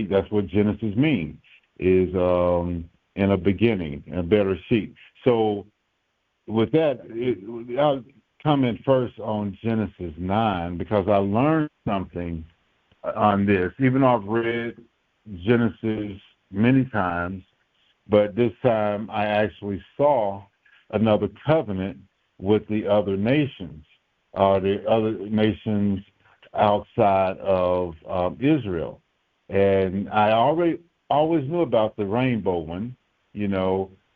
that's what Genesis means, is in a beginning, a Bereshit. So with that, I'll comment first on Genesis 9, because I learned something on this. Even though I've read Genesis many times, but this time I actually saw another covenant with the other nations, the other nations outside of Israel. And I always knew about the rainbow one,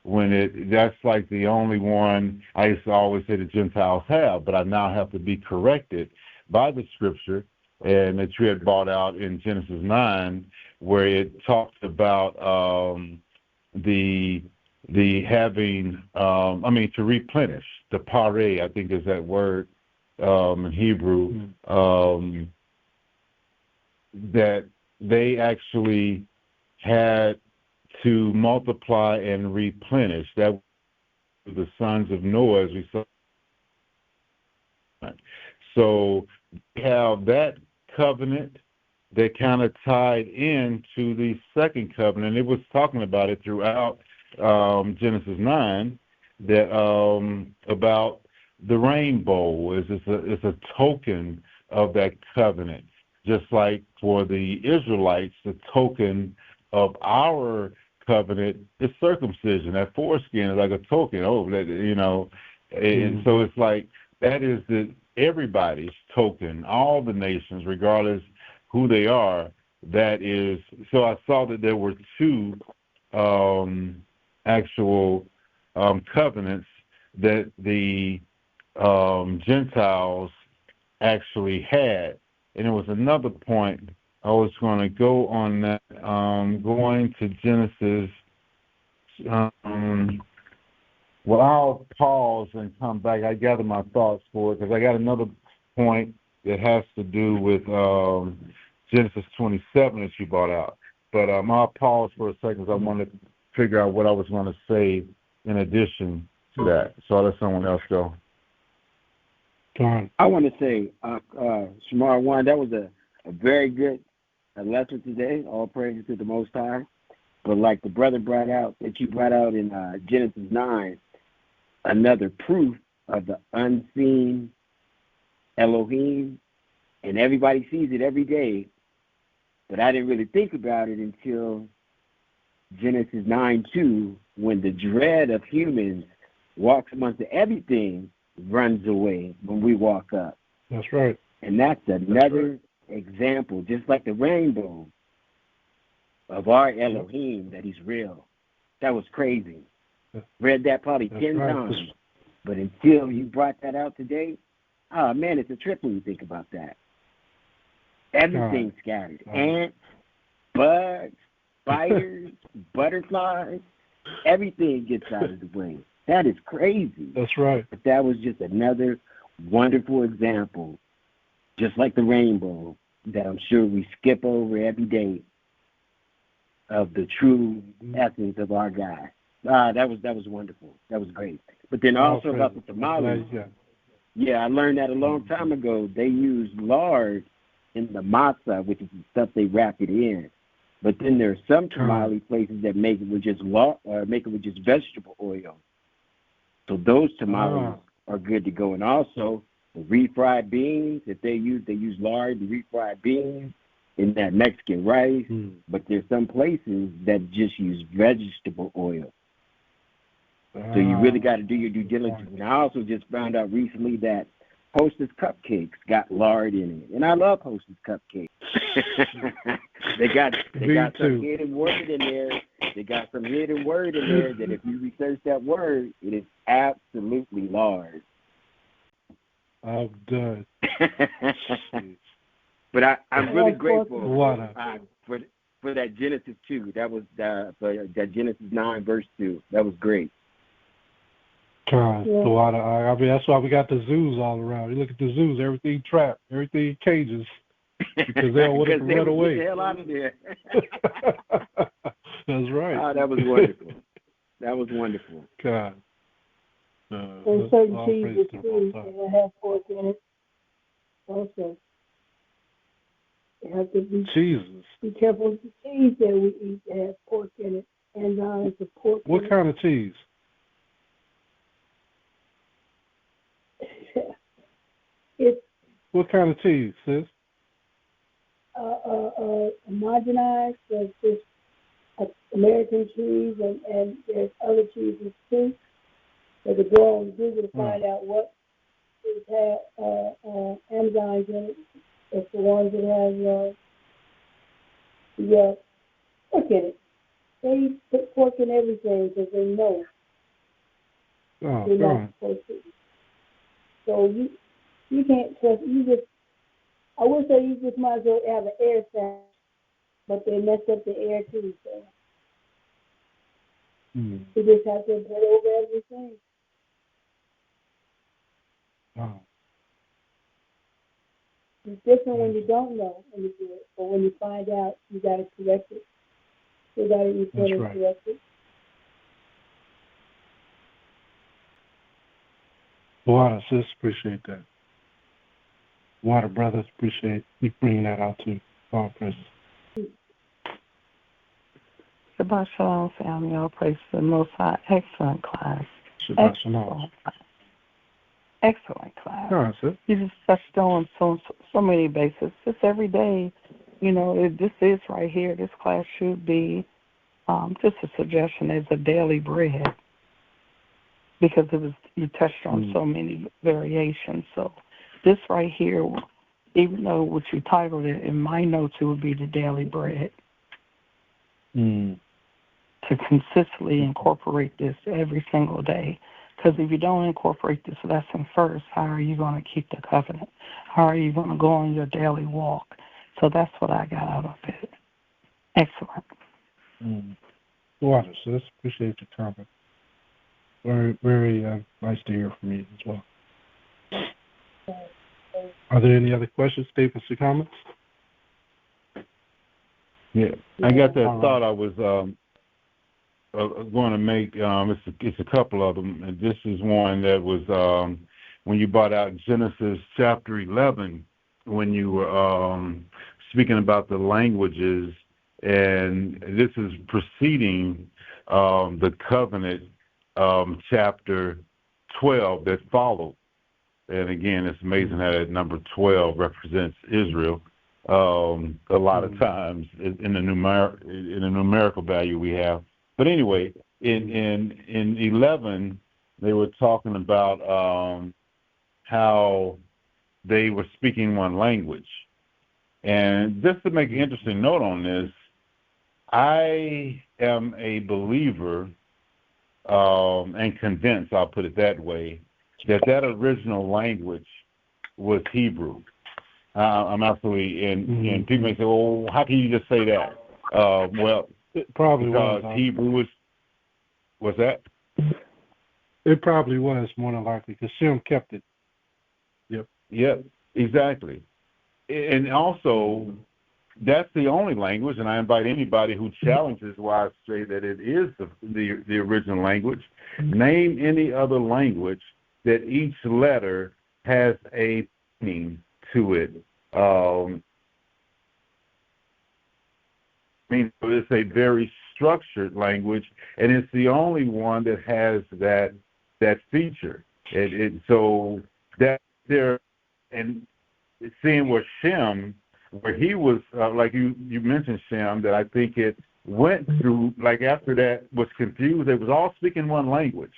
when that's like the only one I used to always say the Gentiles have, but I now have to be corrected by the scripture, and that you had brought out in Genesis 9, where it talks about the having, to replenish, the pare, I think is that word in Hebrew, that they actually had to multiply and replenish. That was the sons of Noah, as we saw. So we have that covenant that kind of tied into the second covenant. It was talking about it throughout Genesis 9, that about the rainbow is a token of that covenant. Just like for the Israelites, the token of our covenant is circumcision. That foreskin is like a token. And so it's like that is everybody's token, all the nations, regardless who they are. That is. So I saw that there were two actual covenants that the Gentiles actually had. And there was another point I was going to go on that, going to Genesis. I'll pause and come back. I gather my thoughts for it, because I got another point that has to do with Genesis 27 that you brought out. But I'll pause for a second, because I want to figure out what I was going to say in addition to that. So I'll let someone else go. I want to say, Shamar, one, that was a very good lesson today. All praises to the Most High. But like the brother brought out, that you brought out in Genesis 9, another proof of the unseen Elohim, and everybody sees it every day. But I didn't really think about it until Genesis 9:2, when the dread of humans walks amongst everything runs away when we walk up. That's right. And that's another example, just like the rainbow, of our Elohim, that he's real. That was crazy. Read that probably 10 times. But until you brought that out today, oh man, it's a trip when you think about that. Everything's scattered. Ants, bugs, spiders, butterflies, everything gets out of the way. That is crazy. That's right. But that was just another wonderful example, just like the rainbow, that I'm sure we skip over every day, of the true essence of our God. That was wonderful. That was great. But then also about the tamales. Yeah, I learned that a long time ago. They use lard in the matzah, which is the stuff they wrap it in. But then there are some tamale places that make it with just vegetable oil. So those tamales are good to go. And also the refried beans that they use lard and refried beans in that Mexican rice. But there's some places that just use vegetable oil. So you really got to do your due diligence. And I also just found out recently that Hostess cupcakes got lard in it, and I love Hostess cupcakes. they got some hidden word in there. They got some hidden word in there that if you research that word, it is absolutely lard. I'm done. But I'm really grateful for that Genesis 2. That was that Genesis 9 verse 2. That was great. I mean, that's why we got the zoos all around. You look at the zoos, everything trapped, everything cages, because they don't want to run away. Get the hell out of there. That's right. Oh, that was wonderful. That was wonderful. God. And certain cheeses too that have pork in it. Also, you have to be careful with the cheese that we eat that has pork in it, and it's a pork. What kind of cheese? What kind of cheese, sis? Homogenized. There's just American cheese, and there's other cheeses too. So to go on Google to find out what cheese have enzymes in it. It's the ones that have pork in it. They put pork in everything because they know they're not supposed to. So you can't trust. I would say you just might as well have an air sound, but they mess up the air too. So you just have to put over everything. It's different when you don't know when you do it, but when you find out, you got to correct it. You got to report and correct it. Water, sis, appreciate that. Water, brothers, appreciate you bringing that out too. All praise. Shabbat Shalom, family. All praise to the Most High. Excellent class. Shabbat Shalom. Excellent class. All right, sis. You just touched on so many bases. Just every day, this is right here. This class should be just a suggestion as a daily bread because you touched on so many variations. So this right here, even though what you titled it, in my notes it would be the daily bread. To consistently incorporate this every single day. Because if you don't incorporate this lesson first, how are you going to keep the covenant? How are you going to go on your daily walk? So that's what I got out of it. Excellent. Water, sis. Appreciate your comment. Very, very nice to hear from you as well. Are there any other questions, statements, or comments? Yeah, I got that thought I was going to make. It's a couple of them, and this is one that was when you brought out Genesis chapter 11, when you were speaking about the languages, and this is preceding the covenant chapter 12 that followed. And again, it's amazing how that number 12 represents Israel. A lot of times in the numerical value we have. But anyway, in 11, they were talking about how they were speaking one language. And just to make an interesting note on this, I am a believer and convinced, I'll put it that way, that original language was Hebrew. I'm absolutely, and people may say, well, how can you just say that? Well, it probably because was. Hebrew was that? It probably was, more than likely, because Shem kept it. Yep, exactly. And also, that's the only language, and I invite anybody who challenges why I say that it is the original language. Name any other language that each letter has a meaning to it. It's a very structured language, and it's the only one that has that feature. So that there, and seeing where Shem, where he was, like you mentioned Shem, that I think it went through, like after that was confused, they was all speaking one language.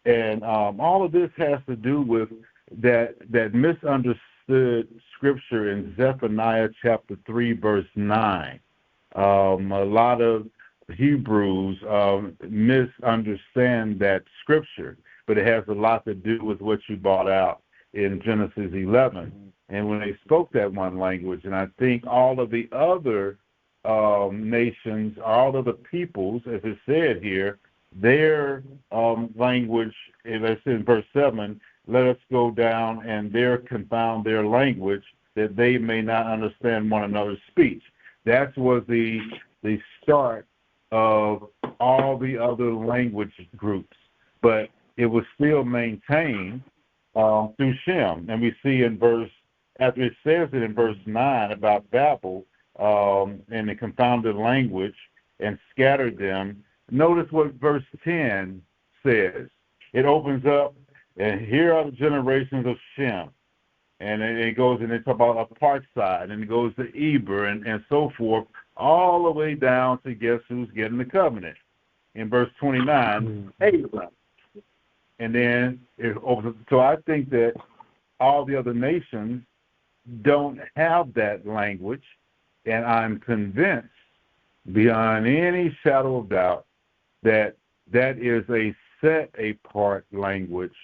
And all of this has to do with that misunderstood scripture in Zephaniah chapter 3, verse 9. A lot of Hebrews misunderstand that scripture, but it has a lot to do with what you brought out in Genesis 11. And when they spoke that one language, and I think all of the other nations, all of the peoples, as it said here, their language, let's say in verse 7, let us go down and there confound their language, that they may not understand one another's speech. That was the start of all the other language groups, but it was still maintained through Shem. And we see in after it says it in verse 9 about Babel and the confounded language and scattered them, notice what verse 10 says. It opens up, and here are the generations of Shem. And it goes, and it's about apartheid, and it goes to Eber and so forth, all the way down to guess who's getting the covenant. In verse 29, Abraham. And then it opens. So I think that all the other nations don't have that language, and I'm convinced beyond any shadow of doubt that is a set apart language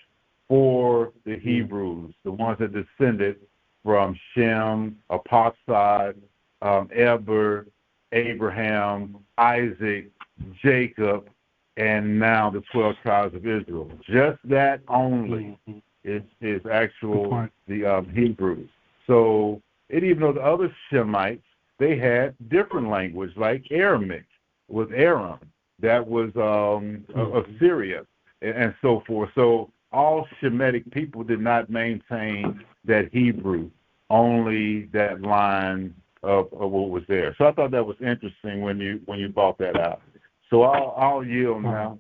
for the Hebrews, the ones that descended from Shem, Arphaxad, Eber, Abraham, Isaac, Jacob, and now the 12 tribes of Israel. Just that only is actual the Hebrews. So, and even though the other Shemites, they had different language, like Aramaic with Aram, that was Assyria, and so forth. So all Shemitic people did not maintain that Hebrew, only that line of what was there. So I thought that was interesting when you brought that out. So I'll yield now,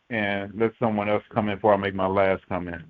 and let someone else come in before I make my last comment.